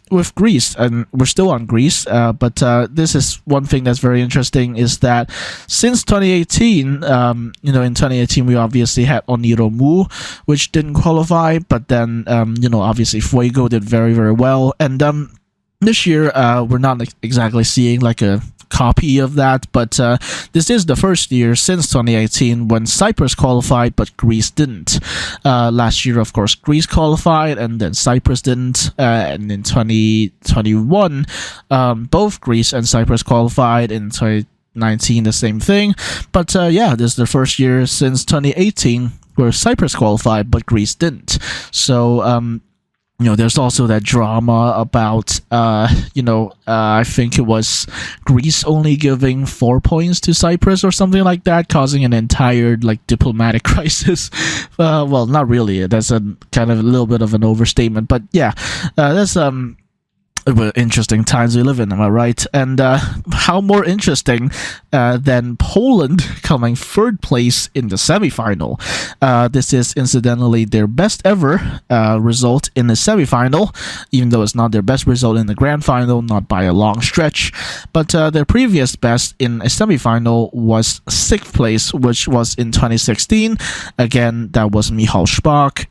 S2: with Greece, and we're still on Greece, but this is one thing that's very interesting, is that since 2018, in 2018 we obviously had Oniromu, which didn't qualify, but then, obviously Fuego did very, very well, and this year we're not exactly seeing like a copy of that, but this is the first year since 2018 when Cyprus qualified but Greece didn't. Last year, of course, Greece qualified and then Cyprus didn't, and in 2021 both Greece and Cyprus qualified. In 2019 the same thing, but this is the first year since 2018 where Cyprus qualified but Greece didn't. So there's also that drama about, I think it was Greece only giving 4 points to Cyprus or something like that, causing an entire like diplomatic crisis. Well, not really. That's a kind of a little bit of an overstatement, but yeah, that's well, interesting times we live in, am I right? And how more interesting than Poland coming third place in the semifinal. This is incidentally their best ever result in the semifinal, even though it's not their best result in the grand final, not by a long stretch. But their previous best in a semifinal was sixth place, which was in 2016. Again, that was Michał Szpak.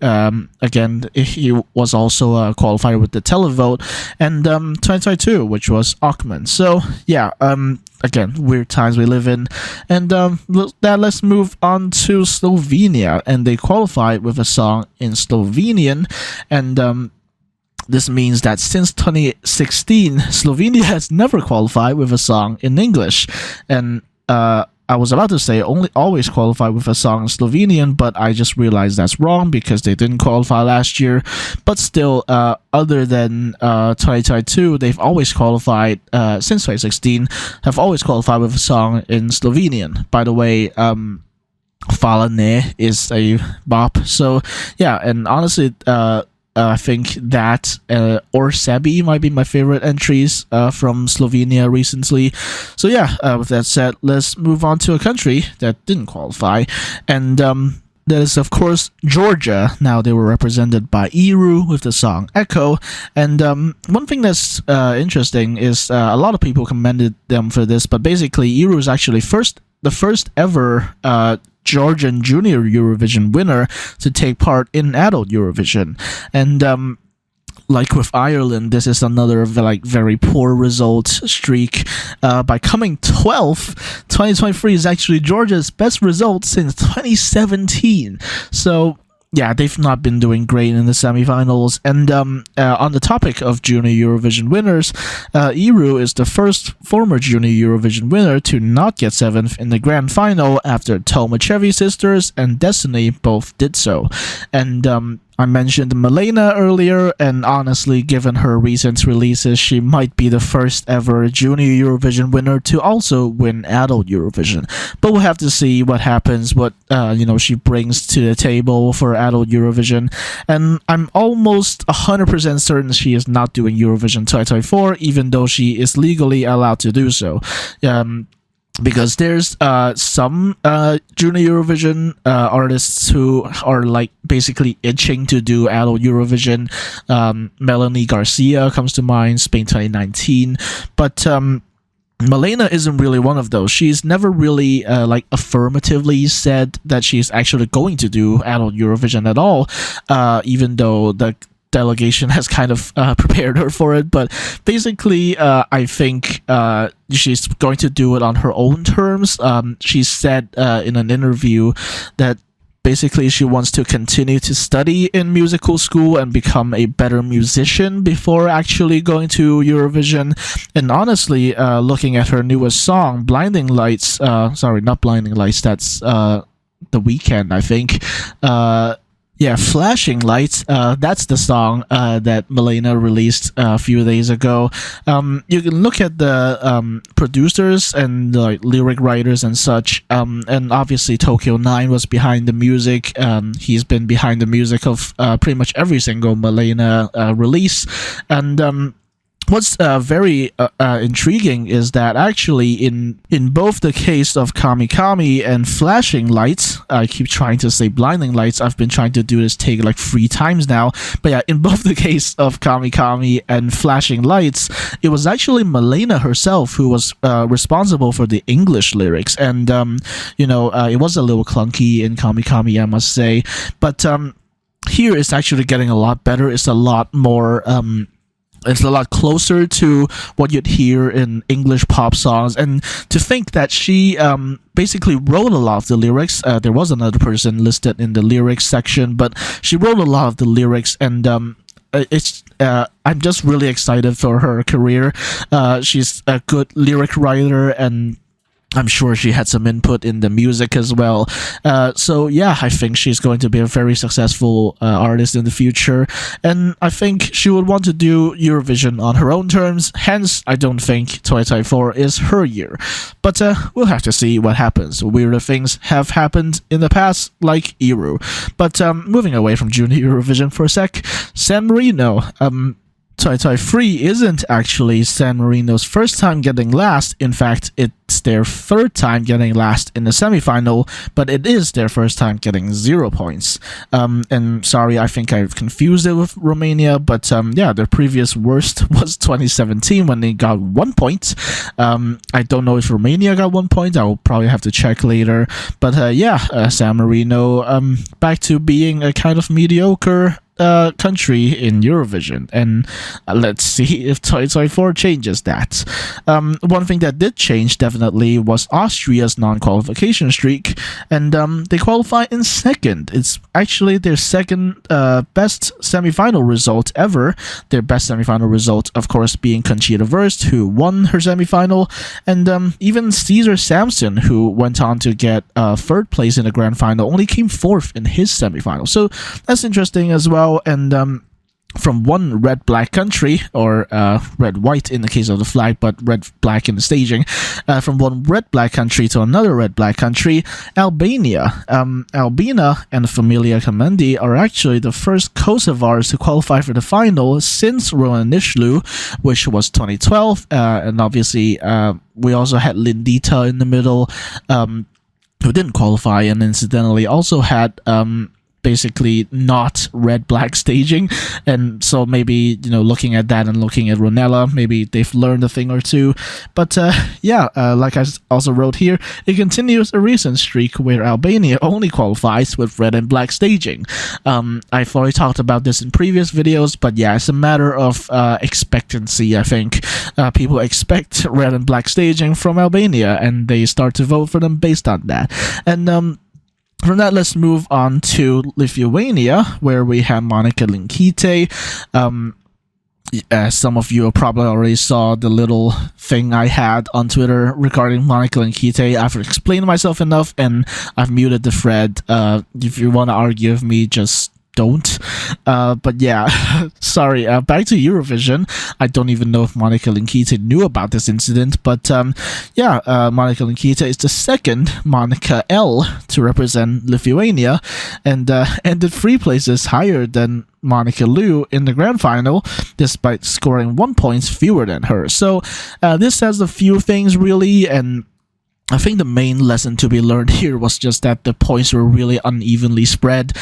S2: Again, he was also a qualifier with the televote. And 2022, which was Achman. So yeah, again, weird times we live in. And let's move on to Slovenia, and they qualified with a song in Slovenian, and this means that since 2016, Slovenia has never qualified with a song in English, and I was about to say always qualify with a song in Slovenian, but I just realized that's wrong because they didn't qualify last year. But still, other than 2022, they've always qualified, since 2016, have always qualified with a song in Slovenian. By the way, Fala Ne is a bop. So yeah, and honestly, I think that or Sebi might be my favorite entries from Slovenia recently. So yeah, with that said, let's move on to a country that didn't qualify, and that is of course Georgia. Now they were represented by Iru with the song Echo, and one thing that's interesting is a lot of people commended them for this, but basically Iru is actually the first ever Georgian junior Eurovision winner to take part in adult Eurovision. And like with Ireland, this is another very poor result streak. By coming 12th, 2023 is actually Georgia's best result since 2017. So yeah, they've not been doing great in the semifinals. And on the topic of junior Eurovision winners, Iru is the first former junior Eurovision winner to not get seventh in the grand final after Tomachevi sisters and Destiny both did so. And I mentioned Milena earlier, and honestly, given her recent releases, she might be the first ever junior Eurovision winner to also win adult Eurovision. But we'll have to see what happens, what she brings to the table for adult Eurovision. And I'm almost 100% certain she is not doing Eurovision 2024, even though she is legally allowed to do so. Because there's some junior Eurovision artists who are basically itching to do adult Eurovision. Melanie Garcia comes to mind, Spain 2019, but Milena isn't really one of those. She's never really affirmatively said that she's actually going to do adult Eurovision at all, even though the delegation has kind of prepared her for it. But basically, I think she's going to do it on her own terms. She said in an interview that basically she wants to continue to study in musical school and become a better musician before actually going to Eurovision. And honestly, looking at her newest song, Blinding Lights, sorry, not Blinding Lights, that's The Weeknd, I think. Yeah, Flashing Lights, that's the song that Milena released a few days ago. You can look at the producers and the lyric writers and such, and obviously Tokyo 9 was behind the music. He's been behind the music of pretty much every single Milena release. And what's very intriguing is that actually in both the case of Kami Kami and Flashing Lights, I keep trying to say Blinding Lights, I've been trying to do this take 3 times now, but yeah, in both the case of Kami Kami and Flashing Lights, it was actually Milena herself who was responsible for the English lyrics, and it was a little clunky in Kami Kami, I must say, but here it's actually getting a lot better. It's a lot more it's a lot closer to what you'd hear in English pop songs. And to think that she basically wrote a lot of the lyrics. There was another person listed in the lyrics section, but she wrote a lot of the lyrics, and I'm just really excited for her career. She's a good lyric writer, and I'm sure she had some input in the music as well. So yeah, I think she's going to be a very successful artist in the future, and I think she would want to do Eurovision on her own terms. Hence, I don't think 2024 is her year. But we'll have to see what happens. Weirder things have happened in the past, like Eru. But moving away from Junior Eurovision for a sec, San Marino. 2023 isn't actually San Marino's first time getting last. In fact, it's their third time getting last in the semifinal, but it is their first time getting 0 points. And sorry, I think I've confused it with Romania, but yeah, their previous worst was 2017 when they got 1 point. I don't know if Romania got 1 point. I will probably have to check later. But yeah, San Marino back to being a kind of mediocre country in Eurovision, and let's see if 2024 changes that. One thing that did change definitely was Austria's non-qualification streak, and they qualify in second. It's actually their second best semi-final result ever. Their best semi-final result, of course, being Conchita Wurst, who won her semi-final, and even Caesar Samson, who went on to get third place in the grand final, only came fourth in his semi-final. So that's interesting as well. And from one red-black country, or red-white in the case of the flag, but red-black in the staging, from one red-black country to another red-black country, Albania. Albina and Familia Kamendi are actually the first Kosovars to qualify for the final since Roland Nishlu, which was 2012, and obviously we also had Lindita in the middle, who didn't qualify, and incidentally also had basically not red-black staging, and so maybe, you know, looking at that and looking at Ronella, maybe they've learned a thing or two. But yeah, like I also wrote here, it continues a recent streak where Albania only qualifies with red and black staging. I've already talked about this in previous videos, but yeah, it's a matter of expectancy. I think people expect red and black staging from Albania, and they start to vote for them based on that. And from that, let's move on to Lithuania, where we have Monika Linkytė. As some of you probably already saw the little thing I had on Twitter regarding Monika Linkytė. I've explained myself enough, and I've muted the thread. If you want to argue with me, just don't. But yeah, sorry. Back to Eurovision. I don't even know if Monika Linkytė knew about this incident, but yeah, Monika Linkytė is the second Monika L to represent Lithuania, and ended 3 places higher than Monica Liu in the grand final, despite scoring 1 point fewer than her. So this has a few things really, and I think the main lesson to be learned here was just that the points were really unevenly spread.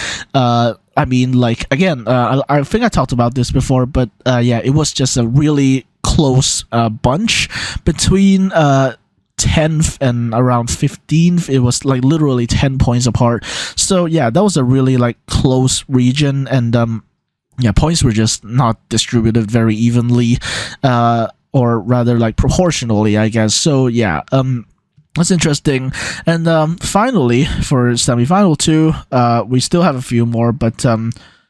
S2: I mean, like, again, I think I talked about this before, but yeah, it was just a really close bunch between 10th and around 15th. It was like literally 10 points apart. So yeah, that was a really like close region, and yeah, points were just not distributed very evenly, or rather like proportionally, I guess. So yeah, that's interesting. And finally, for semi-final 2, we still have a few more, but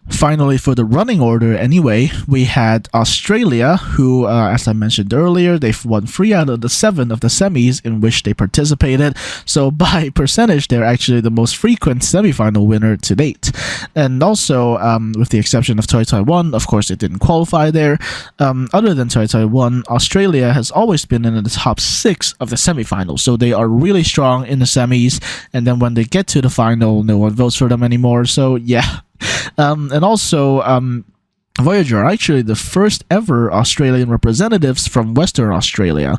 S2: finally, for the running order anyway, we had Australia, who, as I mentioned earlier, they've won 3 out of the 7 of the semis in which they participated. So by percentage, they're actually the most frequent semi-final winner to date. And also, with the exception of Taiwan, of course, it didn't qualify there. Other than Taiwan, Australia has always been in the top 6 of the semi-finals. So they are really strong in the semis, and then when they get to the final, no one votes for them anymore. So yeah. And also, Voyager are actually the first ever Australian representatives from Western Australia.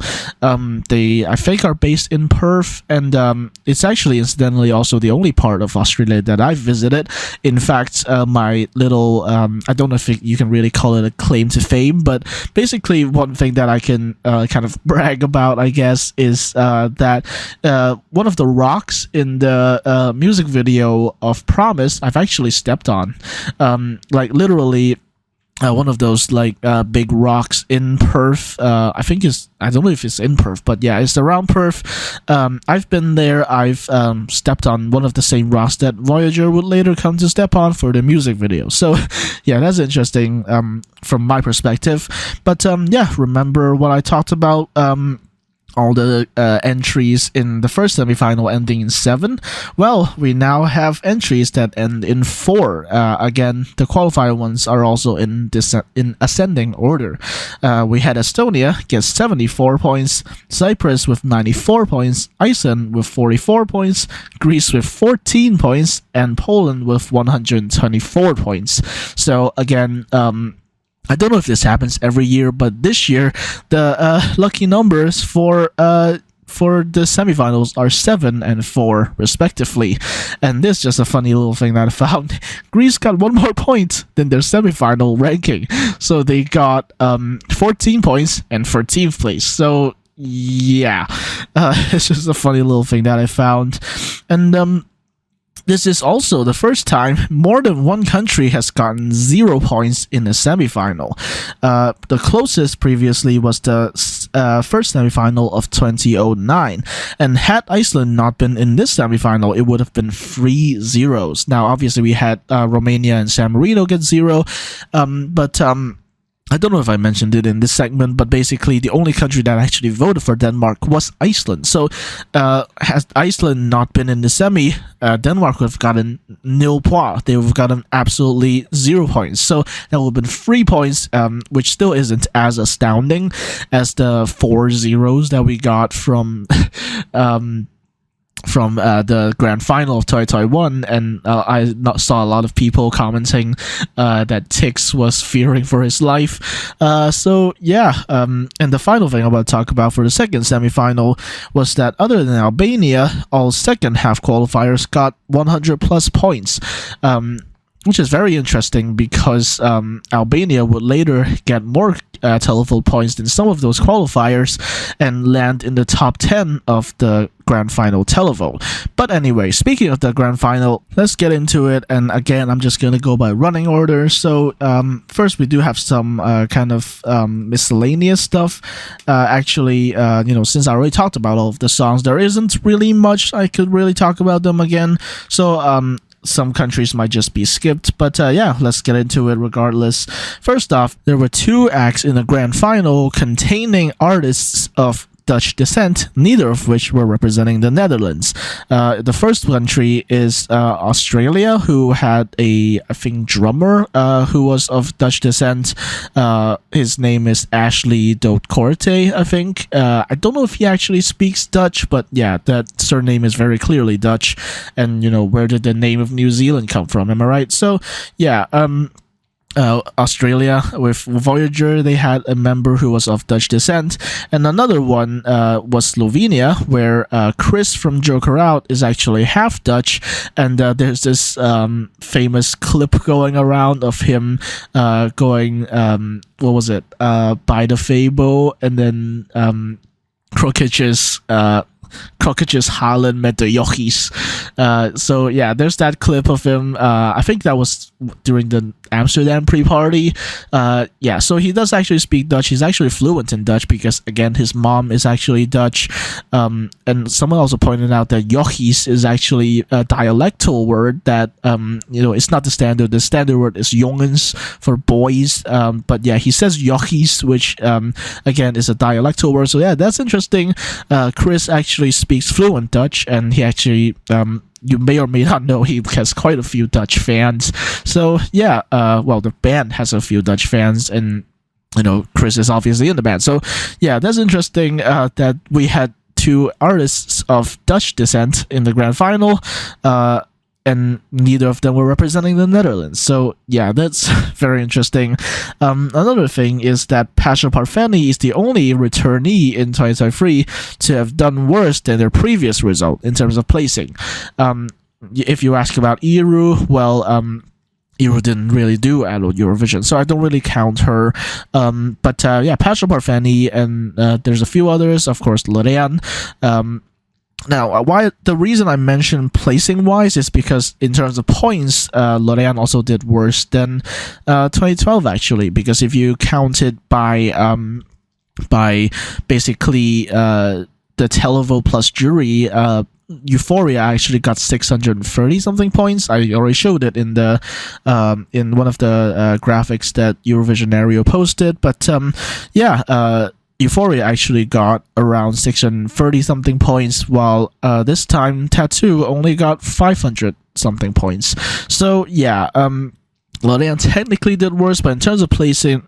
S2: They, I think, are based in Perth, and it's actually, incidentally, also the only part of Australia that I've visited. In fact, my little, I don't know if you can really call it a claim to fame, but basically one thing that I can kind of brag about, I guess, is that one of the rocks in the music video of Promise, I've actually stepped on. Like, literally, one of those like big rocks in Perth. I think I don't know if it's in Perth, but yeah, it's around Perth. I've been there. I've stepped on one of the same rocks that Voyager would later come to step on for the music video. So yeah, that's interesting from my perspective. But yeah, remember what I talked about all the entries in the first semifinal ending in 7. Well, we now have entries that end in 4. Again, the qualifier ones are also in ascending order. We had Estonia get 74 points, Cyprus with 94 points, Iceland with 44 points, Greece with 14 points, and Poland with 124 points. So again, I don't know if this happens every year, but this year the lucky numbers for the semifinals are 7 and 4 respectively. And this is just a funny little thing that I found. Greece got 1 more point than their semifinal ranking, so they got 14 points and 13th place. So yeah, it's just a funny little thing that I found. And this is also the first time more than one country has gotten 0 points in a semifinal. The closest previously was the first semifinal of 2009. And had Iceland not been in this semifinal, it would have been 3 zeros. Now, obviously, we had Romania and San Marino get 0. But I don't know if I mentioned it in this segment, but basically the only country that actually voted for Denmark was Iceland. So had Iceland not been in the semi, Denmark would have gotten nil points. They would have gotten absolutely 0 points. So that would have been 3 points, which still isn't as astounding as the 4 zeros that we got from the grand final of 2021, and I saw a lot of people commenting that Tix was fearing for his life. So yeah, and the final thing I want to talk about for the second semifinal was that other than Albania, all second half qualifiers got 100 plus points. Which is very interesting because Albania would later get more televote points than some of those qualifiers and land in the top 10 of the grand final televote. But anyway, speaking of the grand final, let's get into it. And again, I'm just going to go by running order. So first, we do have some kind of miscellaneous stuff. Actually, since I already talked about all of the songs, there isn't really much I could really talk about them again. So some countries might just be skipped, but yeah, let's get into it regardless. First off, there were 2 acts in the grand final containing artists of Dutch descent, neither of which were representing the Netherlands. The first country is Australia, who had I think, drummer who was of Dutch descent. His name is Ashley Doodkorte, I think. I don't know if he actually speaks Dutch, but yeah, that surname is very clearly Dutch. And, where did the name of New Zealand come from? Am I right? So, yeah, Australia with Voyager, they had a member who was of Dutch descent, and another one was Slovenia, where Chris from Joker Out is actually half Dutch, and there's this famous clip going around of him going, what was it, by the Fable, and then Kroketjes halen met de jochies. So yeah, there's that clip of him. I think that was during the Amsterdam pre-party. Yeah, so he does actually speak Dutch. He's actually fluent in Dutch because, again, his mom is actually Dutch. And someone also pointed out that jochies is actually a dialectal word that, it's not the standard. The standard word is jongens for boys. But yeah, he says jochies, which, again, is a dialectal word. So yeah, that's interesting. Chris actually speaks fluent Dutch, and he actually you may or may not know he has quite a few Dutch fans. So yeah, the band has a few Dutch fans, and Chris is obviously in the band. So yeah, that's interesting that we had 2 artists of Dutch descent in the grand final, and neither of them were representing the Netherlands. So yeah, that's very interesting. Another thing is that Pasha Parfeni is the only returnee in 2023 to have done worse than their previous result in terms of placing. If you ask about Iru, well, Iru didn't really do at Eurovision, so I don't really count her. But yeah, Pasha Parfeni, and there's a few others, of course, Lorraine. Now, why the reason I mentioned placing wise is because in terms of points, Lorraine also did worse than 2012 actually. Because if you count it by basically the televote plus jury, Euphoria actually got 630 something points. I already showed it in the in one of the graphics that Eurovision Ario posted. But yeah. Euphoria actually got around 630 something points, while this time Tattoo only got 500 something points. So yeah, L'Oreal technically did worse, but in terms of placement,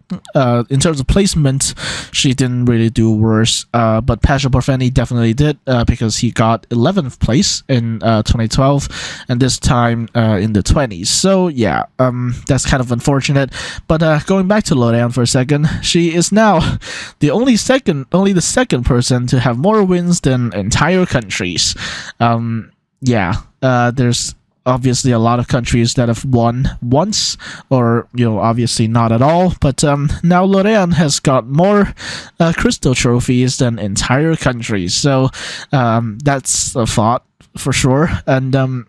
S2: she didn't really do worse. But Pasha Porfeni definitely did, because he got 11th place in 2012, and this time in the 20s. So yeah, that's kind of unfortunate. But going back to L'Oreal for a second, she is now only the second person to have more wins than entire countries. There's obviously a lot of countries that have won once, or obviously not at all, but now L'Oreal has got more crystal trophies than entire countries, so that's a thought for sure. And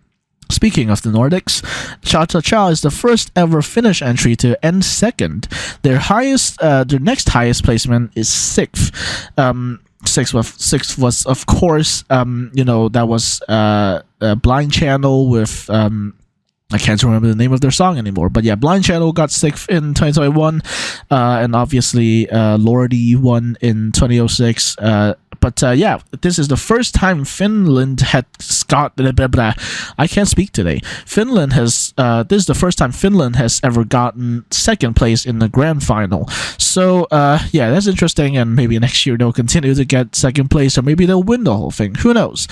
S2: speaking of the Nordics, Cha Cha Cha is the first ever Finnish entry to end second. Their next highest placement is sixth. Sixth was of course that was Blind Channel with I can't remember the name of their song anymore, but yeah, Blind Channel got sixth in 2021, and obviously Lordi won in 2006. But yeah, this is the first time Finland has got. I can't speak today. This is the first time Finland has ever gotten second place in the grand final. So yeah, that's interesting, and maybe next year they'll continue to get second place, or maybe they'll win the whole thing. Who knows?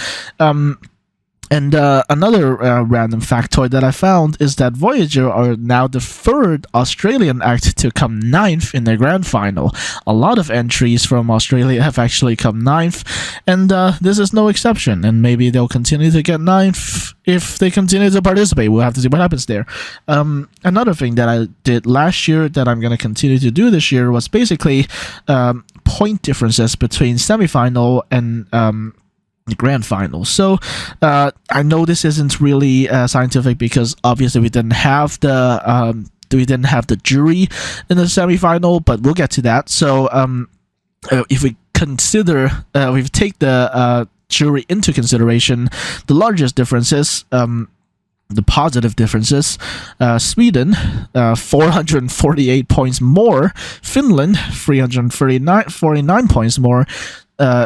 S2: And another random factoid that I found is that Voyager are now the third Australian act to come ninth in the grand final. A lot of entries from Australia have actually come ninth, and this is no exception. And maybe they'll continue to get ninth if they continue to participate. We'll have to see what happens there. Another thing that I did last year that I'm going to continue to do this year was basically point differences between semifinal and the grand final. So I know this isn't really scientific, because obviously we didn't have the jury in the semifinal, but we'll get to that. So if we take the jury into consideration, the largest differences, the positive differences, Sweden 448 points more, Finland 349 points more,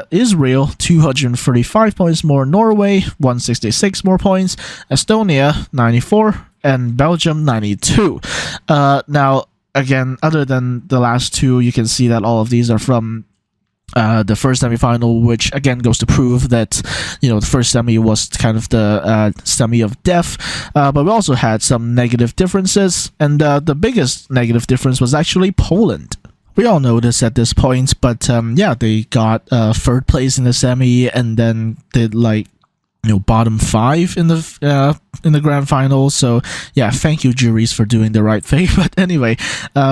S2: Israel 235 points more, Norway 166 more points, Estonia 94, and Belgium 92. Now again, other than the last two, you can see that all of these are from the first semifinal, which again goes to prove that the first semi was kind of the semi of death. But we also had some negative differences, and the biggest negative difference was actually Poland. We all know this at this point, but yeah, they got third place in the semi, and then did bottom 5 in the grand final. So yeah, thank you juries for doing the right thing. But anyway,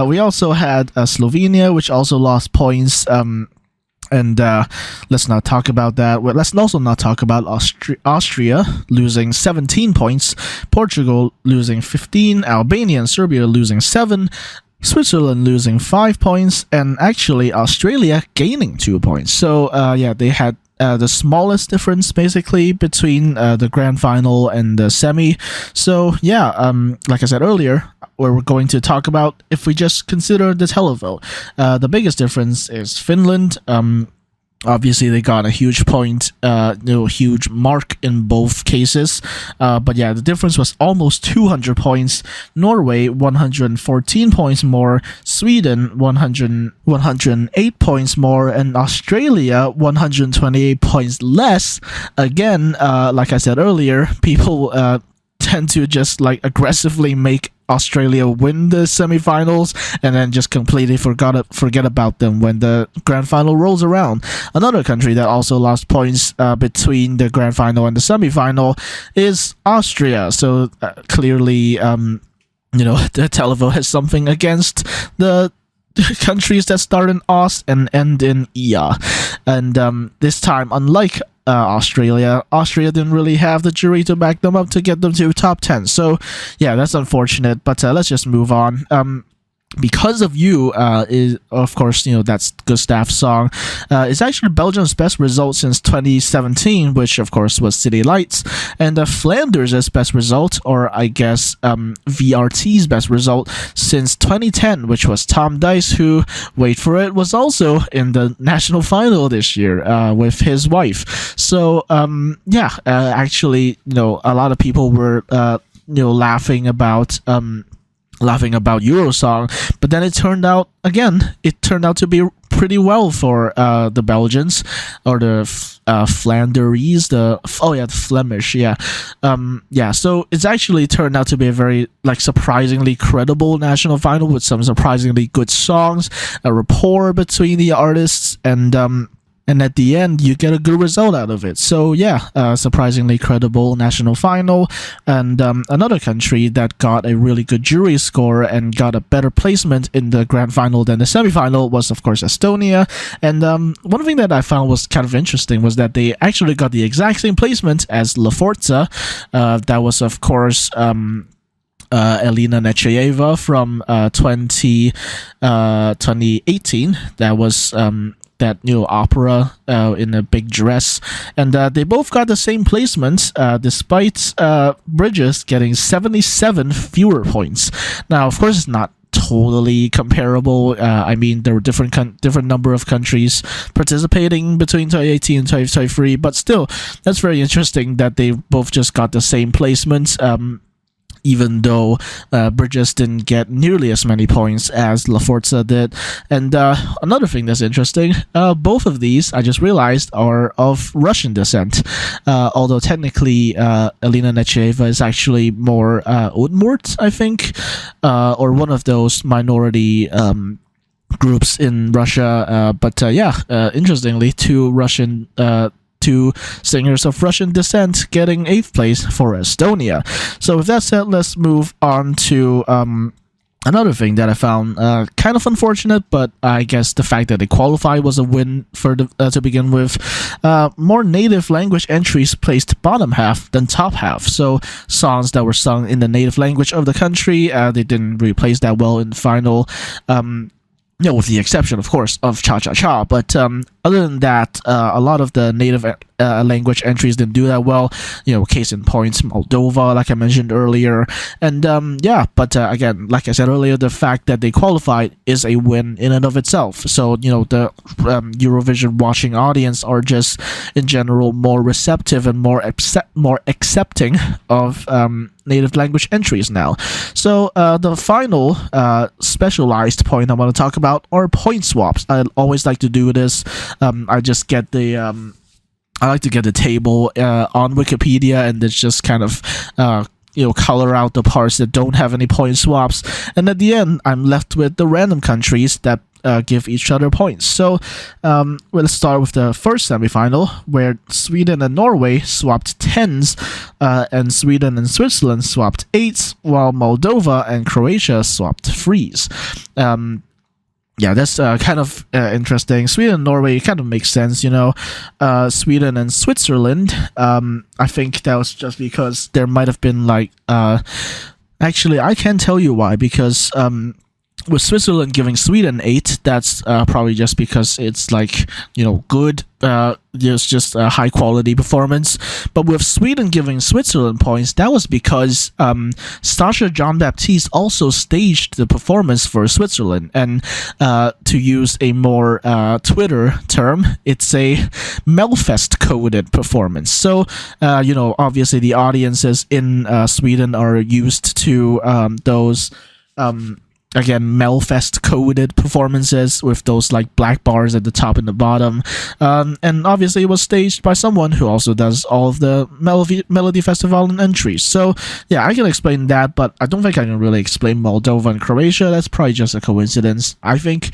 S2: we also had Slovenia, which also lost points. And let's not talk about that. Well, let's also not talk about Austria losing 17 points, Portugal losing 15, Albania and Serbia losing 7, Switzerland losing 5 points, and actually Australia gaining 2 points. So yeah, they had the smallest difference basically between the grand final and the semi. So yeah, like I said earlier, we're going to talk about, if we just consider the televote, the biggest difference is Finland. Obviously, they got a huge point, huge mark in both cases. But yeah, the difference was almost 200 points. Norway, 114 points more. Sweden, 108 points more. And Australia, 128 points less. Again, like I said earlier, people tend to just aggressively make Australia win the semifinals and then just completely forget about them when the grand final rolls around. Another country that also lost points between the grand final and the semifinal is Austria. So clearly, the televote has something against the countries that start in Aus and end in Ia. And this time, unlike Australia didn't really have the jury to back them up to get them to top 10. So yeah, that's unfortunate, but let's just move on. Because of You is, of course, that's Gustav's song. It's actually Belgium's best result since 2017, which of course was City Lights, and Flanders' best result, or I guess VRT's best result since 2010, which was Tom Dice, who, wait for it, was also in the national final this year with his wife. So actually, a lot of people were laughing about Eurosong, but then it turned out to be pretty well for the Belgians, or the Flanders, the Flemish, so it's actually turned out to be a very surprisingly credible national final with some surprisingly good songs, a rapport between the artists, and at the end, you get a good result out of it. So surprisingly credible national final. And another country that got a really good jury score and got a better placement in the grand final than the semifinal was, of course, Estonia. And one thing that I found was kind of interesting was that they actually got the exact same placement as La Forza. That was, of course, Elena Nechayeva from 2018. That was that opera in a big dress, and they both got the same placements despite Bridges getting 77 fewer points. Now, of course, it's not totally comparable. I mean, there were different number of countries participating between 2018 and 2023, but still, that's very interesting that they both just got the same placements. Even though Bridges didn't get nearly as many points as La Forza did. And another thing that's interesting, both of these, I just realized, are of Russian descent. Although technically Elena Nechayeva is actually more Udmurt, I think, or one of those minority groups in Russia. But interestingly, two singers of Russian descent getting 8th place for Estonia. So with that said, let's move on to another thing that I found kind of unfortunate, but I guess the fact that they qualified was a win for to begin with. More native language entries placed bottom half than top half. So songs that were sung in the native language of the country, they didn't really place that well in the final. With the exception, of course, of Cha Cha Cha. But other than that, a lot of the native language entries didn't do that well. Case in point, Moldova, like I mentioned earlier. And but again, like I said earlier, the fact that they qualified is a win in and of itself. So, the Eurovision watching audience are just, in general, more receptive and more accepting of native language entries now. So the final specialized point I want to talk about are point swaps. I always like to do this. I just get the I like to get the table on Wikipedia and just kind of color out the parts that don't have any point swaps, and at the end I'm left with the random countries that give each other points. So let's start with the first semifinal, where Sweden and Norway swapped 10s, and Sweden and Switzerland swapped 8s, while Moldova and Croatia swapped 3s. That's kind of interesting. Sweden and Norway kind of makes sense, Sweden and Switzerland, I think that was just because there might have been actually, I can't tell you why, because with Switzerland giving Sweden 8, that's probably just because it's good. There's just a high quality performance. But with Sweden giving Switzerland points, that was because Sasha Jean-Baptiste also staged the performance for Switzerland. And to use a more Twitter term, it's a Melfest coded performance. So obviously the audiences in Sweden are used to those again, Melfest coded performances with those black bars at the top and the bottom, and obviously it was staged by someone who also does all of the Melody Festival entries. So I can explain that, but I don't think I can really explain Moldova and Croatia. That's probably just a coincidence, I think.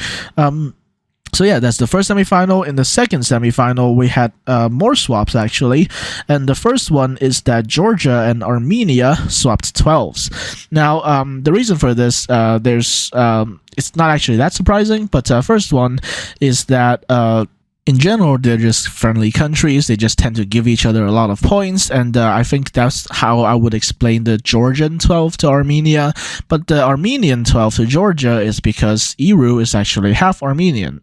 S2: So that's the first semifinal. In the second semifinal, we had more swaps, actually. And the first one is that Georgia and Armenia swapped 12s. Now, the reason for this, it's not actually that surprising, but first one is that in general, they're just friendly countries. They just tend to give each other a lot of points, and I think that's how I would explain the Georgian 12 to Armenia. But the Armenian 12 to Georgia is because Eru is actually half Armenian.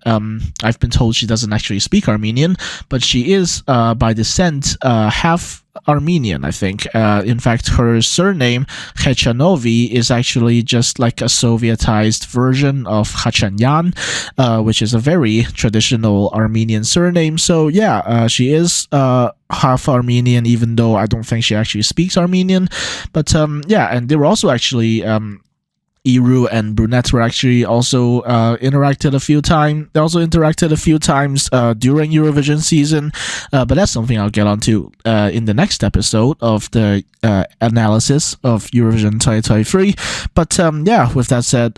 S2: I've been told she doesn't actually speak Armenian, but she is by descent half Armenian, I think. In fact, her surname Khachanovi is actually just like a Sovietized version of Khachanyan, which is a very traditional Armenian surname. So yeah, she is half Armenian, even though I don't think she actually speaks Armenian. But yeah, and they were also actually Eru and Brunette were actually also interacted a few times. They also interacted a few times during Eurovision season, but that's something I'll get onto in the next episode of the analysis of Eurovision 2023. But yeah, with that said,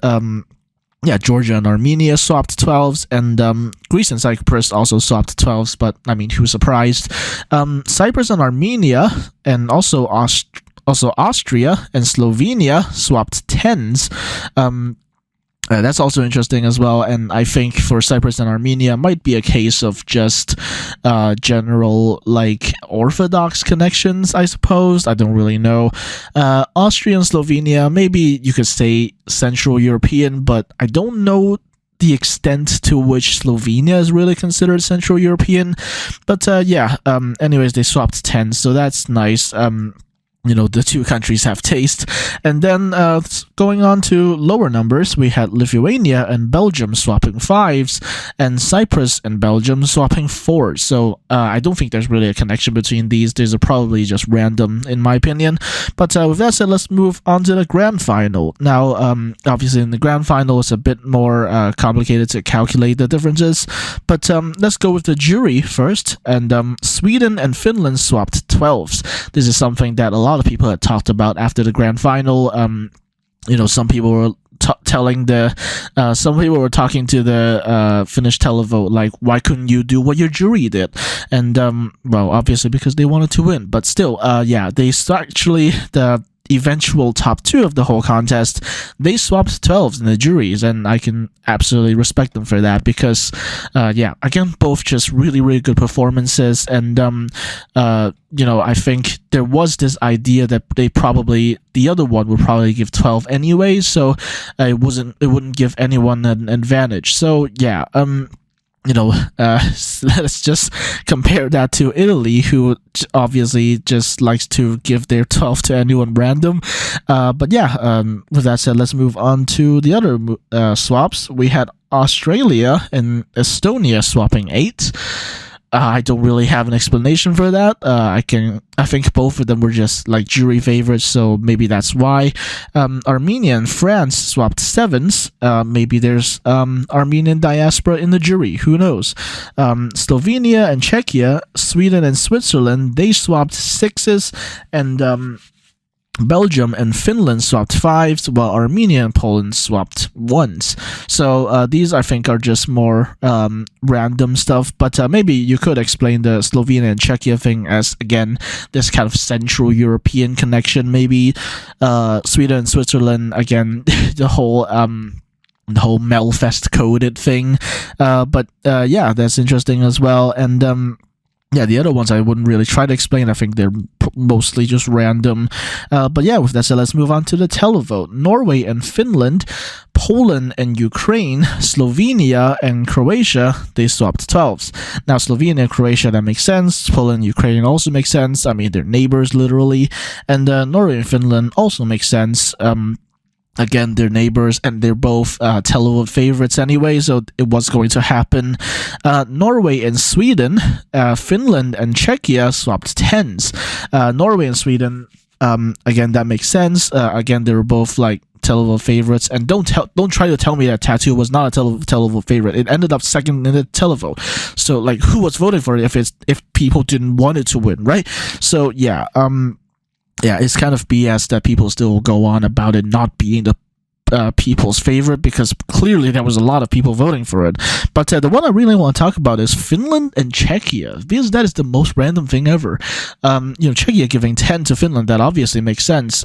S2: yeah, Georgia and Armenia swapped 12s, and Greece and Cyprus also swapped 12s, but I mean, who's surprised? Cyprus and Armenia, and also Austria and Slovenia swapped 10s. That's also interesting as well, and I think for Cyprus and Armenia might be a case of just general like Orthodox connections, I suppose. I don't really know. Austria and Slovenia, maybe you could say Central European, but I don't know the extent to which Slovenia is really considered Central European. But yeah, anyways, they swapped 10, so that's nice. You know, the two countries have taste. And then going on to lower numbers, we had Lithuania and Belgium swapping 5s, and Cyprus and Belgium swapping 4s. So I don't think there's really a connection between these. These are probably just random, in my opinion. But with that said, let's move on to the grand final. Now, obviously in the grand final, it's a bit more complicated to calculate the differences. But let's go with the jury first. And Sweden and Finland swapped 12s. This is something that a lot of people had talked about after the grand final. You know, some people were telling some people were talking to the Finnish televote, like, why couldn't you do what your jury did? And well, obviously because they wanted to win, but still, yeah, they actually the eventual top 2 of the whole contest, they swapped 12s in the juries, and I can absolutely respect them for that, because yeah, again, both just really, really good performances. And you know, I think there was this idea that the other one would probably give 12 anyway, so it wouldn't give anyone an advantage. So yeah, you know, let's just compare that to Italy, who obviously just likes to give their 12 to anyone random. But yeah, with that said, let's move on to the other swaps. We had Australia and Estonia swapping 8. I don't really have an explanation for that. I think both of them were just like jury favorites, so maybe that's why. Armenia and France swapped 7s. Maybe there's Armenian diaspora in the jury. Who knows? Slovenia and Czechia, Sweden and Switzerland, they swapped 6s, and Belgium and Finland swapped 5s, while Armenia and Poland swapped 1s. So these, I think, are just more random stuff, but maybe you could explain the Slovenia and Czechia thing as, again, this kind of Central European connection. Maybe Sweden and Switzerland, again, the whole Melfest coded thing. But yeah, that's interesting as well. And yeah, the other ones I wouldn't really try to explain. I think they're mostly just random. But yeah, with that said, let's move on to the televote. Norway and Finland, Poland and Ukraine, Slovenia and Croatia, they swapped 12s. Now, Slovenia and Croatia, that makes sense. Poland and Ukraine also makes sense. I mean, they're neighbors, literally. And Norway and Finland also makes sense. Again, they're neighbors, and they're both televote favorites anyway, so it was going to happen. Norway and Sweden, Finland and Czechia swapped 10s. Norway and Sweden, again, that makes sense. Again, they were both like televote favorites, and don't try to tell me that Tattoo was not a televote favorite. It ended up second in the televote. So like, who was voting for it if people didn't want it to win, right? So yeah, yeah, it's kind of BS that people still go on about it not being the people's favorite, because clearly there was a lot of people voting for it. But the one I really want to talk about is Finland and Czechia, because that is the most random thing ever. You know, Czechia giving 10 to Finland, that obviously makes sense.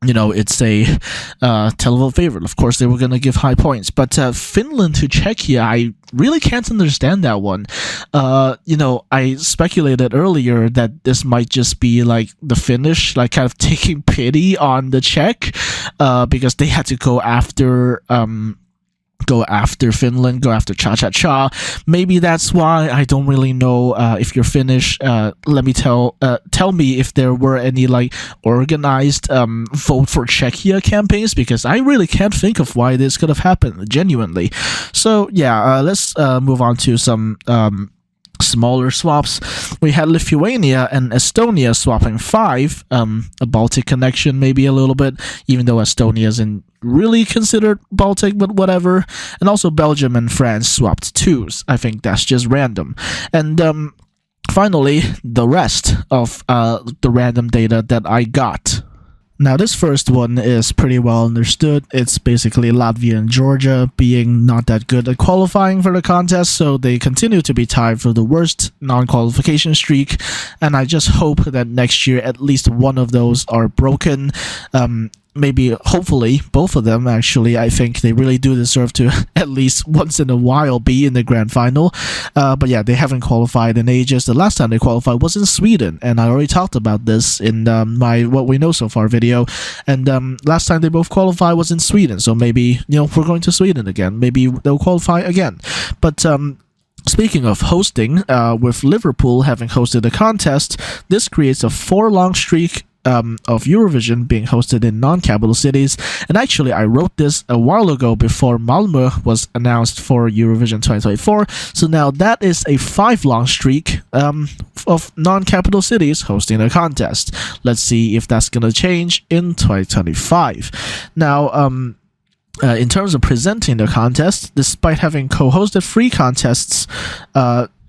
S2: it's a televote favorite. Of course, they were going to give high points. But Finland to Czechia, I really can't understand that one. I speculated earlier that this might just be like the Finnish, like kind of taking pity on the Czech, because they had to go after Finland, go after Cha Cha Cha. Maybe that's why. I don't really know. If you're Finnish, tell me if there were any like organized vote for Czechia campaigns, because I really can't think of why this could have happened genuinely. So yeah, let's move on to some smaller swaps. We had Lithuania and Estonia swapping 5, a Baltic connection maybe a little bit, even though Estonia isn't really considered Baltic, but whatever. And also Belgium and France swapped 2s. I think that's just random. And finally, the rest of the random data that I got. Now, this first one is pretty well understood. It's basically Latvia and Georgia being not that good at qualifying for the contest, so they continue to be tied for the worst non-qualification streak, and I just hope that next year at least one of those are broken. Maybe, hopefully, both of them, actually. I think they really do deserve to at least once in a while be in the grand final. But yeah, they haven't qualified in ages. The last time they qualified was in Sweden, and I already talked about this in my What We Know So Far video. And last time they both qualified was in Sweden, so maybe, we're going to Sweden again. Maybe they'll qualify again. But speaking of hosting, with Liverpool having hosted the contest, this creates a 4-long streak of Eurovision being hosted in non-capital cities. And actually, I wrote this a while ago before Malmö was announced for Eurovision 2024. So now that is a 5-long streak of non-capital cities hosting a contest. Let's see if that's gonna change in 2025. Now, in terms of presenting the contest, despite having co-hosted 3 contests,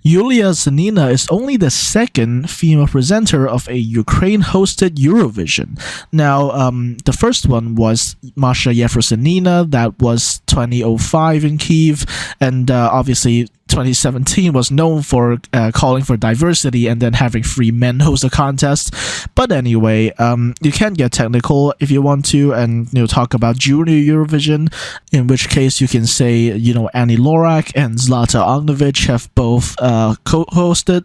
S2: Yulia Zanina is only the second female presenter of a Ukraine-hosted Eurovision. Now, the first one was Masha Yefrosinina. That was 2005 in Kyiv, and obviously 2017 was known for calling for diversity and then having 3 men host a contest. But anyway, you can get technical if you want to, and talk about Junior Eurovision, in which case you can say Annie Lorak and Zlata Ognovic have both co-hosted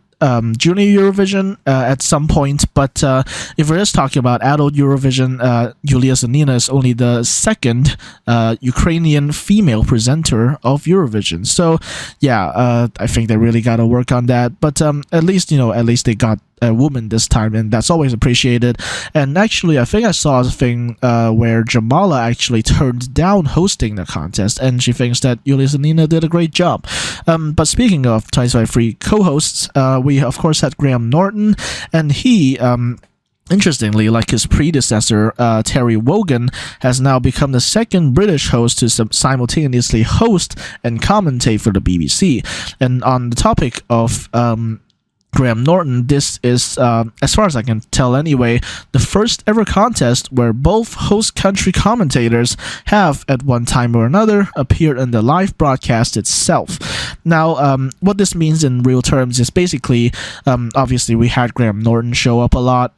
S2: Junior Eurovision at some point, but if we're just talking about adult Eurovision, Yulia Zanina is only the second Ukrainian female presenter of Eurovision. So yeah, I think they really got to work on that. But at least they got a woman this time, and that's always appreciated. And actually, I think I saw a thing where Jamala actually turned down hosting the contest, and she thinks that Yulia Zanina did a great job. But speaking of 2023 co-hosts, we of course had Graham Norton, and he interestingly, like his predecessor, Terry Wogan, has now become the second British host to simultaneously host and commentate for the BBC. And on the topic of Graham Norton, this is, as far as I can tell anyway, the first ever contest where both host country commentators have, at one time or another, appeared in the live broadcast itself. Now, what this means in real terms is basically, obviously we had Graham Norton show up a lot,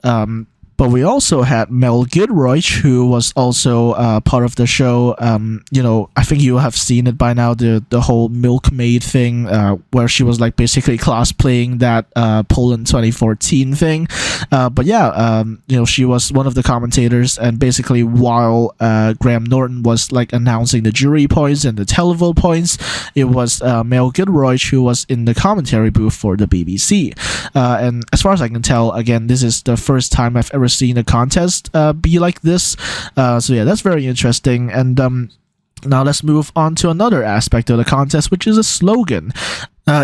S2: but we also had Mel Gilroy, who was also part of the show. I think you have seen it by now, the whole milkmaid thing, where she was like basically cosplaying that Poland 2014 thing. But yeah, she was one of the commentators, and basically while Graham Norton was like announcing the jury points and the televote points, it was Mel Gilroy who was in the commentary booth for the BBC. And as far as I can tell, again, this is the first time I've ever seen a contest be like this. So yeah, that's very interesting. And now let's move on to another aspect of the contest, which is a slogan.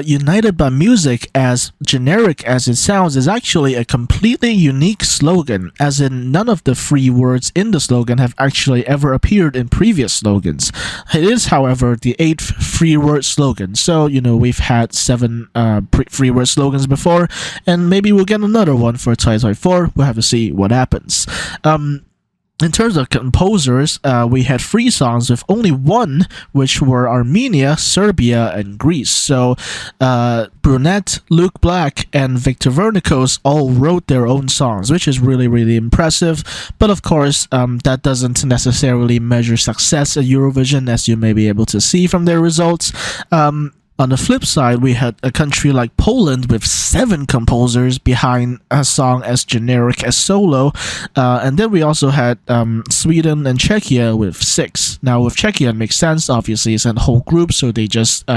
S2: United by Music, as generic as it sounds, is actually a completely unique slogan, as in none of the 3 words in the slogan have actually ever appeared in previous slogans. It is, however, the 8th 3-word slogan, so, we've had 7 3-word slogans before, and maybe we'll get another one for 2024. We'll have to see what happens. in terms of composers, we had 3 songs with only one, which were Armenia, Serbia, and Greece. So Brunette, Luke Black, and Victor Vernikos all wrote their own songs, which is really, really impressive. But of course, that doesn't necessarily measure success at Eurovision, as you may be able to see from their results. On the flip side, we had a country like Poland with 7 composers behind a song as generic as Solo, and then we also had Sweden and Czechia with 6. Now with Czechia, it makes sense, obviously it's a whole group, so they just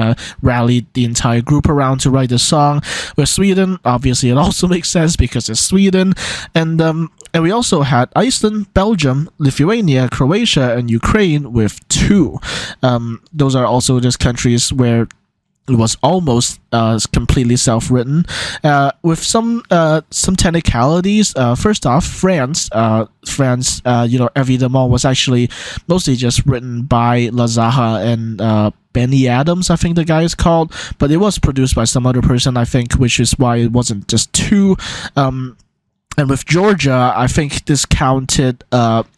S2: rallied the entire group around to write the song. With Sweden, obviously it also makes sense because it's Sweden, and we also had Iceland, Belgium, Lithuania, Croatia, and Ukraine with 2. Those are also just countries where it was almost completely self-written, with some technicalities. First off, France, Évidemment was actually mostly just written by Lazaha and Benny Adams, I think the guy is called, but it was produced by some other person, I think, which is why it wasn't just 2. And with Georgia, I think this counted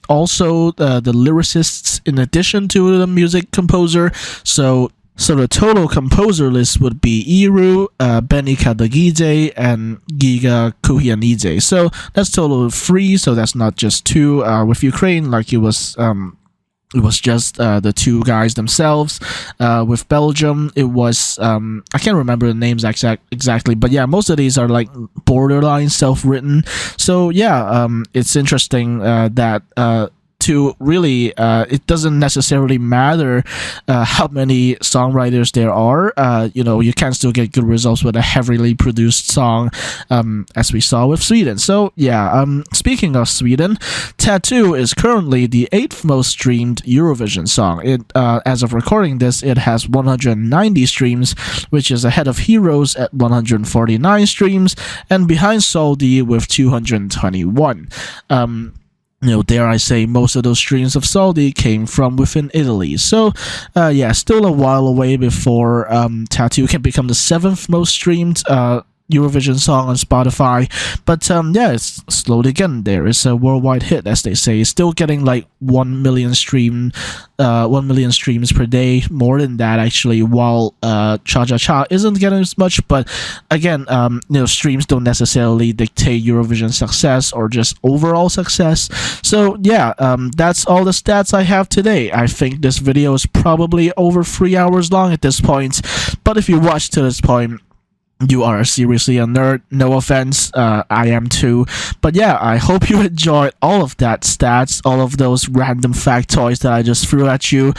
S2: also the lyricists in addition to the music composer. So the total composer list would be Iru, Benny Kadagide, and Giga Kuhianidze. So that's total of 3. So that's not just 2. With Ukraine, like it was just the 2 guys themselves. With Belgium, it was I can't remember the names exactly, but yeah, most of these are like borderline self-written. So yeah, it's interesting that. To really, it doesn't necessarily matter how many songwriters there are. You can still get good results with a heavily produced song, as we saw with Sweden. So yeah, speaking of Sweden, Tattoo is currently the 8th most streamed Eurovision song. It, as of recording this, it has 190 streams, which is ahead of Heroes at 149 streams, and behind Soldi with 221. Dare I say, most of those streams of Soldi came from within Italy. So, yeah, still a while away before Tattoo can become the 7th most streamed Eurovision song on Spotify. But yeah, it's slowly getting there. It's a worldwide hit, as they say. It's still getting like 1 million streams per day, more than that actually. While Cha Cha Cha isn't getting as much, but again, streams don't necessarily dictate Eurovision success or just overall success. So yeah, that's all the stats I have today. I think this video is probably over 3 hours long at this point, but if you watched to this point, you are seriously a nerd. No offense, I am too. But yeah, I hope you enjoyed all of that stats, all of those random factoids that I just threw at you.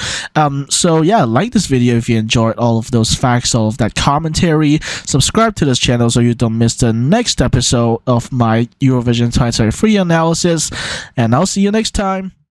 S2: So yeah, like this video if you enjoyed all of those facts, all of that commentary. Subscribe to this channel so you don't miss the next episode of my Eurovision 2023 analysis. And I'll see you next time.